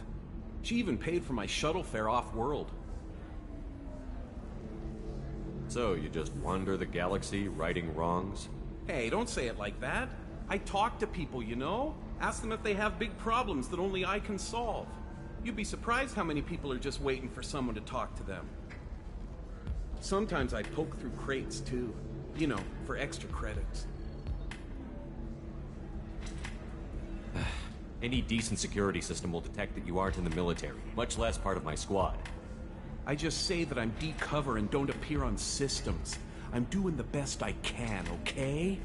S19: She even paid for my shuttle fare off-world.
S3: So, you just wander the galaxy, righting wrongs?
S19: Hey, don't say it like that. I talk to people, you know? Ask them if they have big problems that only I can solve. You'd be surprised how many people are just waiting for someone to talk to them. Sometimes I poke through crates, too. You know, for extra credits.
S3: Any decent security system will detect that you aren't in the military, much less part of my squad.
S19: I just say that I'm deep cover and don't appear on systems. I'm doing the best I can, okay?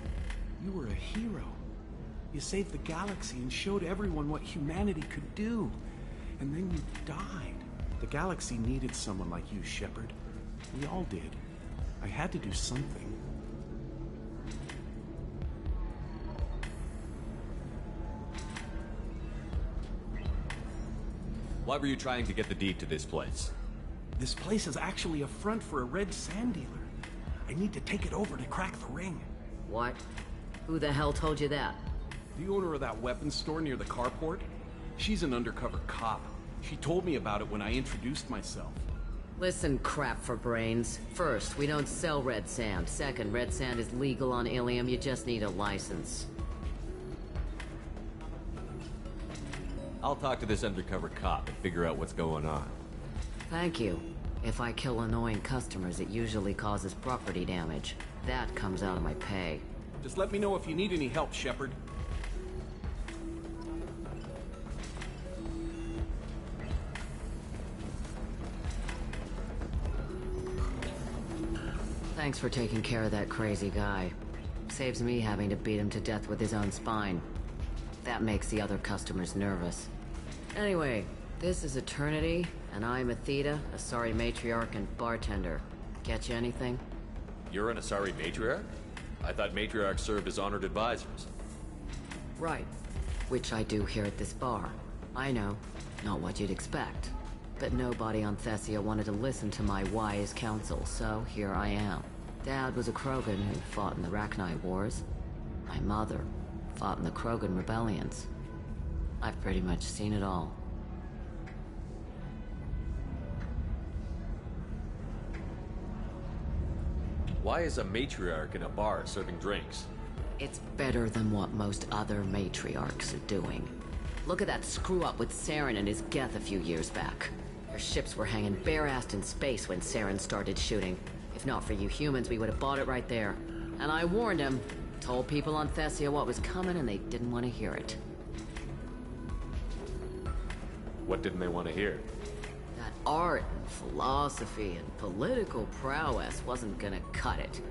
S19: You were a hero. You saved the galaxy and showed everyone what humanity could do. And then you died. The galaxy needed someone like you, Shepard. We all did. I had to do something.
S3: Why were you trying to get the deed to this place?
S19: This place is actually a front for a red sand dealer. I need to take it over to crack the ring.
S18: What? Who the hell told you that?
S19: The owner of that weapons store near the carport. She's an undercover cop. She told me about it when I introduced myself.
S18: Listen, crap for brains. First, we don't sell red sand. Second, red sand is legal on Ilium. You just need a license.
S3: I'll talk to this undercover cop and figure out what's going on.
S18: Thank you. If I kill annoying customers, it usually causes property damage. That comes out of my pay.
S19: Just let me know if you need any help, Shepard.
S18: Thanks for taking care of that crazy guy. Saves me having to beat him to death with his own spine. That makes the other customers nervous. Anyway, this is Eternity, and I'm a Theta, a sorry matriarch and bartender. Get you anything?
S3: You're an Asari matriarch? I thought matriarchs served as honored advisors.
S18: Right. Which I do here at this bar. I know. Not what you'd expect. But nobody on Thessia wanted to listen to my wise counsel, so here I am. Dad was a Krogan who fought in the Rachni Wars. My mother fought in the Krogan rebellions. I've pretty much seen it all.
S3: Why is a matriarch in a bar serving drinks?
S18: It's better than what most other matriarchs are doing. Look at that screw-up with Saren and his Geth a few years back. Their ships were hanging bare-assed in space when Saren started shooting. If not for you humans, we would have bought it right there. And I warned him. Told people on Thessia what was coming, and they didn't want to hear it.
S3: What didn't they want to hear?
S18: That art and philosophy and political prowess wasn't gonna cut it.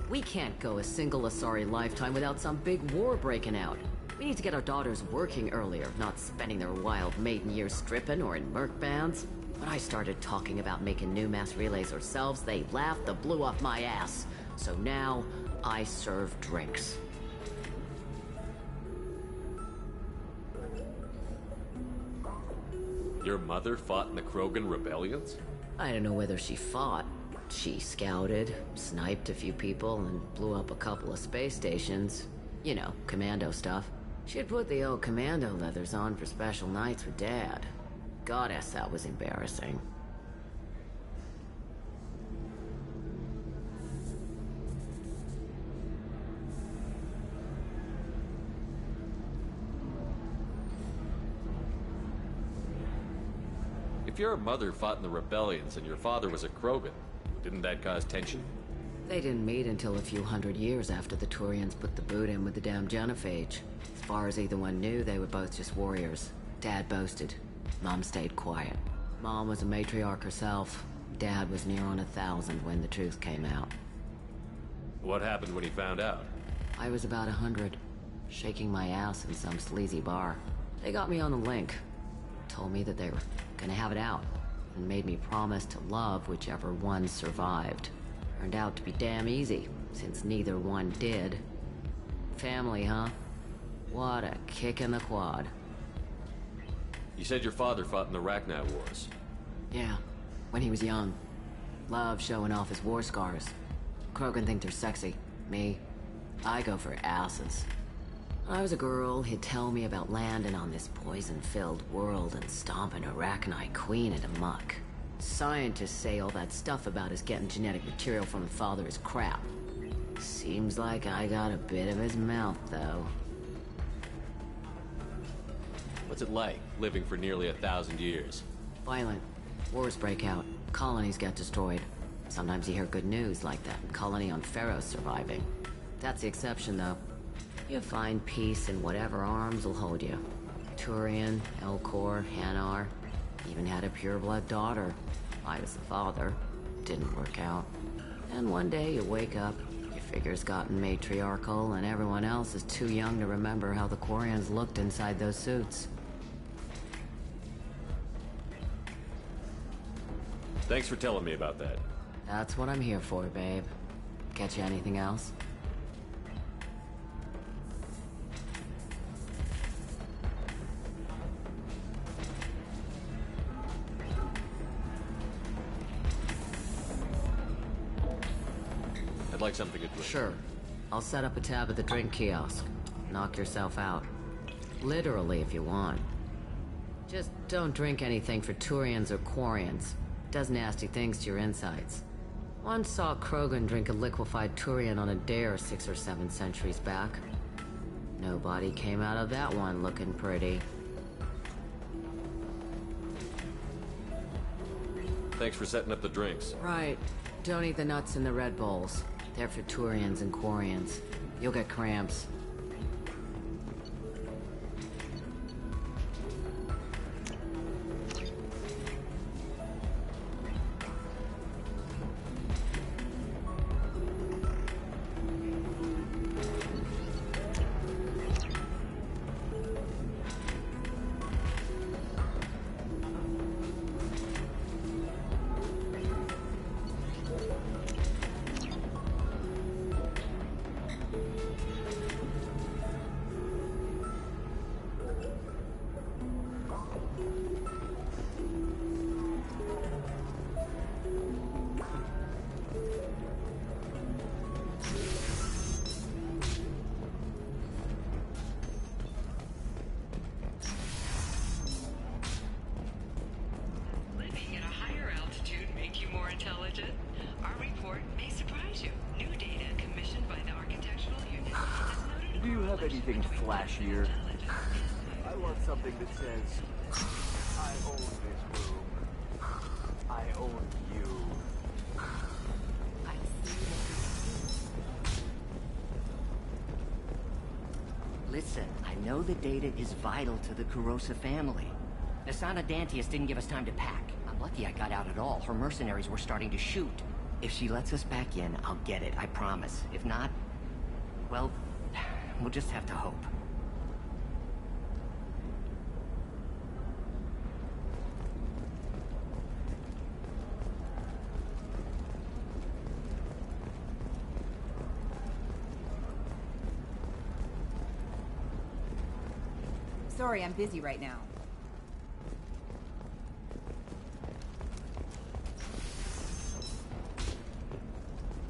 S18: We can't go a single Asari lifetime without some big war breaking out. We need to get our daughters working earlier, not spending their wild maiden years stripping or in merc bands. When I started talking about making new mass relays ourselves, they laughed the blue off my ass. So now, I serve drinks.
S3: Your mother fought in the Krogan rebellions?
S18: I don't know whether she fought. She scouted, sniped a few people, and blew up a couple of space stations. You know, commando stuff. She'd put the old commando leathers on for special nights with Dad. Goddess, that was embarrassing.
S3: If your mother fought in the rebellions and your father was a Krogan, didn't that cause tension?
S18: They didn't meet until a few hundred years after the Turians put the boot in with the damn genophage. As far as either one knew, they were both just warriors. Dad boasted. Mom stayed quiet. Mom was a matriarch herself. Dad was near on 1,000 when the truth came out.
S3: What happened when he found out?
S18: I was about 100, shaking my ass in some sleazy bar. They got me on the link. Told me that they were gonna have it out, and made me promise to love whichever one survived. Turned out to be damn easy, since neither one did. Family, huh? What a kick in the quad.
S3: You said your father fought in the Rachni Wars.
S18: Yeah, when he was young. Loved showing off his war scars. Krogan think they're sexy. Me, I go for asses. When I was a girl, he'd tell me about landing on this poison-filled world and stomping a Rachni queen into muck. Scientists say all that stuff about us getting genetic material from the father is crap. Seems like I got a bit of his mouth, though.
S3: What's it like, living for nearly 1,000 years?
S18: Violent. Wars break out. Colonies get destroyed. Sometimes you hear good news, like that colony on Pharaoh surviving. That's the exception, though. You find peace in whatever arms will hold you. Turian, Elcor, Hanar. Even had a pure-blood daughter. I was the father. Didn't work out. And one day you wake up, your figure's gotten matriarchal, and everyone else is too young to remember how the Quarians looked inside those suits.
S3: Thanks for telling me about that.
S18: That's what I'm here for, babe. Catch you anything else?
S3: I'd like something to drink.
S18: Sure. I'll set up a tab at the drink kiosk. Knock yourself out. Literally, if you want. Just don't drink anything for Turians or Quarians. Does nasty things to your insides. Once saw Krogan drink a liquefied Turian on a dare 6 or 7 centuries back. Nobody came out of that one looking pretty.
S3: Thanks for setting up the drinks.
S18: Right. Don't eat the nuts in the Red Bowls. They're for Turians and Quarians. You'll get cramps.
S1: anything flashier. I want something that says, I own this room. I own you.
S20: Listen, I know the data is vital to the Kurosa family. Nasana Dantius didn't give us time to pack. I'm lucky I got out at all. Her mercenaries were starting to shoot. If she lets us back in, I'll get it, I promise. If not, well, we'll just have to hope.
S23: Sorry, I'm busy right now.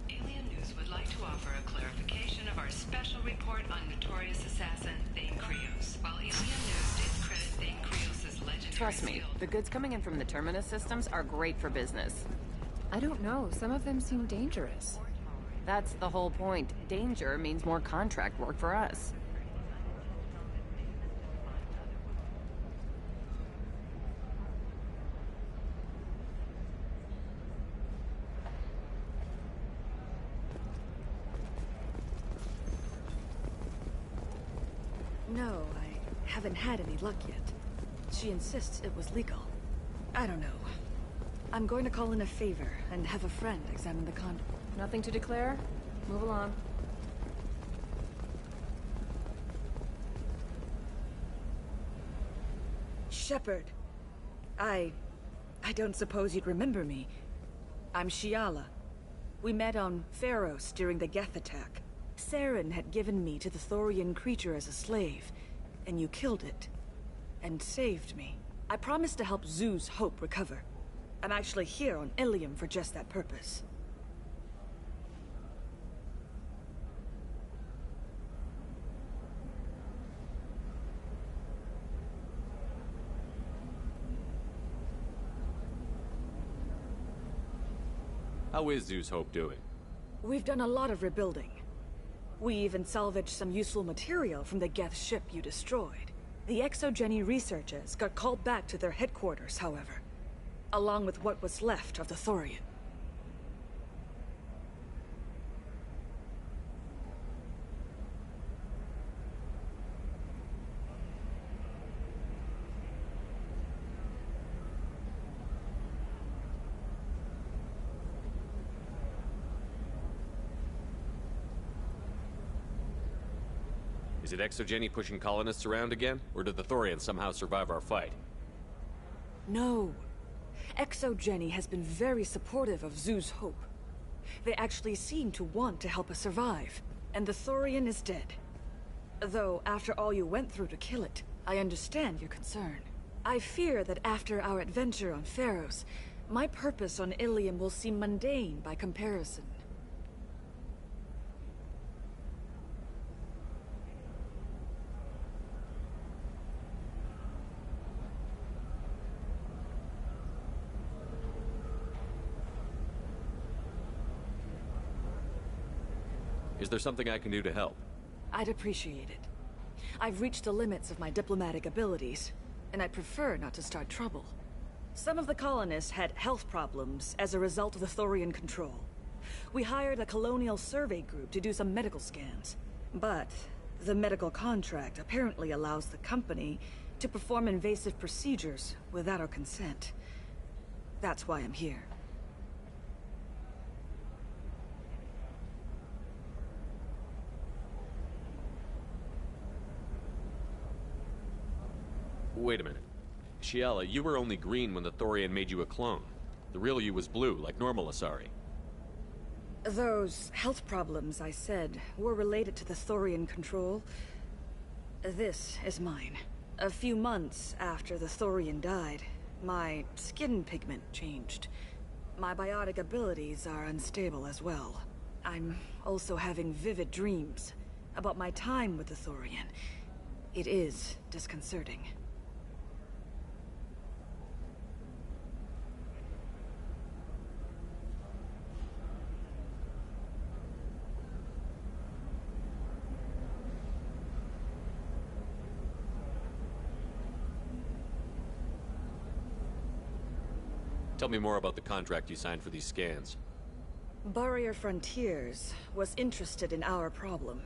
S5: Alien News would like to offer a clarification of our special report on notorious assassin Thane Krios. While Alien News did credit Thane Krios' legendary
S7: Trust me, the goods coming in from the Terminus systems are great for business.
S22: I don't know. Some of them seem dangerous.
S7: That's the whole point. Danger means more contract work for us.
S12: No, I haven't had any luck yet. She insists it was legal. I don't know. I'm going to call in a favor and have a friend examine the condo.
S22: Nothing to declare? Move along.
S12: Shepard. I don't suppose you'd remember me. I'm Shiala. We met on Pharos during the Geth attack. Saren had given me to the Thorian creature as a slave, and you killed it. And saved me. I promised to help Zeus Hope recover. I'm actually here on Ilium for just that purpose.
S3: How is Zeus Hope doing?
S12: We've done a lot of rebuilding. We even salvaged some useful material from the Geth ship you destroyed. The Exogeny researchers got called back to their headquarters, however, along with what was left of the Thorian.
S3: Is it Exogeny pushing colonists around again? Or did the Thorians somehow survive our fight?
S12: No. Exogeny has been very supportive of Zeus Hope. They actually seem to want to help us survive. And the Thorian is dead. Though, after all you went through to kill it, I understand your concern. I fear that after our adventure on Pharos, my purpose on Ilium will seem mundane by comparison.
S3: Is there something I can do to help?
S12: I'd appreciate it. I've reached the limits of my diplomatic abilities, and I prefer not to start trouble. Some of the colonists had health problems as a result of the Thorian control. We hired a colonial survey group to do some medical scans. But the medical contract apparently allows the company to perform invasive procedures without our consent. That's why I'm here.
S3: Wait a minute. Shiala, you were only green when the Thorian made you a clone. The real you was blue, like normal Asari.
S12: Those health problems I said were related to the Thorian control. This is mine. A few months after the Thorian died, my skin pigment changed. My biotic abilities are unstable as well. I'm also having vivid dreams about my time with the Thorian. It is disconcerting.
S3: Tell me more about the contract you signed for these scans.
S12: Barrier Frontiers was interested in our problem.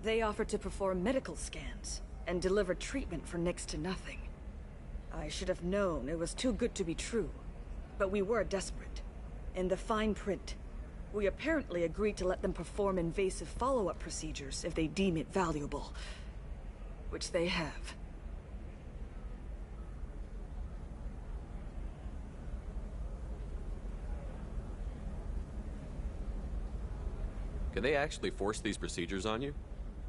S12: They offered to perform medical scans and deliver treatment for next to nothing. I should have known it was too good to be true, but we were desperate. In the fine print, we apparently agreed to let them perform invasive follow-up procedures if they deem it valuable. Which they have.
S3: Can they actually force these procedures on you?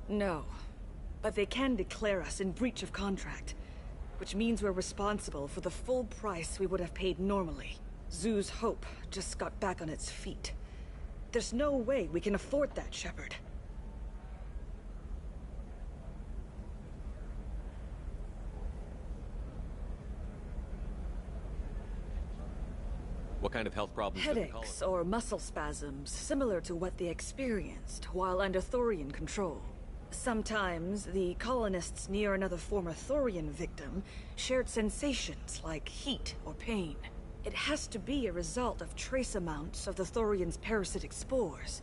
S12: No, but they can declare us in breach of contract, which means we're responsible for the full price we would have paid normally. Zoo's hope just got back on its feet. There's no way we can afford that, Shepard.
S3: What kind of health problems?
S12: Headaches or muscle spasms, similar to what they experienced while under Thorian control. Sometimes, the colonists near another former Thorian victim shared sensations like heat or pain. It has to be a result of trace amounts of the Thorian's parasitic spores.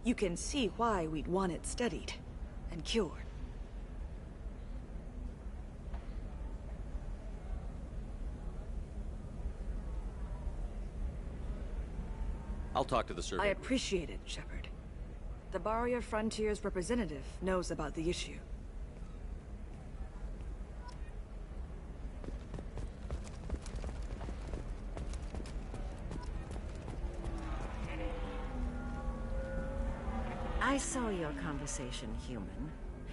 S12: You can see why we'd want it studied and cured.
S3: I'll talk to the survey.
S12: I appreciate it, Shepard. The Barrier Frontiers representative knows about the issue.
S6: I saw your conversation, human.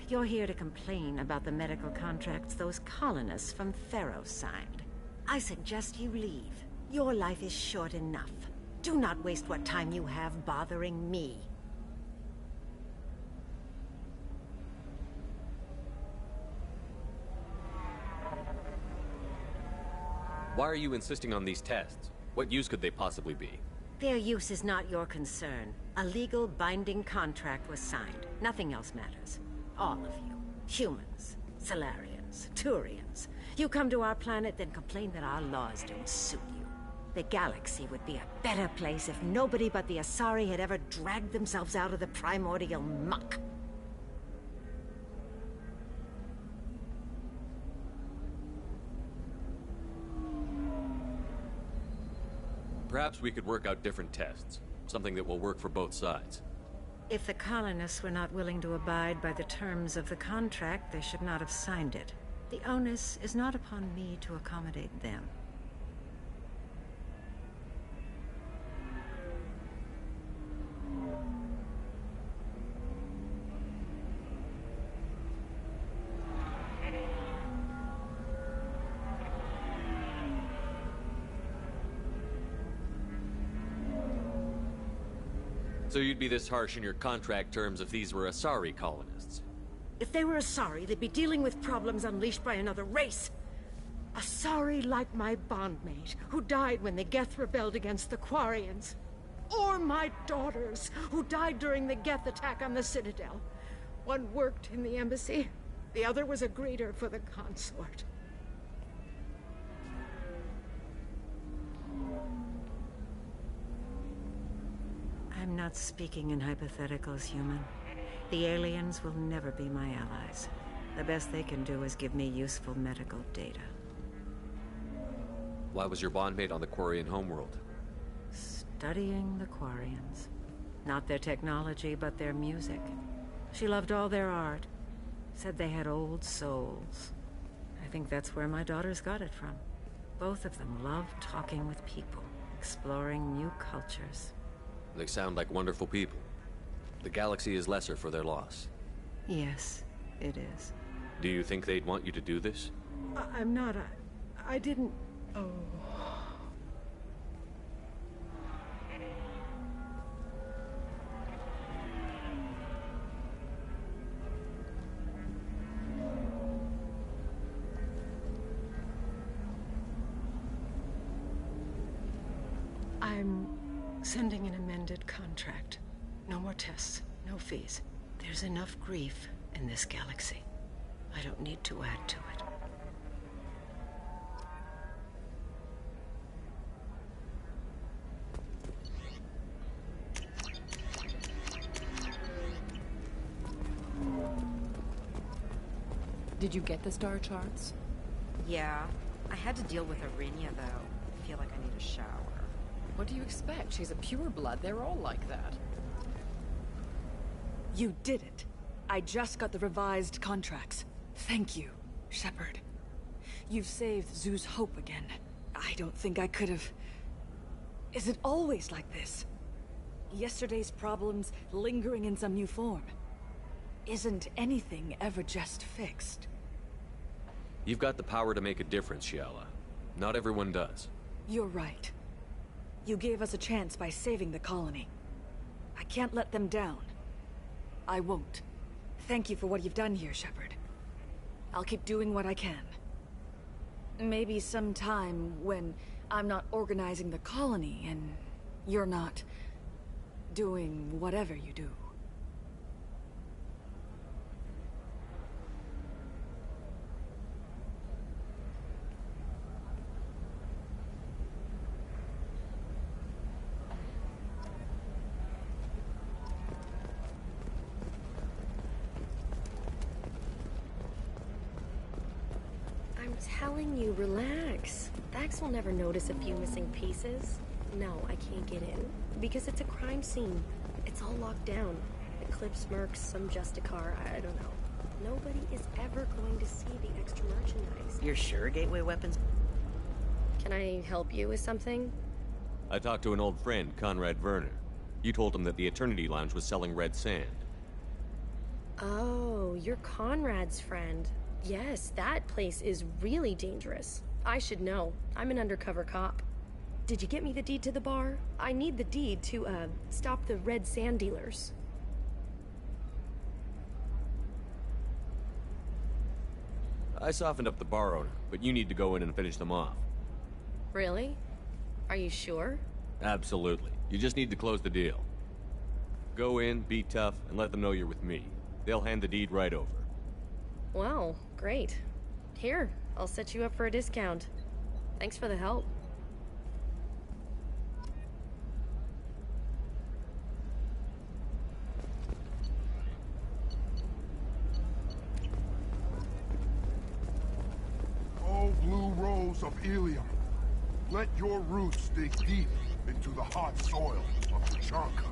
S6: You're here to complain about the medical contracts those colonists from Theros signed. I suggest you leave. Your life is short enough. Do not waste what time you have bothering me.
S3: Why are you insisting on these tests? What use could they possibly be?
S6: Their use is not your concern. A legal binding contract was signed. Nothing else matters. All of you. Humans, Solarians, Turians. You come to our planet, then complain that our laws don't suit you. The galaxy would be a better place if nobody but the Asari had ever dragged themselves out of the primordial muck.
S3: Perhaps we could work out different tests. Something that will work for both sides.
S6: If the colonists were not willing to abide by the terms of the contract, they should not have signed it. The onus is not upon me to accommodate them.
S3: So you'd be this harsh in your contract terms if these were Asari colonists?
S6: If they were Asari, they'd be dealing with problems unleashed by another race. Asari like my bondmate, who died when the Geth rebelled against the Quarians. Or my daughters, who died during the Geth attack on the Citadel. One worked in the embassy, the other was a greeter for the consort. I'm not speaking in hypotheticals, human. The aliens will never be my allies. The best they can do is give me useful medical data.
S3: Why was your bondmate on the Quarian homeworld?
S6: Studying the Quarians. Not their technology, but their music. She loved all their art. Said they had old souls. I think that's where my daughters got it from. Both of them love talking with people, exploring new cultures.
S3: They sound like wonderful people. The galaxy is lesser for their loss.
S6: Yes, it is.
S3: Do you think they'd want you to do this?
S6: I'm not. I didn't. Oh. I'm sending an amended contract. No more tests, no fees. There's enough grief in this galaxy. I don't need to add to it.
S7: Did you get the star charts?
S8: Yeah. I had to deal with Arinia, though. I feel like I need a shower.
S7: What do you expect? She's a pureblood. They're all like that.
S9: You did it. I just got the revised contracts. Thank you, Shepard. You've saved Zoo's hope again. I don't think I could have... Is it always like this? Yesterday's problems lingering in some new form. Isn't anything ever just fixed?
S3: You've got the power to make a difference, Shiala. Not everyone does.
S9: You're right. You gave us a chance by saving the colony. I can't let them down. I won't. Thank you for what you've done here, Shepard. I'll keep doing what I can. Maybe sometime when I'm not organizing the colony and you're not doing whatever you do.
S10: I'm telling you, relax. Vax will never notice a few missing pieces. No, I can't get in. Because it's a crime scene. It's all locked down. Eclipse mercs, some Justicar, I don't know. Nobody is ever going to see the extra merchandise.
S8: You're sure gateway weapons?
S10: Can I help you with something?
S3: I talked to an old friend, Conrad Werner. You told him that the Eternity Lounge was selling red sand.
S10: Oh, you're Conrad's friend. Yes, that place is really dangerous. I should know. I'm an undercover cop. Did you get me the deed to the bar? I need the deed to, stop the red sand dealers.
S3: I softened up the bar owner, but you need to go in and finish them off.
S10: Really? Are you sure?
S3: Absolutely. You just need to close the deal. Go in, be tough, and let them know you're with me. They'll hand the deed right over.
S10: Wow, great. Here, I'll set you up for a discount. Thanks for the help.
S15: Oh, blue rose of Ilium, let your roots dig deep into the hot soil of Tachanka.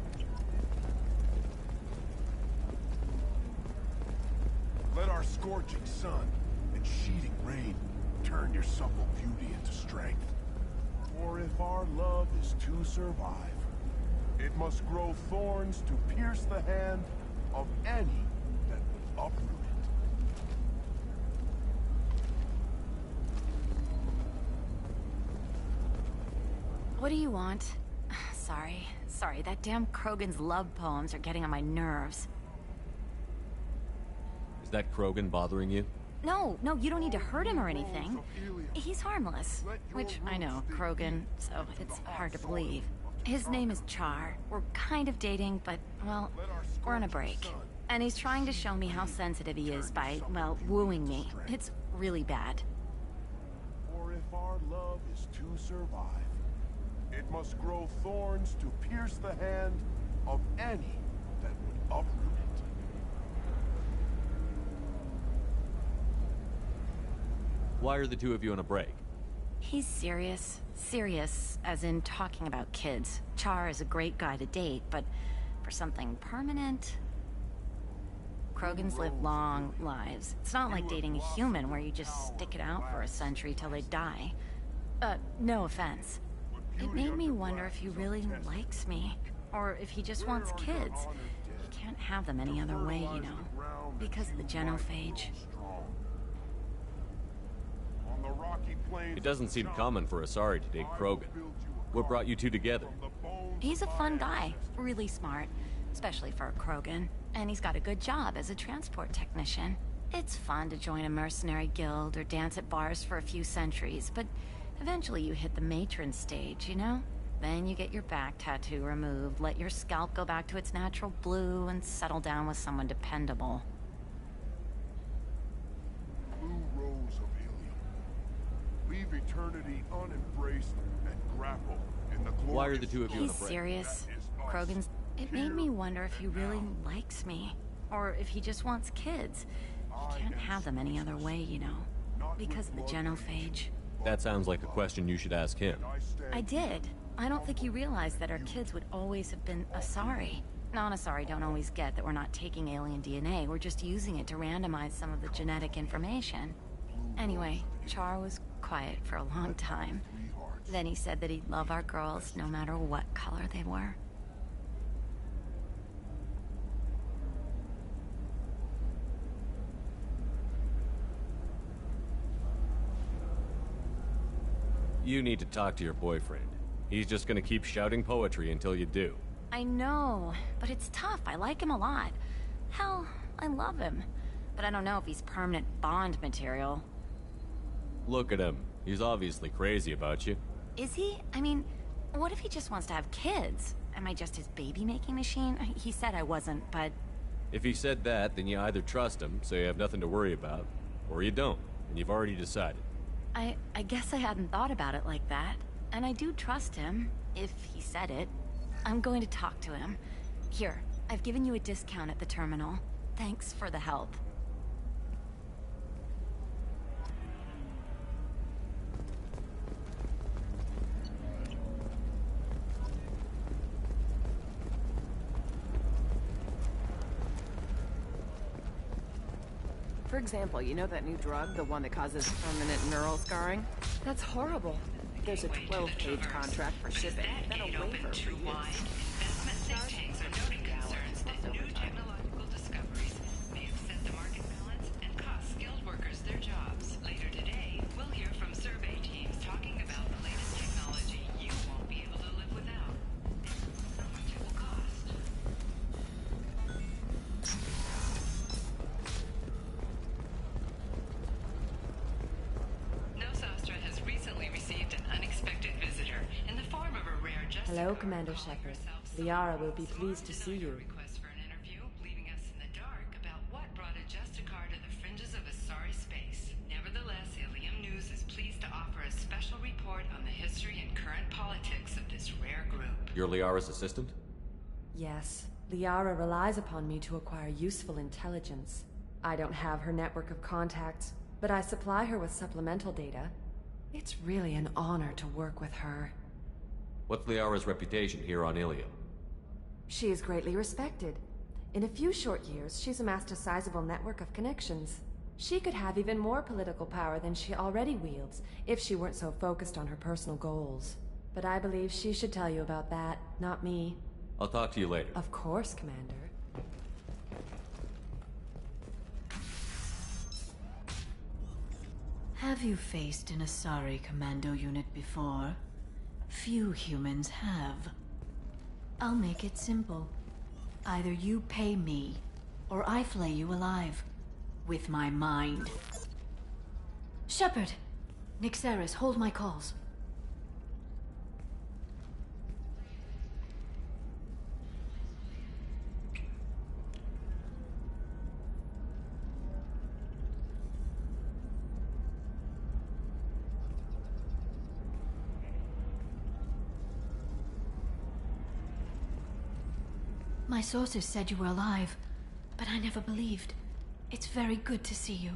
S15: Let our scorching sun and sheeting rain turn your supple beauty into strength. For if our love is to survive, it must grow thorns to pierce the hand of any that would uproot it.
S24: What do you want? Sorry, that damn Krogan's love poems are getting on my nerves.
S3: Is that Krogan bothering you?
S24: No, you don't need to hurt him or anything. He's harmless. Which, I know, Krogan, so it's hard to believe. His name is Char. We're kind of dating, but, well, we're on a break. And he's trying to show me how sensitive he is by, well, wooing me. It's really bad.
S15: For if our love is to survive, it must grow thorns to pierce the hand of any that would uproot it.
S3: Why are the two of you on a break?
S24: He's serious. Serious, as in talking about kids. Char is a great guy to date, but for something permanent... Krogans live long lives. It's not like dating a human where you just stick it out for a century till they die. No offense. It made me wonder if he really likes me. Or if he just wants kids. He can't have them any other way, you know. Because of the genophage.
S3: It doesn't seem common for Asari to date Krogan. What brought you two together?
S24: He's a fun guy. Really smart. Especially for a Krogan. And he's got a good job as a transport technician. It's fun to join a mercenary guild or dance at bars for a few centuries, but eventually you hit the matron stage, you know? Then you get your back tattoo removed, let your scalp go back to its natural blue, and settle down with someone dependable.
S15: Blue rose of Ilium, leave eternity unembraced and grapple in the glory.
S3: Why are the two of you on a
S24: He's
S3: break?
S24: serious. Krogan's... It made me wonder if he really likes me. Or if he just wants kids. Can't have them any other way, you know. Because of the genophage.
S3: That sounds like a question you should ask him.
S24: I did. I don't think he realized that our kids would always have been Asari. Non-Asari don't always get that we're not taking alien DNA, we're just using it to randomize some of the genetic information. Anyway, Char was quiet for a long time. Then he said that he'd love our girls no matter what color they were.
S3: You need to talk to your boyfriend. He's just gonna keep shouting poetry until you do.
S24: I know, but it's tough. I like him a lot. Hell, I love him. But I don't know if he's permanent Bond material.
S3: Look at him. He's obviously crazy about you.
S24: Is he? I mean, what if he just wants to have kids? Am I just his baby-making machine? He said I wasn't, but...
S3: If he said that, then you either trust him, so you have nothing to worry about, or you don't, and you've already decided.
S24: I guess I hadn't thought about it like that. And I do trust him, if he said it. I'm going to talk to him. Here, I've given you a discount at the terminal. Thanks for the help.
S7: For example, you know that new drug, the one that causes permanent neural scarring? That's horrible. There's a 12-page contract for shipping, then a waiver for use.
S5: Investment think tanks are noting concerns that new technological discoveries may upset the market balance and cost skilled workers their jobs. Later today, we'll hear from survey teams talking about the latest technology you won't be able to live without. How much it will cost. Nosastra has recently received an unexpected visitor in the form of a rare justice.
S4: Hello, Commander Shepard. Liara will be pleased to see you.
S5: Request for an interview, leaving us in the dark about what brought a Justicar to the fringes of Asari space. Nevertheless, Ilium News is pleased to offer a special report on the history and current politics of this rare group.
S3: You're Liara's assistant?
S4: Yes, Liara relies upon me to acquire useful intelligence. I don't have her network of contacts, but I supply her with supplemental data. It's really an honor to work with her.
S3: What's Liara's reputation here on Ilium?
S4: She is greatly respected. In a few short years, she's amassed a sizable network of connections. She could have even more political power than she already wields, if she weren't so focused on her personal goals. But I believe she should tell you about that, not me.
S3: I'll talk to you later.
S4: Of course, Commander.
S13: Have you faced an Asari commando unit before? Few humans have. I'll make it simple. Either you pay me, or I flay you alive. With my mind. Shepard! Nixeris, hold my calls. My sources said you were alive, but I never believed. It's very good to see you.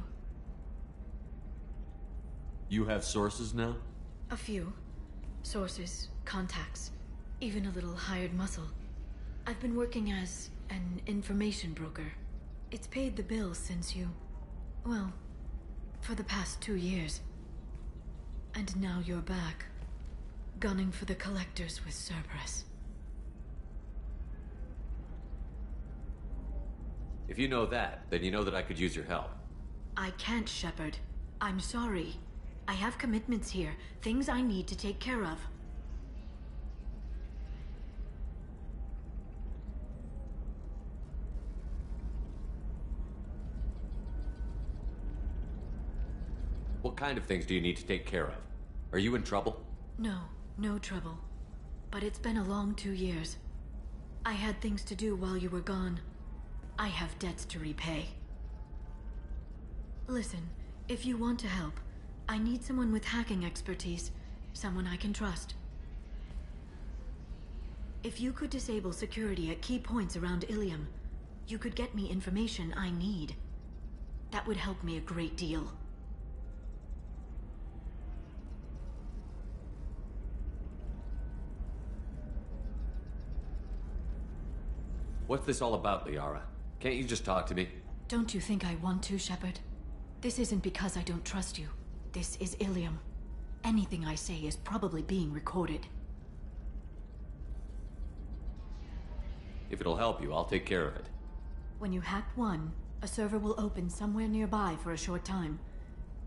S3: You have sources now?
S13: A few. Sources, contacts, even a little hired muscle. I've been working as an information broker. It's paid the bills since you... well, for the past 2 years. And now you're back, gunning for the Collectors with Cerberus.
S3: If you know that, then you know that I could use your help.
S13: I can't, Shepard. I'm sorry. I have commitments here, things I need to take care of.
S3: What kind of things do you need to take care of? Are you in trouble?
S13: No, no trouble. But it's been a long 2 years. I had things to do while you were gone. I have debts to repay. Listen, if you want to help, I need someone with hacking expertise. Someone I can trust. If you could disable security at key points around Ilium, you could get me information I need. That would help me a great deal.
S3: What's this all about, Liara? Can't you just talk to me?
S13: Don't you think I want to, Shepard? This isn't because I don't trust you. This is Ilium. Anything I say is probably being recorded.
S3: If it'll help you, I'll take care of it.
S13: When you hack one, a server will open somewhere nearby for a short time.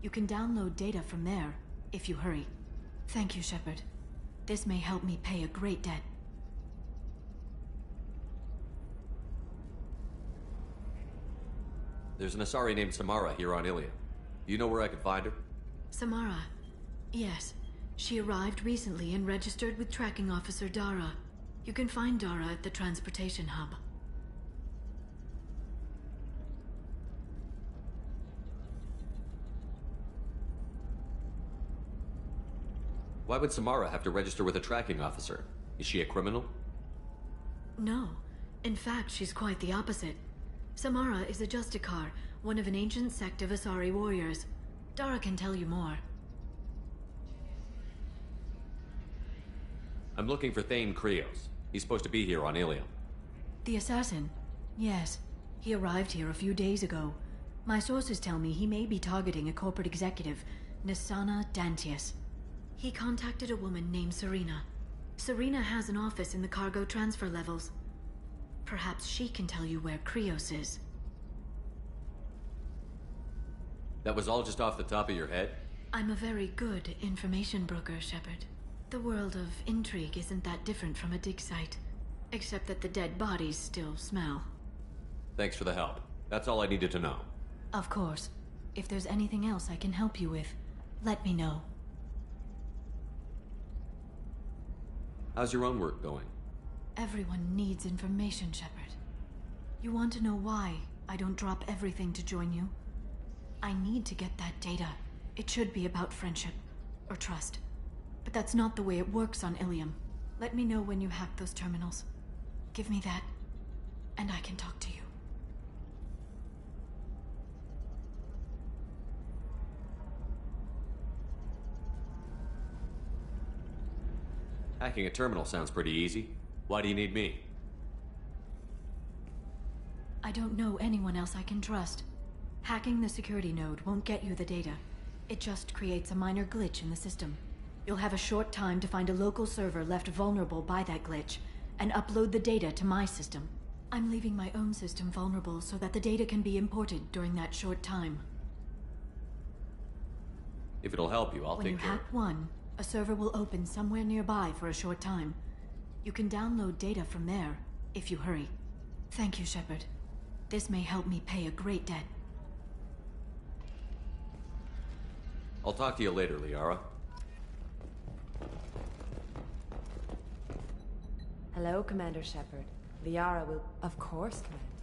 S13: You can download data from there, if you hurry. Thank you, Shepard. This may help me pay a great debt.
S3: There's an Asari named Samara here on Ilium. Do you know where I can find her?
S13: Samara. Yes. She arrived recently and registered with Tracking Officer Dara. You can find Dara at the transportation hub.
S3: Why would Samara have to register with a tracking officer? Is she a criminal?
S13: No. In fact, she's quite the opposite. Samara is a Justicar, one of an ancient sect of Asari warriors. Dara can tell you more.
S3: I'm looking for Thane Krios. He's supposed to be here on Ilium.
S13: The assassin? Yes. He arrived here a few days ago. My sources tell me he may be targeting a corporate executive, Nisana Dantius. He contacted a woman named Serena. Serena has an office in the cargo transfer levels. Perhaps she can tell you where Krios is.
S3: That was all just off the top of your head?
S13: I'm a very good information broker, Shepard. The world of intrigue isn't that different from a dig site, except that the dead bodies still smell.
S3: Thanks for the help. That's all I needed to know.
S13: Of course. If there's anything else I can help you with, let me know.
S3: How's your own work going?
S13: Everyone needs information, Shepard. You want to know why I don't drop everything to join you? I need to get that data. It should be about friendship, or trust. But that's not the way it works on Ilium. Let me know when you hack those terminals. Give me that, and I can talk to you.
S3: Hacking a terminal sounds pretty easy. Why do you need me?
S13: I don't know anyone else I can trust. Hacking the security node won't get you the data. It just creates a minor glitch in the system. You'll have a short time to find a local server left vulnerable by that glitch, and upload the data to my system. I'm leaving my own system vulnerable so that the data can be imported during that short time.
S3: If it'll help you, I'll
S13: When
S3: take
S13: you
S3: care of
S13: hack one, a server will open somewhere nearby for a short time. You can download data from there, if you hurry. Thank you, Shepard. This may help me pay a great debt.
S3: I'll talk to you later, Liara.
S4: Hello, Commander Shepard. Liara will... Of course, Commander.